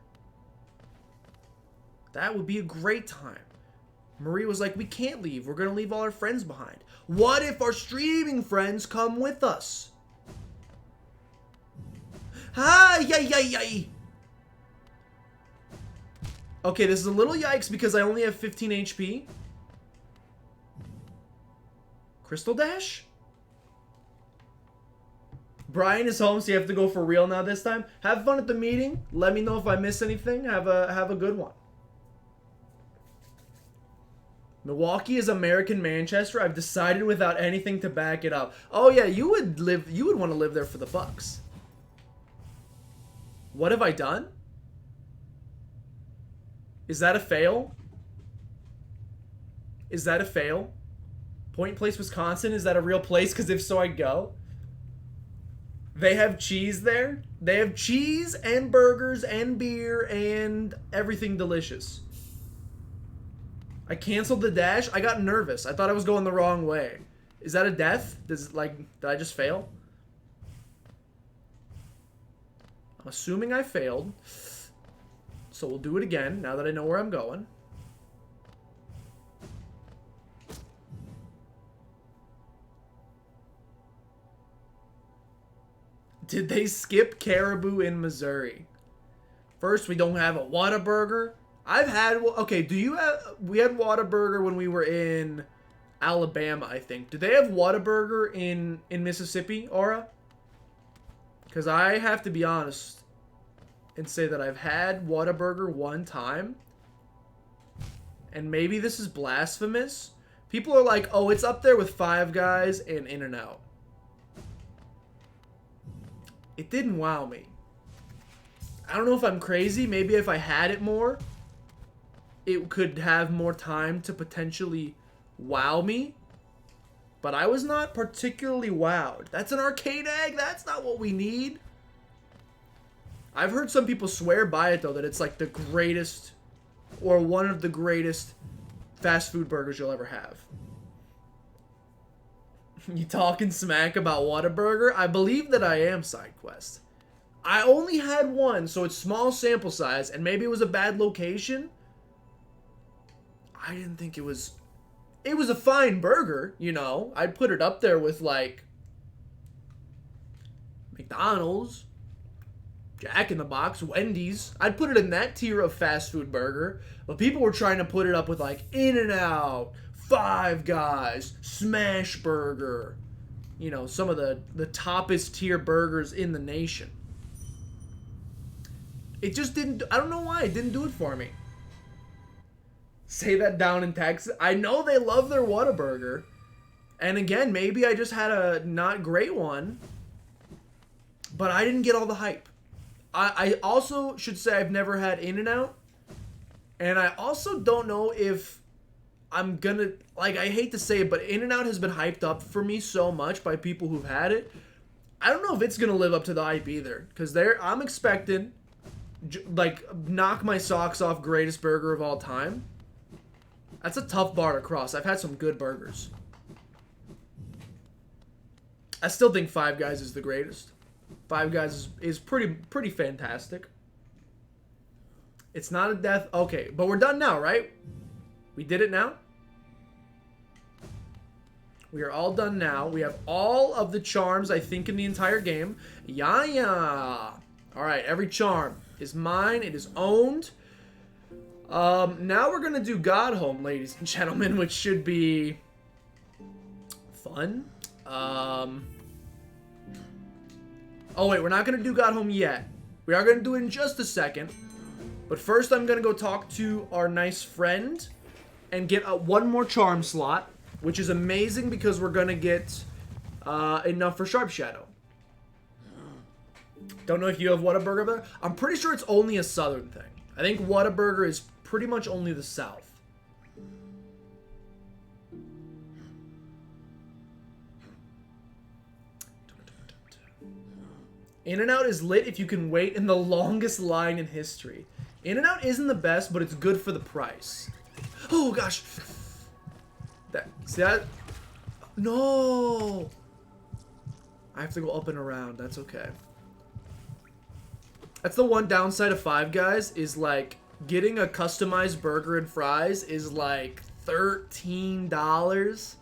That would be a great time. Marie was like, we can't leave. We're going to leave all our friends behind. What if our streaming friends come with us? Yay. Okay, this is a little yikes because I only have 15 HP. Crystal Dash? Brian is home, so you have to go for real now this time. Have fun at the meeting. Let me know if I miss anything. Have a good one. Milwaukee is American Manchester. I've decided without anything to back it up. Oh yeah, you would want to live there for the Bucks. What have I done? Is that a fail? Is that a fail? Point Place, Wisconsin, is that a real place? Because if so, I'd go. They have cheese there. They have cheese and burgers and beer and everything delicious. I canceled the dash. I got nervous. I thought I was going the wrong way. Is that a death? Did I just fail? I'm assuming I failed. So we'll do it again now that I know where I'm going. Did they skip caribou in Missouri? First, we don't have a Whataburger. I've had, okay, we had Whataburger when we were in Alabama, I think. Do they have Whataburger in Mississippi, Aura? Because I have to be honest and say that I've had Whataburger one time. And maybe this is blasphemous, People are like, oh, it's up there with Five Guys and In-N-Out. It didn't wow me. I don't know if I'm crazy. Maybe if I had it more, it could have more time to potentially wow me. But I was not particularly wowed. That's an arcade egg. That's not what we need. I've heard some people swear by it, though, that it's like the greatest or one of the greatest fast food burgers you'll ever have. You talking smack about Whataburger? I believe that I am, SideQuest. I only had one, so it's small sample size, and maybe it was a bad location. I didn't think it was... It was a fine burger, you know. I'd put it up there with, like, McDonald's, Jack in the Box, Wendy's. I'd put it in that tier of fast food burger. But people were trying to put it up with, like, In-N-Out, Five Guys, Smash Burger. You know, some of the toppest tier burgers in the nation. It just didn't... I don't know why. It didn't do it for me. Say that down in Texas. I know they love their Whataburger. And again, maybe I just had a not great one. But I didn't get all the hype. I also should say I've never had In-N-Out. And I also don't know if I'm gonna... Like, I hate to say it, but In-N-Out has been hyped up for me so much by people who've had it. I don't know if it's gonna live up to the hype either. Because I'm expecting, like, knock my socks off greatest burger of all time. That's a tough bar to cross. I've had some good burgers. I still think Five Guys is the greatest. Five Guys is pretty fantastic. It's not a death. Okay, but we're done now, right? We did it now? We are all done now. We have all of the charms, I think, in the entire game. Yeah. All right, every charm is mine. It is owned. Now we're going to do God Home, ladies and gentlemen, which should be fun. Oh, wait, we're not going to do God Home yet. We are going to do it in just a second. But first, I'm going to go talk to our nice friend and get one more charm slot, which is amazing because we're going to get enough for Sharp Shadow. Don't know if you have Whataburger there. I'm pretty sure it's only a southern thing. I think Whataburger is pretty much only the South. In-N-Out is lit if you can wait in the longest line in history. In-N-Out isn't the best, but it's good for the price. Oh, gosh. See that? No. I have to go up and around. That's okay. That's the one downside of Five Guys is, like, getting a customized burger and fries is, like, $13.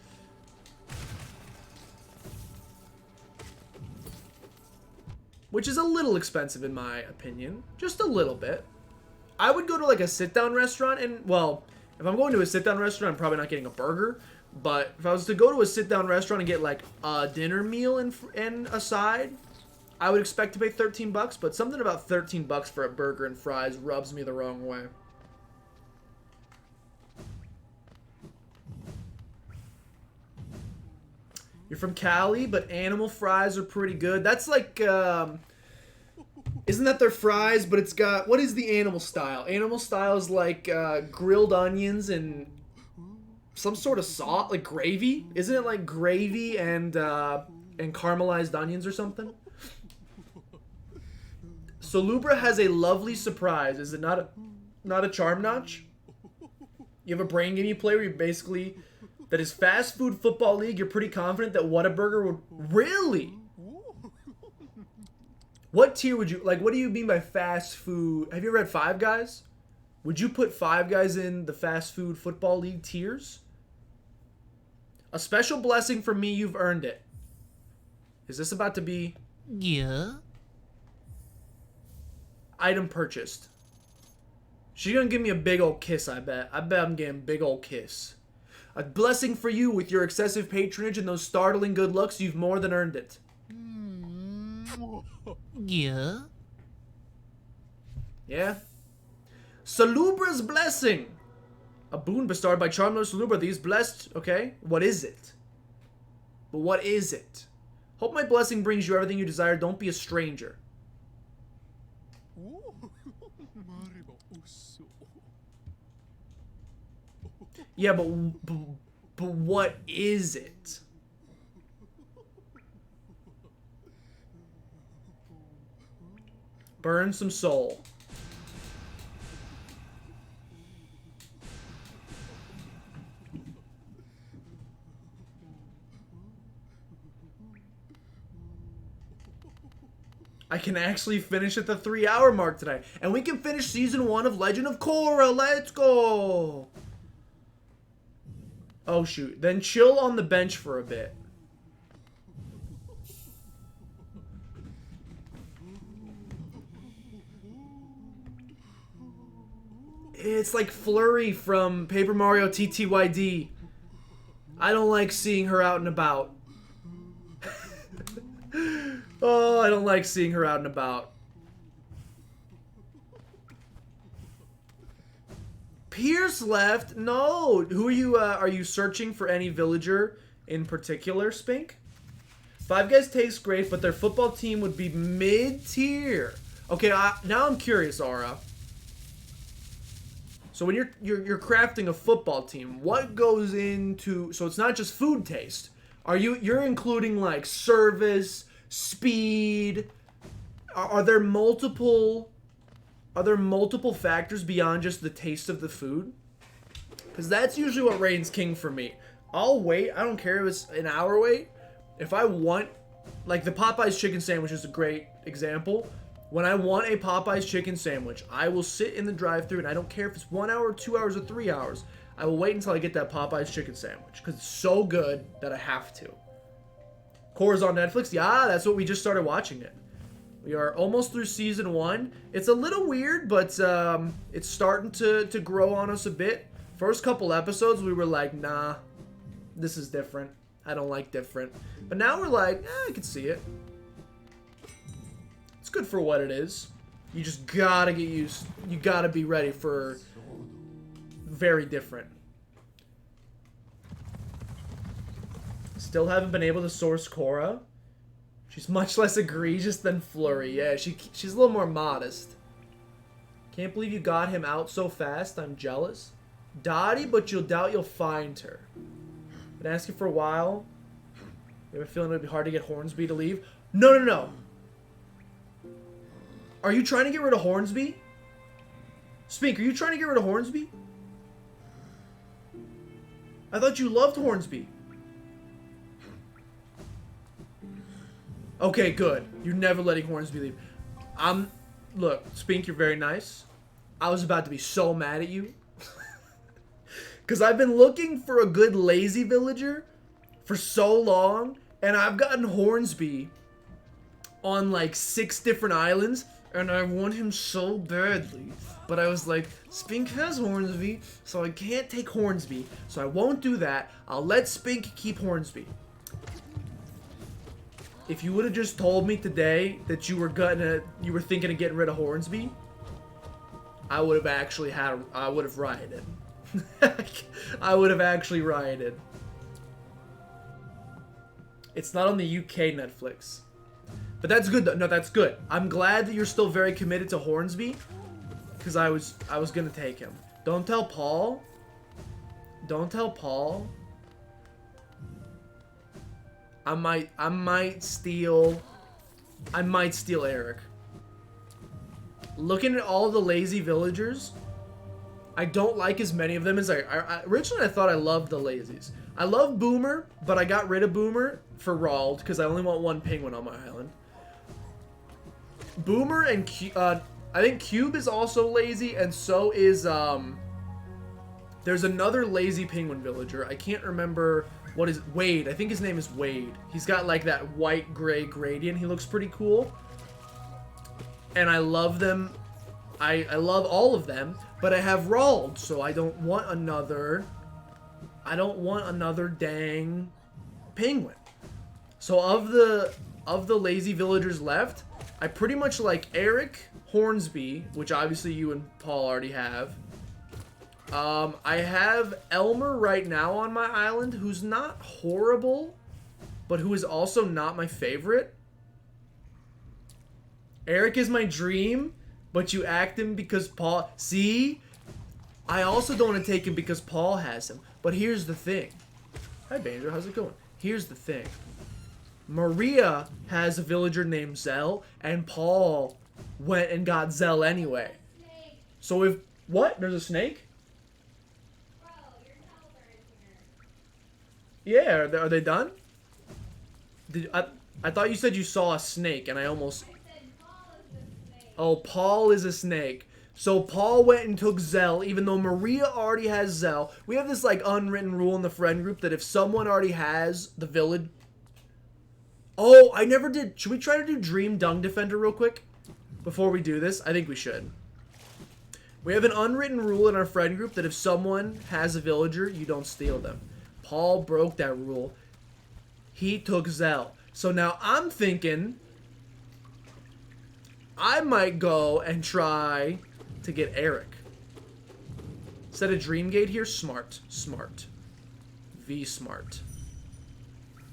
Which is a little expensive in my opinion. Just a little bit. I would go to, like, a sit-down restaurant and, well, if I'm going to a sit-down restaurant, I'm probably not getting a burger. But if I was to go to a sit-down restaurant and get, like, a dinner meal and a side, I would expect to pay 13 bucks, but something about 13 bucks for a burger and fries rubs me the wrong way. You're from Cali, but animal fries are pretty good. That's like, isn't that their fries? But it's got, what is the animal style? Animal style is like grilled onions and some sort of sauce, like gravy. Isn't it like gravy and caramelized onions or something? Solubra has a lovely surprise. Is it not a charm notch? You have a brain game you play where you basically... That is fast food football league. You're pretty confident that Whataburger would... Really? What tier would you... Like, what do you mean by fast food? Have you ever had Five Guys? Would you put Five Guys in the fast food football league tiers? A special blessing from me. You've earned it. Is this about to be... Yeah. Item purchased. She's gonna give me a big old kiss, I bet. I bet I'm getting a big old kiss. A blessing for you with your excessive patronage and those startling good looks. You've more than earned it. Yeah. Yeah? Salubra's blessing. A boon bestowed by Charmless Luba. These blessed. Okay. What is it? But what is it? Hope my blessing brings you everything you desire. Don't be a stranger. Yeah, but what is it? Burn some soul. I can actually finish at the 3-hour mark today. And we can finish Season 1 of Legend of Korra. Let's go! Oh, shoot. Then chill on the bench for a bit. It's like Flurry from Paper Mario TTYD. I don't like seeing her out and about. Oh, I don't like seeing her out and about. Pierce left? No. Who are you searching for any villager in particular, Spink? Five Guys tastes great, but their football team would be mid-tier. Okay, now I'm curious, Aura. So when you're crafting a football team, what goes into... So it's not just food taste. You're including like service, speed? Are there multiple factors beyond just the taste of the food? Because that's usually what reigns king for me. I'll wait. I don't care if it's an hour wait. If I want, like the Popeye's chicken sandwich is a great example. When I want a Popeye's chicken sandwich, I will sit in the drive-thru and I don't care if it's 1 hour, 2 hours, or 3 hours. I will wait until I get that Popeye's chicken sandwich because it's so good that I have to. Korra's on Netflix? Yeah, that's what we just started watching it. We are almost through season 1. It's a little weird, but it's starting to grow on us a bit. First couple episodes, we were like, nah, this is different. I don't like different. But now we're like, I can see it. It's good for what it is. You just gotta get used. You gotta be ready for very different. Still haven't been able to source Korra. She's much less egregious than Flurry. Yeah, she's a little more modest. Can't believe you got him out so fast. I'm jealous. Dottie, but you'll doubt you'll find her. Been asking for a while. You have a feeling it would be hard to get Hornsby to leave? No. Are you trying to get rid of Hornsby? Spink, are you trying to get rid of Hornsby? I thought you loved Hornsby. Okay, good. You're never letting Hornsby leave. Look, Spink, you're very nice. I was about to be so mad at you. Because I've been looking for a good lazy villager for so long. And I've gotten Hornsby on like 6 different islands. And I want him so badly. But I was like, Spink has Hornsby, so I can't take Hornsby. So I won't do that. I'll let Spink keep Hornsby. If you would have just told me today that you were thinking of getting rid of Hornsby, I would have rioted. I would have actually rioted. It's not on the UK Netflix. But that's good though. No, that's good. I'm glad that you're still very committed to Hornsby. Because I was gonna take him. Don't tell Paul. Don't tell Paul. I might steal Eric. Looking at all the lazy villagers, I don't like as many of them as originally I thought I loved the lazies. I love Boomer, but I got rid of Boomer for Rald because I only want 1 penguin on my island. Boomer and I think Cube is also lazy, and so is there's another lazy penguin villager. I can't remember what is Wade. I think his name is Wade. He's got like that white gray gradient. He looks pretty cool. And I love them. I love all of them, but I have Rald, so I don't want another dang penguin. So of the lazy villagers left, I pretty much like Eric, Hornsby, which obviously you and Paul already have, I have Elmer right now on my island, who's not horrible, but who is also not my favorite. Eric is my dream, but you act him because Paul... See? I also don't want to take him because Paul has him. But here's the thing. Hi, Banjo. How's it going? Here's the thing. Maria has a villager named Zell, and Paul went and got Zell anyway. So if... What? There's a snake? Yeah, are they done? I thought you said you saw a snake, and I almost... Oh, Paul is a snake. So Paul went and took Zell, even though Maria already has Zell. We have this, like, unwritten rule in the friend group that if someone already has the village... Oh, I never did. Should we try to do Dream Dung Defender real quick? Before we do this? I think we should. We have an unwritten rule in our friend group that if someone has a villager, you don't steal them. Paul broke that rule. He took Zell. So now I'm thinking... I might go and try to get Eric. Set a dream gate here. Smart. Smart. V smart.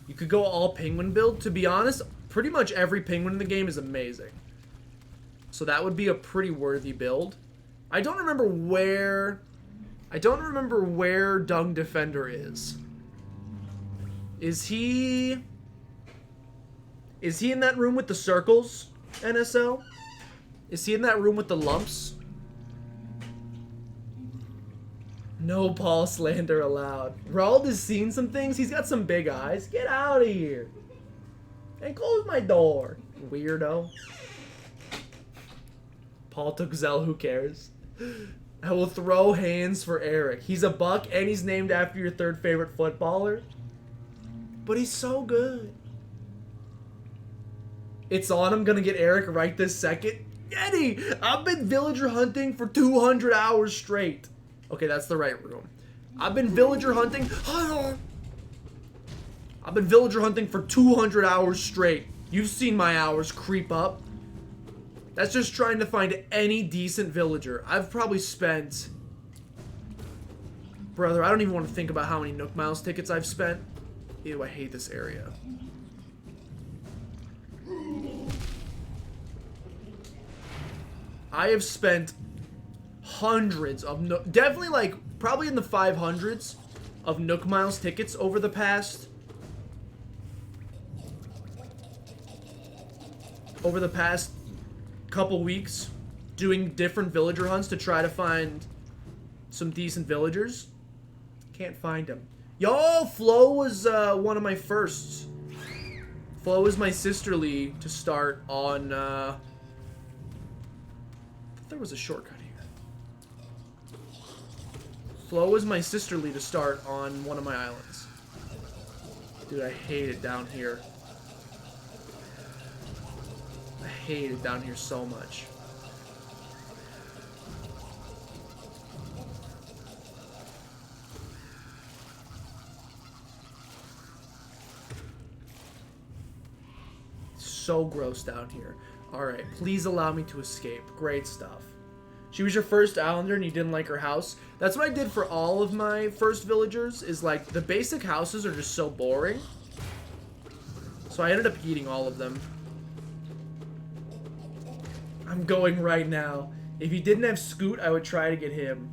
You could go all penguin build. To be honest, pretty much every penguin in the game is amazing. So that would be a pretty worthy build. I don't remember where Dung Defender is. Is he in that room with the circles, NSL? Is he in that room with the lumps? No Paul slander allowed. Rald has seen some things. He's got some big eyes. Get out of here. And close my door, weirdo. Paul took Zell, who cares? I will throw hands for Eric. He's a buck and he's named after your third favorite footballer. But he's so good. It's on. I'm gonna get Eric right this second. Yeti! I've been villager hunting for 200 hours straight. Okay, that's the right room. I've been villager hunting. I've been villager hunting for 200 hours straight. You've seen my hours creep up. That's just trying to find any decent villager. I've probably spent... Brother, I don't even want to think about how many Nook Miles tickets I've spent. Ew, I hate this area. I have spent hundreds of definitely like probably in the 500s of Nook Miles tickets over the past couple weeks doing different villager hunts to try to find some decent villagers. Can't find them. Yo, Flo was one of my firsts. Flo was my sisterly to start on there was a shortcut here. Flo was my sisterly to start on one of my islands. Dude, I hate it down here. I hate it down here so much. So gross down here. Alright, please allow me to escape. Great stuff. She was your first islander and you didn't like her house. That's what I did for all of my first villagers, is like, the basic houses are just so boring. So I ended up eating all of them. I'm going right now. If you didn't have Scoot, I would try to get him.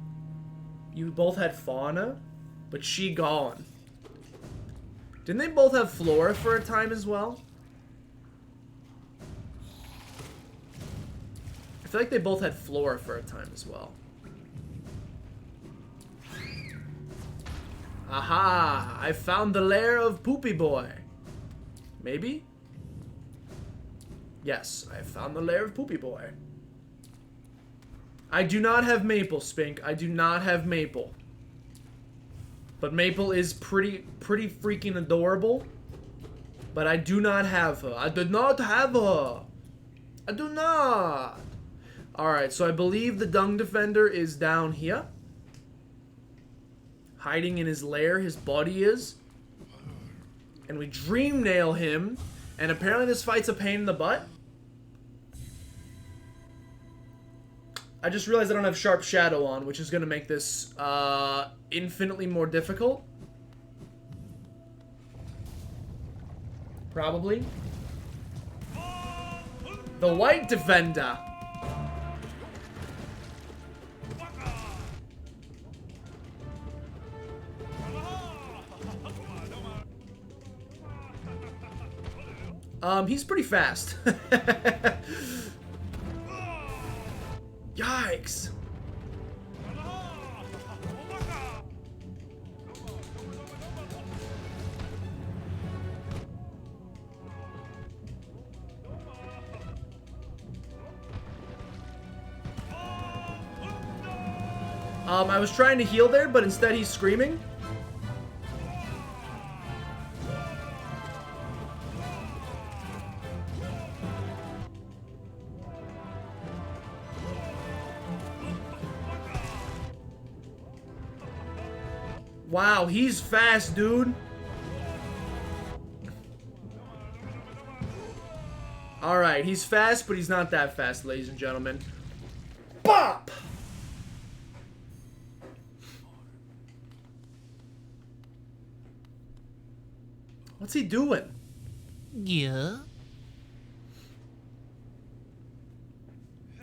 You both had Fauna, but she gone. Didn't they both have Flora for a time as well? I feel like they both had Flora for a time as well. Aha! I found the lair of Poopy Boy. Maybe? Yes, I found the lair of Poopy Boy. I do not have Maple, Spink. I do not have Maple. But Maple is pretty freaking adorable. But I do not have her. I do not have her. I do not. Alright, so I believe the Dung Defender is down here. Hiding in his lair, his body is. And we dream nail him. And apparently this fight's a pain in the butt. I just realized I don't have Sharp Shadow on, which is going to make this infinitely more difficult. Probably. The White Defender. He's pretty fast. Yikes. I was trying to heal there, but instead he's screaming. Wow, he's fast, dude. Alright, he's fast, but he's not that fast, ladies and gentlemen. Bop! What's he doing? Yeah?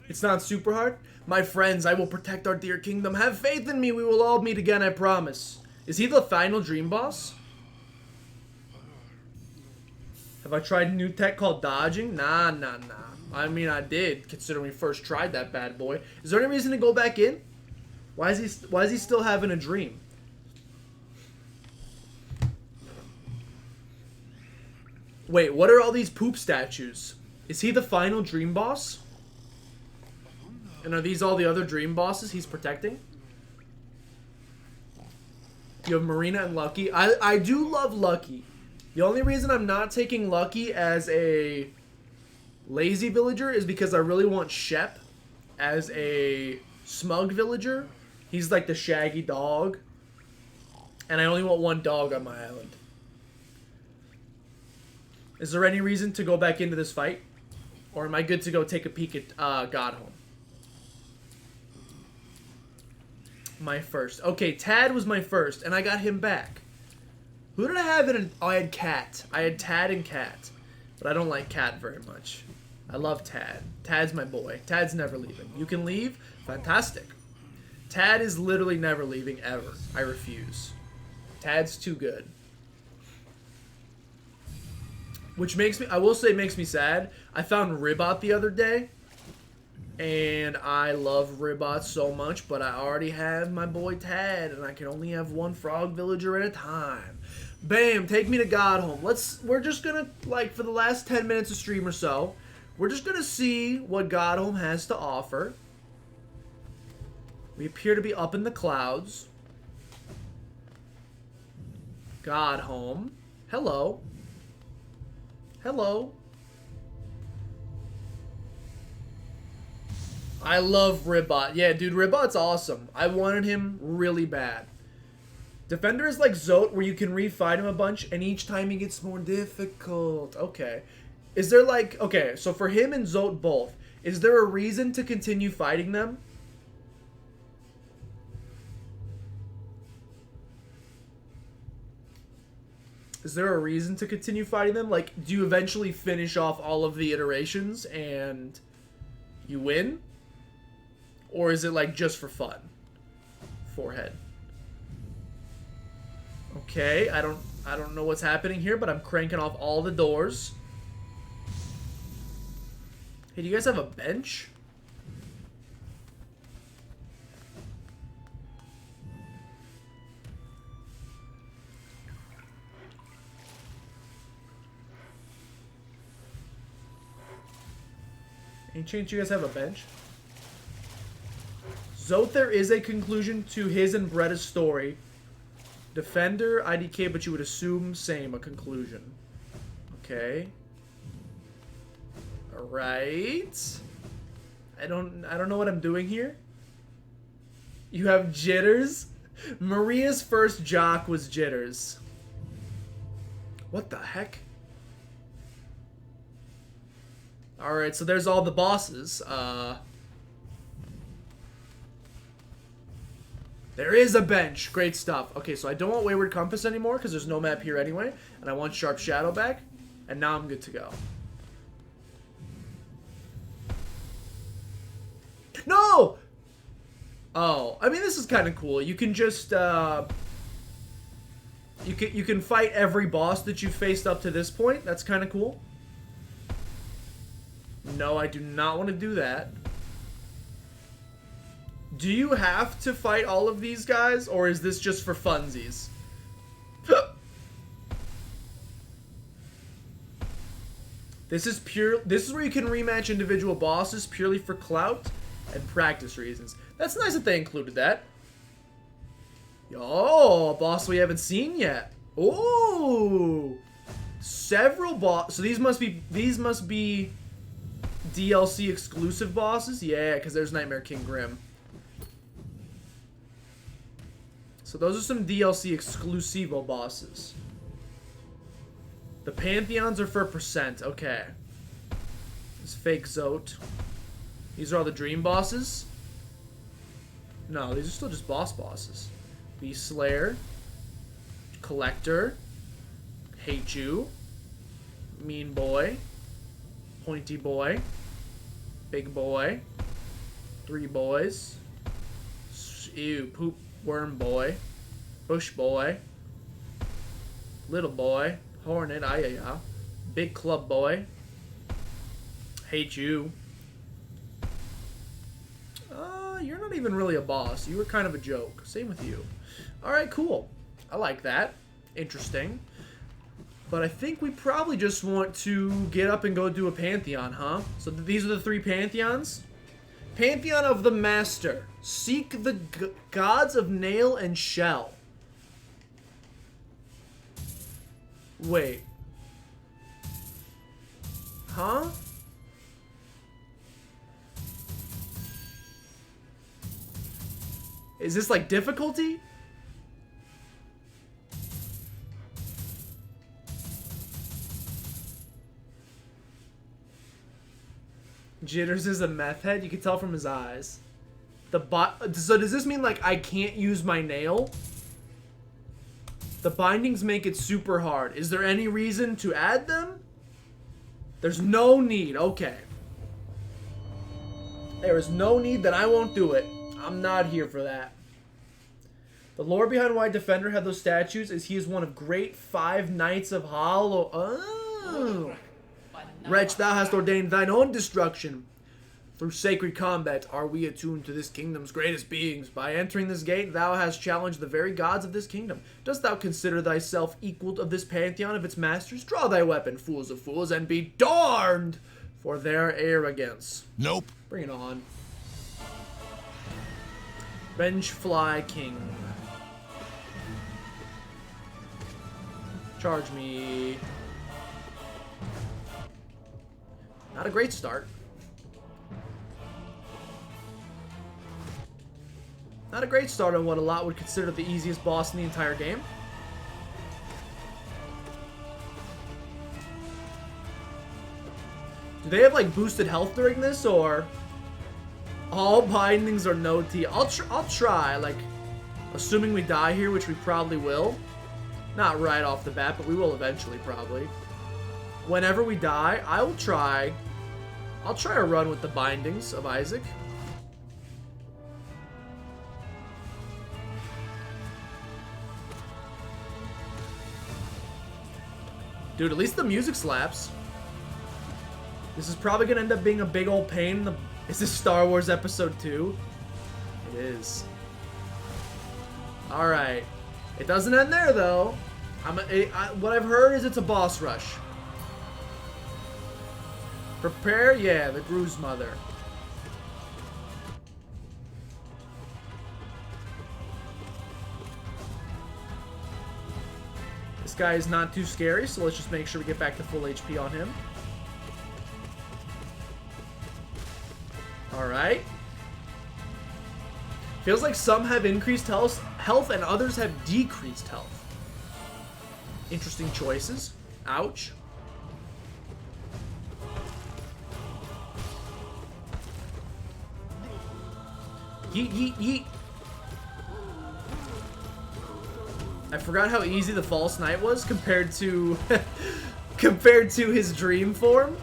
It's not super hard. My friends, I will protect our dear kingdom. Have faith in me. We will all meet again, I promise. Is he the final dream boss? Have I tried a new tech called dodging? Nah. I mean, I did, considering we first tried that bad boy. Is there any reason to go back in? Why is he still having a dream? Wait, what are all these poop statues? Is he the final dream boss? And are these all the other dream bosses he's protecting? You have Marina and Lucky. I do love Lucky. The only reason I'm not taking Lucky as a lazy villager is because I really want Shep as a smug villager. He's like the shaggy dog. And I only want one dog on my island. Is there any reason to go back into this fight? Or am I good to go take a peek at Godhome? My first. Okay, Tad was my first, and I got him back. Who did I have in an... Oh, I had Cat. I had Tad and Cat. But I don't like Cat very much. I love Tad. Tad's my boy. Tad's never leaving. You can leave? Fantastic. Tad is literally never leaving, ever. I refuse. Tad's too good. Which makes me... I will say makes me sad. I found Ribot the other day. And I love Ribot so much, but I already have my boy Tad, and I can only have one frog villager at a time. Bam, take me to Godhome. We're just gonna, like, for the last 10 minutes of stream or so, we're just gonna see what Godhome has to offer. We appear to be up in the clouds. Godhome. Hello. Hello. I love Ribot. Yeah, dude, Ribot's awesome. I wanted him really bad. Defender is like Zote, where you can refight him a bunch, and each time he gets more difficult. Okay. Is there like... Okay, so for him and Zote both, is there a reason to continue fighting them? Is there a reason to continue fighting them? Like, do you eventually finish off all of the iterations and you win? Or is it like just for fun? Forehead. Okay, I don't know what's happening here, but I'm cranking off all the doors. Hey, do you guys have a bench? Any chance you guys have a bench? Zote, there is a conclusion to his and Bretta's story. Defender, IDK, but you would assume same, a conclusion. Okay. Alright. I don't know what I'm doing here. You have Jitters? Maria's first jock was Jitters. What the heck? Alright, so there's all the bosses. There is a bench. Great stuff. Okay, so I don't want Wayward Compass anymore because there's no map here anyway. And I want Sharp Shadow back. And now I'm good to go. No! Oh, I mean, this is kind of cool. You can just, you can fight every boss that you've faced up to this point. That's kind of cool. No, I do not want to do that. Do you have to fight all of these guys, or is this just for funsies? This is where you can rematch individual bosses purely for clout and practice reasons. That's nice that they included that. Oh, a boss we haven't seen yet. Oh, several boss. So these must be DLC exclusive bosses. Yeah, because there's Nightmare King Grim. So those are some DLC exclusivo bosses. The Pantheons are for percent. Okay. This fake Zote. These are all the dream bosses. No, these are still just bosses. Beast Slayer. Collector. Hate You. Mean Boy. Pointy Boy. Big Boy. Three Boys. Ew, Poop Worm Boy. Bush Boy. Little Boy. Hornet, Ayaya. Big Club Boy. Hate You. You're not even really a boss. You were kind of a joke. Same with you. Alright, cool. I like that. Interesting. But I think we probably just want to get up and go do a Pantheon, huh? So these are the three Pantheons? Pantheon of the Master. Seek the gods of Nail and Shell. Wait. Huh? Is this like difficulty? Jitters is a meth head. You can tell from his eyes. So does this mean like I can't use my nail? The bindings make it super hard. Is there any reason to add them? There's no need. Okay. There is no need, then I won't do it. I'm not here for that. The lore behind why Defender had those statues is he is one of great 5 knights of Hollow. Oh. Wretch, thou hast ordained thine own destruction. Through sacred combat are we attuned to this kingdom's greatest beings. By entering this gate, thou hast challenged the very gods of this kingdom. Dost thou consider thyself equal of this pantheon of its masters? Draw thy weapon, fools of fools, and be darned for their arrogance. Nope. Bring it on. Vengefly King. Charge me. Not a great start. Not a great start on what a lot would consider the easiest boss in the entire game. Do they have like boosted health during this, or all bindings or no T? I'll try, like, assuming we die here, which we probably will. Not right off the bat, but we will eventually probably. Whenever we die, I'll try a run with the bindings of Isaac. Dude, at least the music slaps. This is probably gonna end up being a big old pain. Is this Star Wars Episode 2? It is. Alright. It doesn't end there, though. What I've heard is it's a boss rush. Prepare, yeah, the Gru's mother. This guy is not too scary, so let's just make sure we get back to full HP on him. Alright. Feels like some have increased health and others have decreased health. Interesting choices. Ouch. Yeet, yeet, yeet. I forgot how easy the false knight was compared to compared to his dream form.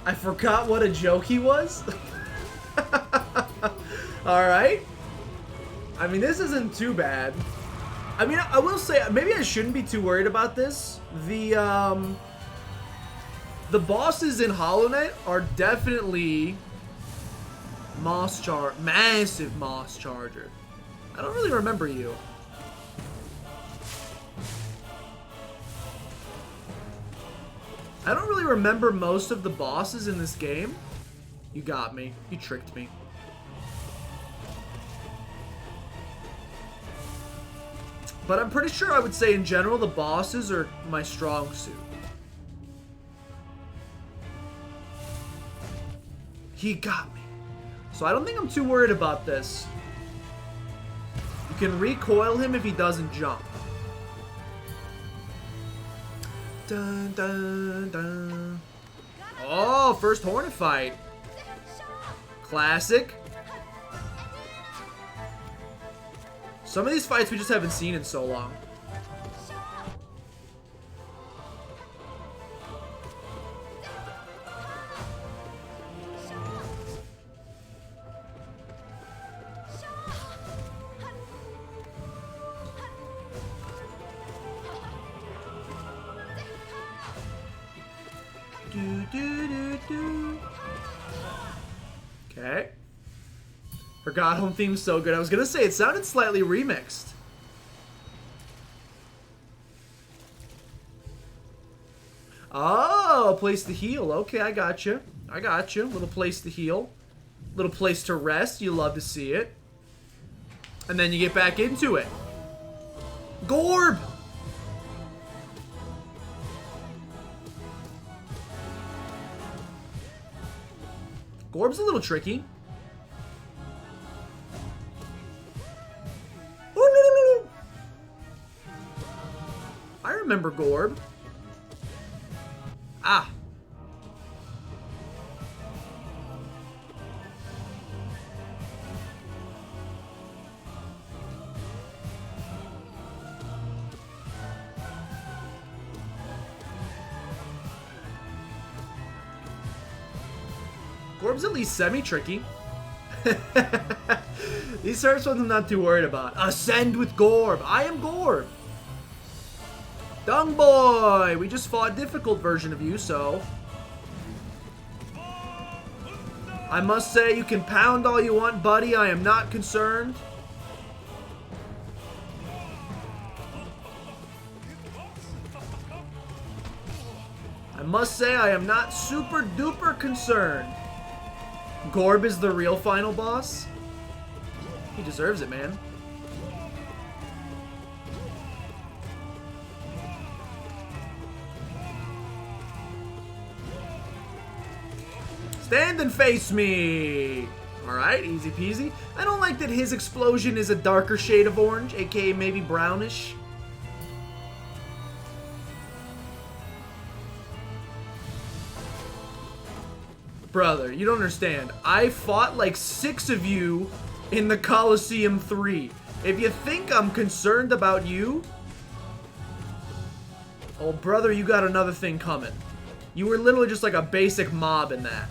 I forgot what a joke he was. Alright. I mean, this isn't too bad. I mean, I will say, maybe I shouldn't be too worried about this. The bosses in Hollow Knight are definitely massive Moss Charger. I don't really remember you. I don't really remember most of the bosses in this game. You got me. You tricked me. But I'm pretty sure I would say in general the bosses are my strong suit. He got me. So I don't think I'm too worried about this. You can recoil him if he doesn't jump. Dun, dun, dun. Oh, first Hornet fight. Classic. Some of these fights we just haven't seen in so long. Okay. Forgot home theme's so good. I was gonna say it sounded slightly remixed. Oh, place to heal. Okay, I got you. I got you. Little place to heal. Little place to rest. You love to see it. And then you get back into it. Gorb! Gorb's a little tricky. Oh, no. I remember Gorb. Ah. Gorb's at least semi-tricky. These first ones I'm not too worried about. Ascend with Gorb. I am Gorb. Dung Boy. We just fought a difficult version of you, so... I must say, you can pound all you want, buddy. I am not concerned. I must say, I am not super duper concerned. Gorb is the real final boss. He deserves it, man. Stand and face me! Alright, easy peasy. I don't like that his explosion is a darker shade of orange, aka maybe brownish. Brother, you don't understand. I fought like 6 of you in the Coliseum 3. If you think I'm concerned about you... Oh, brother, you got another thing coming. You were literally just like a basic mob in that.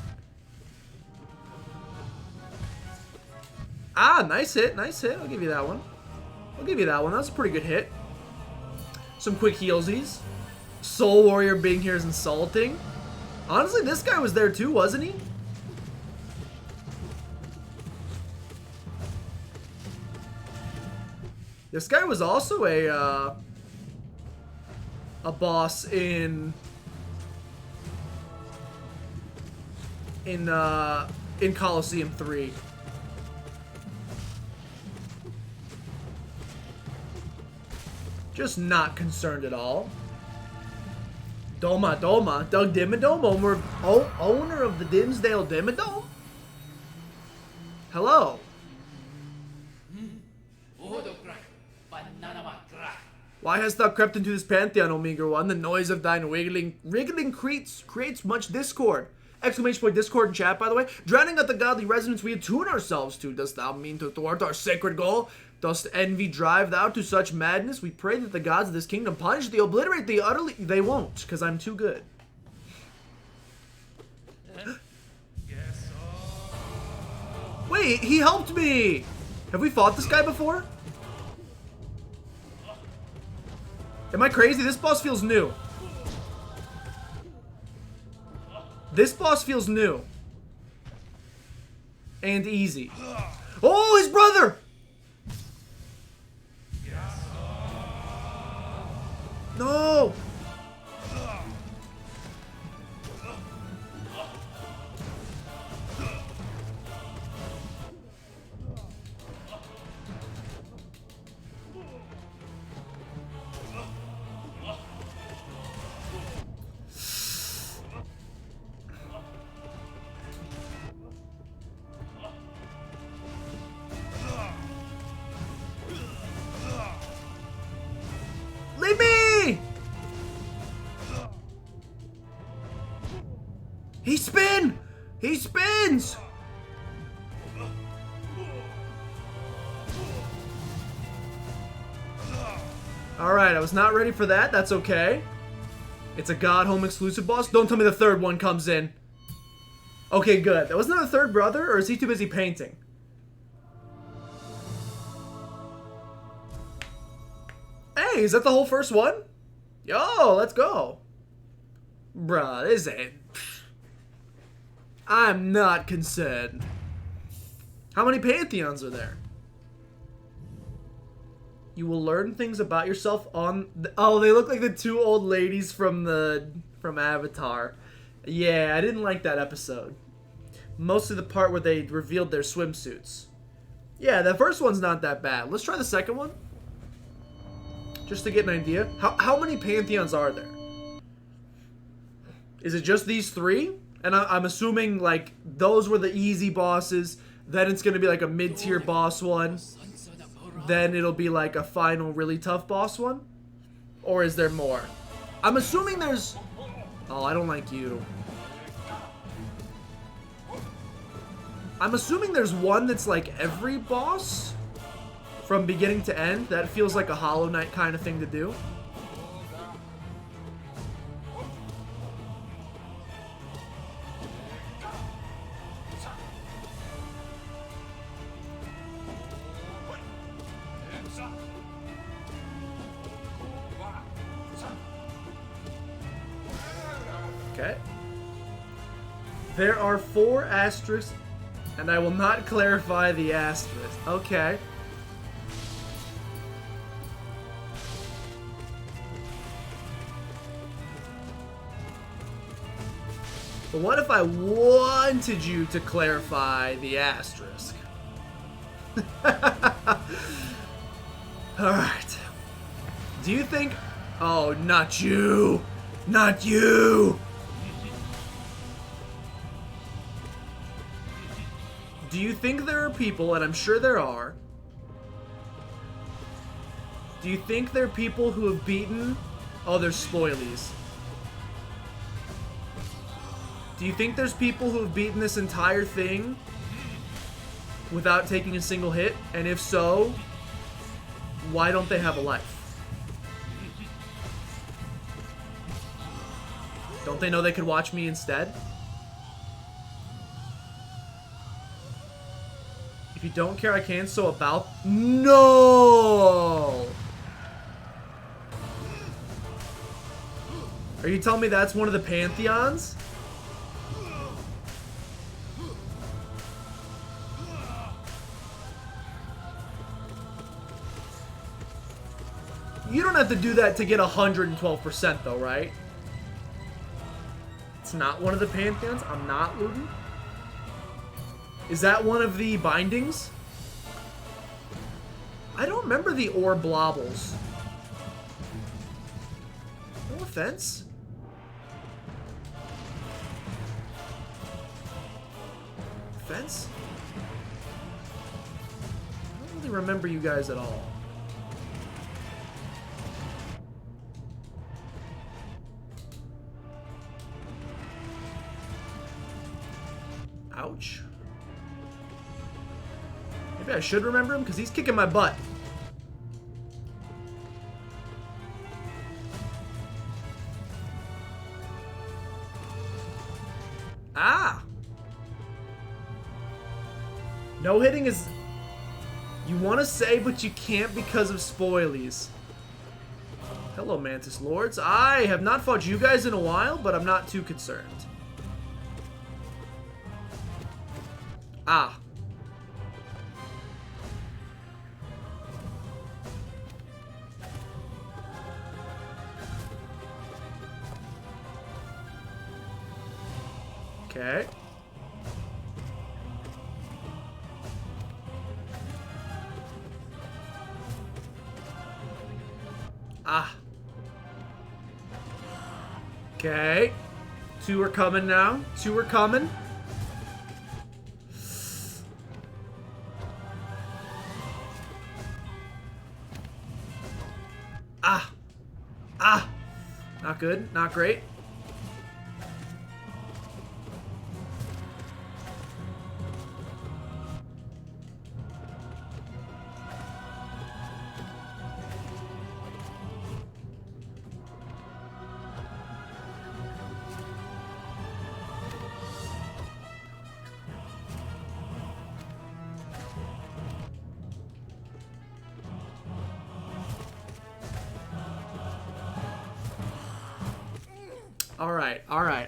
Ah, nice hit, nice hit. I'll give you that one. I'll give you that one. That's a pretty good hit. Some quick healsies. Soul Warrior being here is insulting. Honestly, this guy was there too, wasn't he? This guy was also a boss in Coliseum 3. Just not concerned at all. Doma, Doug Dimmadome, owner of the Dimsdale Dimmadome? Hello. Why hast thou crept into this pantheon, O meager one? The noise of thine wriggling creates much discord. Exclamation point Discord and chat, by the way. Drowning out the godly resonance we attune ourselves to. Dost thou mean to thwart our sacred goal? Dost envy drive thou to such madness? We pray that the gods of this kingdom punish thee, obliterate thee utterly. They won't, because I'm too good. Wait, he helped me! Have we fought this guy before? Am I crazy? This boss feels new. This boss feels new. And easy. Oh, his brother! No! Leave me! He spin! He spins! Alright, I was not ready for that. That's okay. It's a God Home exclusive boss. Don't tell me the third one comes in. Okay, good. Wasn't there a third brother, or is he too busy painting? Hey, is that the whole first one? Yo, let's go. Bruh, this ain't... I'm not concerned. How many pantheons are there? You will learn things about yourself on... Oh, they look like the two old ladies from Avatar. Yeah, I didn't like that episode. Mostly the part where they revealed their swimsuits. Yeah, the first one's not that bad. Let's try the second one. Just to get an idea. How many pantheons are there? Is it just these three? And I'm assuming, like, those were the easy bosses. Then it's going to be, like, a mid-tier boss one. Then it'll be, like, a final really tough boss one? Or is there more? I'm assuming there's... Oh, I don't like you. I'm assuming there's one that's, like, every boss? From beginning to end? That feels like a Hollow Knight kind of thing to do. Okay. There are 4 asterisks, and I will not clarify the asterisk. Okay. But what if I wanted you to clarify the asterisk? Alright. Do you think... Oh, not you! Not you! Do you think there are people, and I'm sure there are... Do you think there are people who have beaten... Oh, there's spoilies. Do you think there's people who have beaten this entire thing without taking a single hit? And if so, why don't they have a life? Don't they know they could watch me instead? If you don't care, I can. So about... No! Are you telling me that's one of the pantheons? You don't have to do that to get 112% though, right? It's not one of the pantheons. I'm not looting. Is that one of the bindings? I don't remember the ore blobbles. No offense. Offense? I don't really remember you guys at all. Ouch. Maybe I should remember him because he's kicking my butt. Ah! No hitting is... You want to say, but you can't because of spoilies. Hello, Mantis Lords. I have not fought you guys in a while, but I'm not too concerned. Ah. Okay. Ah. Okay. 2 are coming now. 2 are coming. Ah. Ah. Not good. Not great.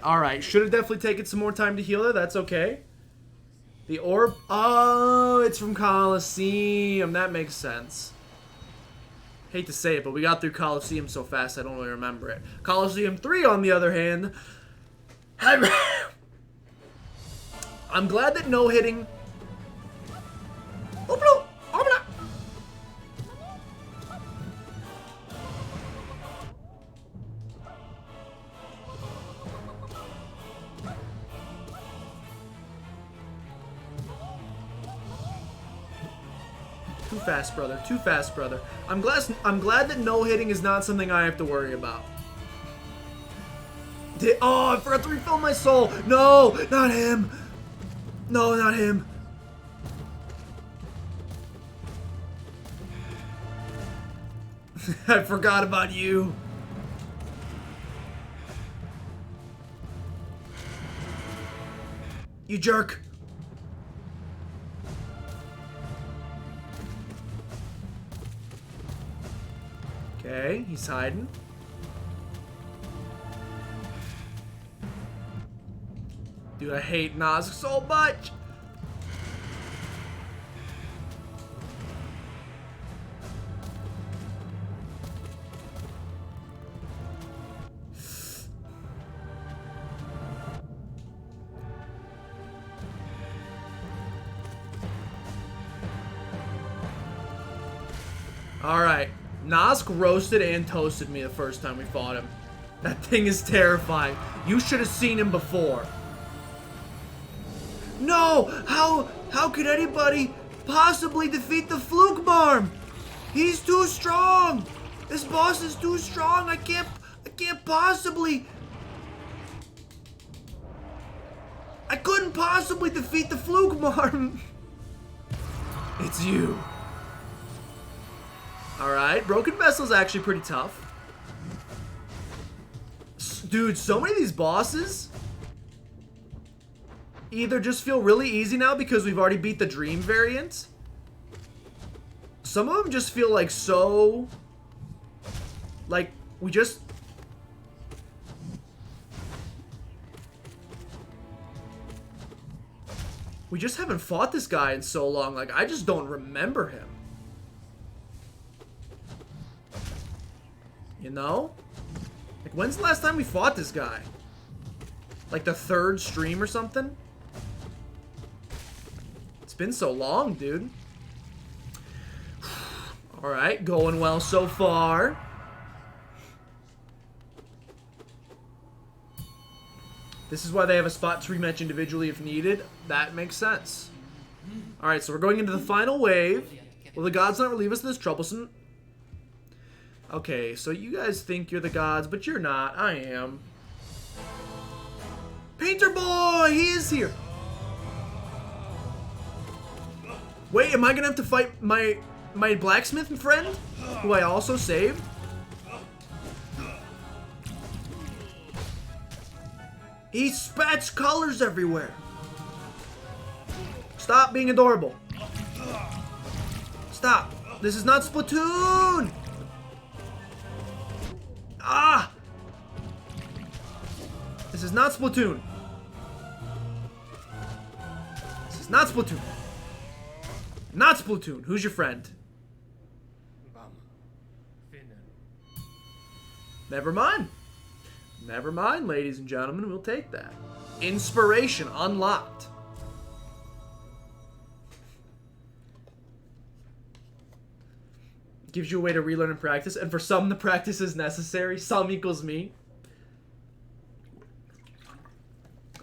Alright. Should have definitely taken some more time to heal there. That's okay. The orb. Oh, it's from Colosseum. That makes sense. Hate to say it, but we got through Colosseum so fast I don't really remember it. Colosseum 3, on the other hand. I'm glad that no hitting. Oh, no. Oh, no. Too fast, brother. Too fast, brother. I'm glad that no hitting is not something I have to worry about. Oh, I forgot to refill my soul. No, not him. No, not him. I forgot about you. You jerk. Okay, he's hiding. Dude, I hate Nosk so much. Alright. Nosk roasted and toasted me the first time we fought him. That thing is terrifying. You should have seen him before. No! How could anybody possibly defeat the Fluke Barm? He's too strong! This boss is too strong. I can't possibly. I couldn't possibly defeat the Fluke Barm. It's you. Alright, Broken Vessel's actually pretty tough. Dude, so many of these bosses either just feel really easy now because we've already beat the Dream variant. Some of them just feel like so... Like, we just haven't fought this guy in so long. Like, I just don't remember him. You know? Like, when's the last time we fought this guy? Like the 3rd stream or something? It's been so long, dude. Alright, going well so far. This is why they have a spot to rematch individually if needed. That makes sense. Alright, so we're going into the final wave. Will the gods not relieve us of this troublesome... Okay, so you guys think you're the gods, but you're not. I am. Painter Boy! He is here! Wait, am I gonna have to fight my blacksmith friend, who I also saved? He spats colors everywhere. Stop being adorable. Stop. This is not Splatoon. Ah! This is not Splatoon. This is not Splatoon. Not Splatoon. Who's your friend? Never mind. Never mind, ladies and gentlemen. We'll take that. Inspiration unlocked. Gives you a way to relearn and practice. And for some, the practice is necessary. Some equals me.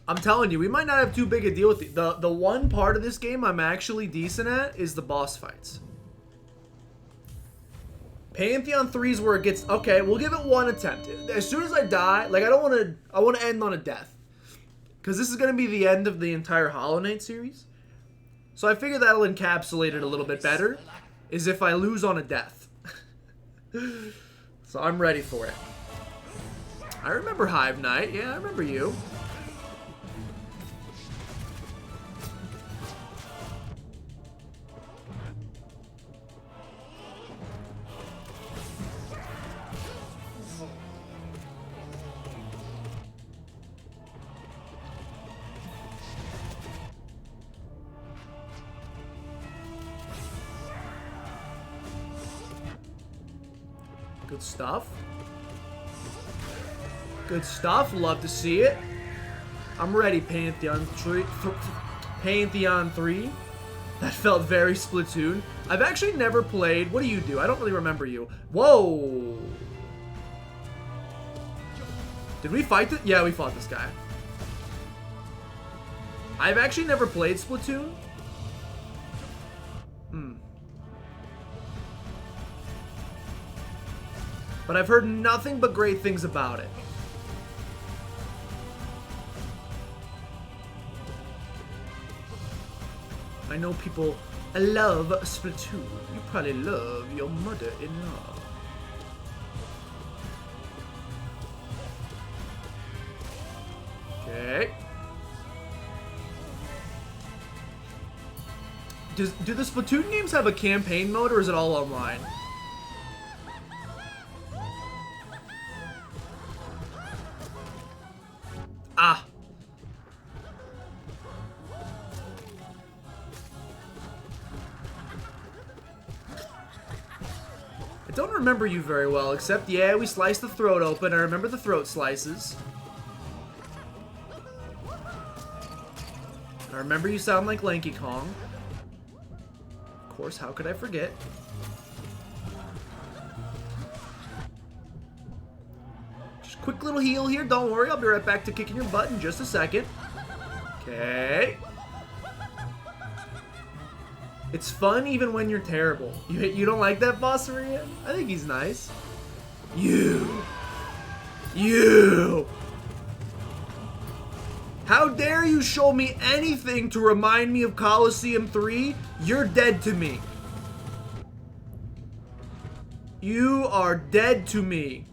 I'm telling you, we might not have too big a deal with the one part of this game I'm actually decent at is the boss fights. Pantheon 3 is where it gets... Okay, we'll give it one attempt. As soon as I die, like, I want to end on a death. Because this is going to be the end of the entire Hollow Knight series. So I figure that'll encapsulate it a little bit better, is if I lose on a death. So I'm ready for it. I remember Hive Knight. Yeah, I remember you. Good stuff. Good stuff. Love to see it. I'm ready, Pantheon 3. Pantheon 3. That felt very Splatoon. I've actually never played... What do you do? I don't really remember you. Whoa! Did we fight this? Yeah, we fought this guy. I've actually never played Splatoon. But I've heard nothing but great things about it. I know people love Splatoon. You probably love your mother-in-law. Okay. Do the Splatoon games have a campaign mode, or is it all online? Ah. I don't remember you very well, except, yeah, we sliced the throat open. I remember the throat slices. I remember you sound like Lanky Kong. Of course, how could I forget? Quick little heal here. Don't worry. I'll be right back to kicking your butt in just a second. Okay. It's fun even when you're terrible. You don't like that boss, Maria? I think he's nice. You. How dare you show me anything to remind me of Coliseum 3? You're dead to me. You are dead to me.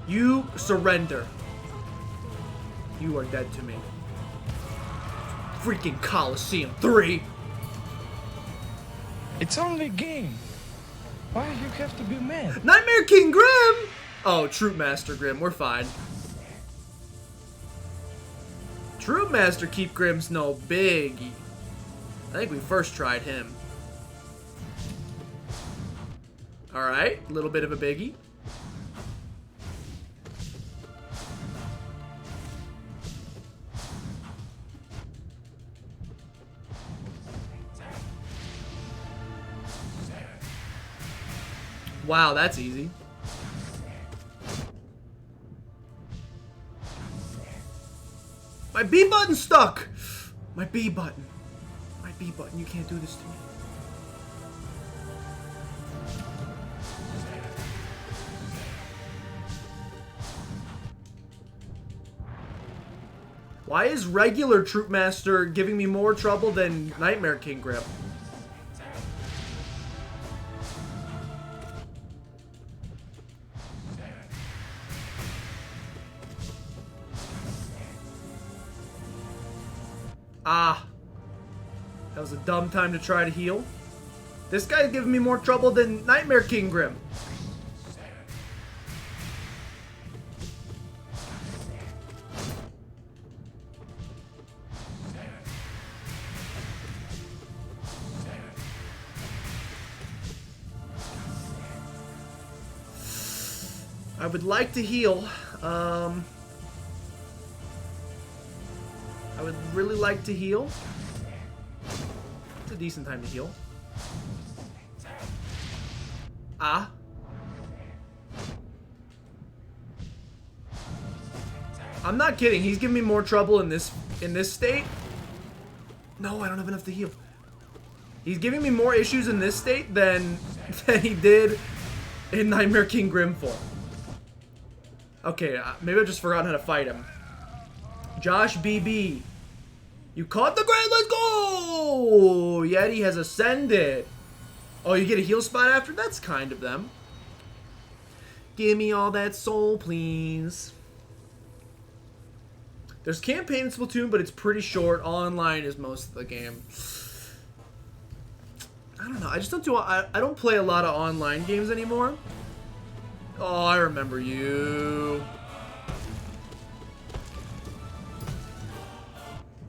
You surrender. You are dead to me. Freaking Coliseum 3! It's only a game. Why you have to be mad? Nightmare King Grim! Oh, Troop Master Grim, we're fine. Troop Master Keep Grim's no biggie. I think we first tried him. Alright, a little bit of a biggie. Wow, that's easy. My B button stuck! My B button. My B button, you can't do this to me. Why is regular Troop Master giving me more trouble than Nightmare King Grim? Ah. That was a dumb time to try to heal. This guy's giving me more trouble than Nightmare King Grim. I would like to heal. I would really like to heal. It's a decent time to heal. Ah. I'm not kidding. He's giving me more trouble in this state. No, I don't have enough to heal. He's giving me more issues in this state than he did in Nightmare King Grim form. Okay, maybe I've just forgotten how to fight him. Josh BB. You caught the grade, let's go! Yeti has ascended. Oh, you get a heal spot after? That's kind of them. Give me all that soul, please. There's campaign in Splatoon, but it's pretty short. Online is most of the game. I don't know. I just don't do. I don't play a lot of online games anymore. Oh, I remember you.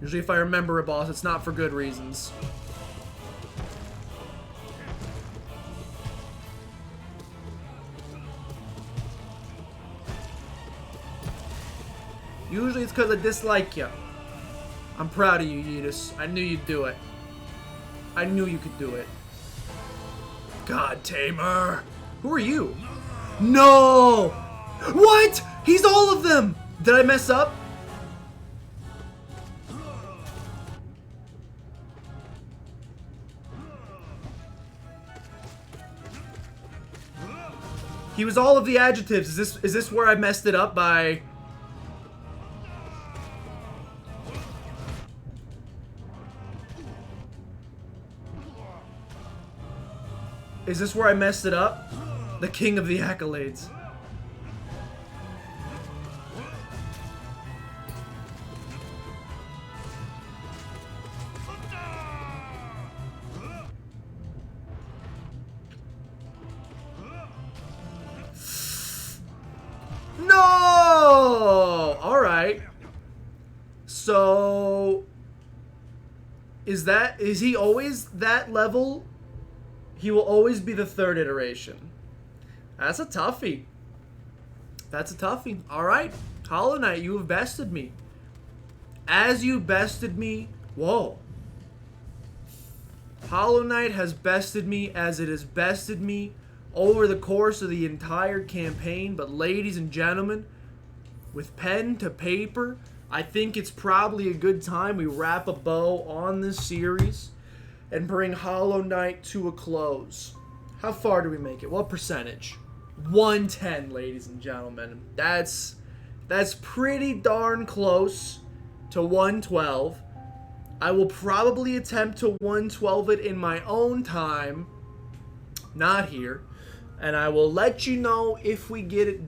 Usually if I remember a boss, it's not for good reasons. Usually it's because I dislike you. I'm proud of you, Yeetus. I knew you'd do it. I knew you could do it. God, Tamer. Who are you? No! What? He's all of them! Did I mess up? He was all of the adjectives. Is this where I messed it up by... Is this where I messed it up? The king of the accolades. No! Alright. So... Is he always that level? He will always be the third iteration. That's a toughie. That's a toughie. Alright. Hollow Knight, you have bested me. As you bested me... Whoa. Hollow Knight has bested me as it has bested me over the course of the entire campaign. But ladies and gentlemen, with pen to paper, I think it's probably a good time we wrap a bow on this series and bring Hollow Knight to a close. How far do we make it? What percentage? 110, ladies and gentlemen. That's pretty darn close to 112. I will probably attempt to 112 it in my own time, not here, and I will let you know if we get it done.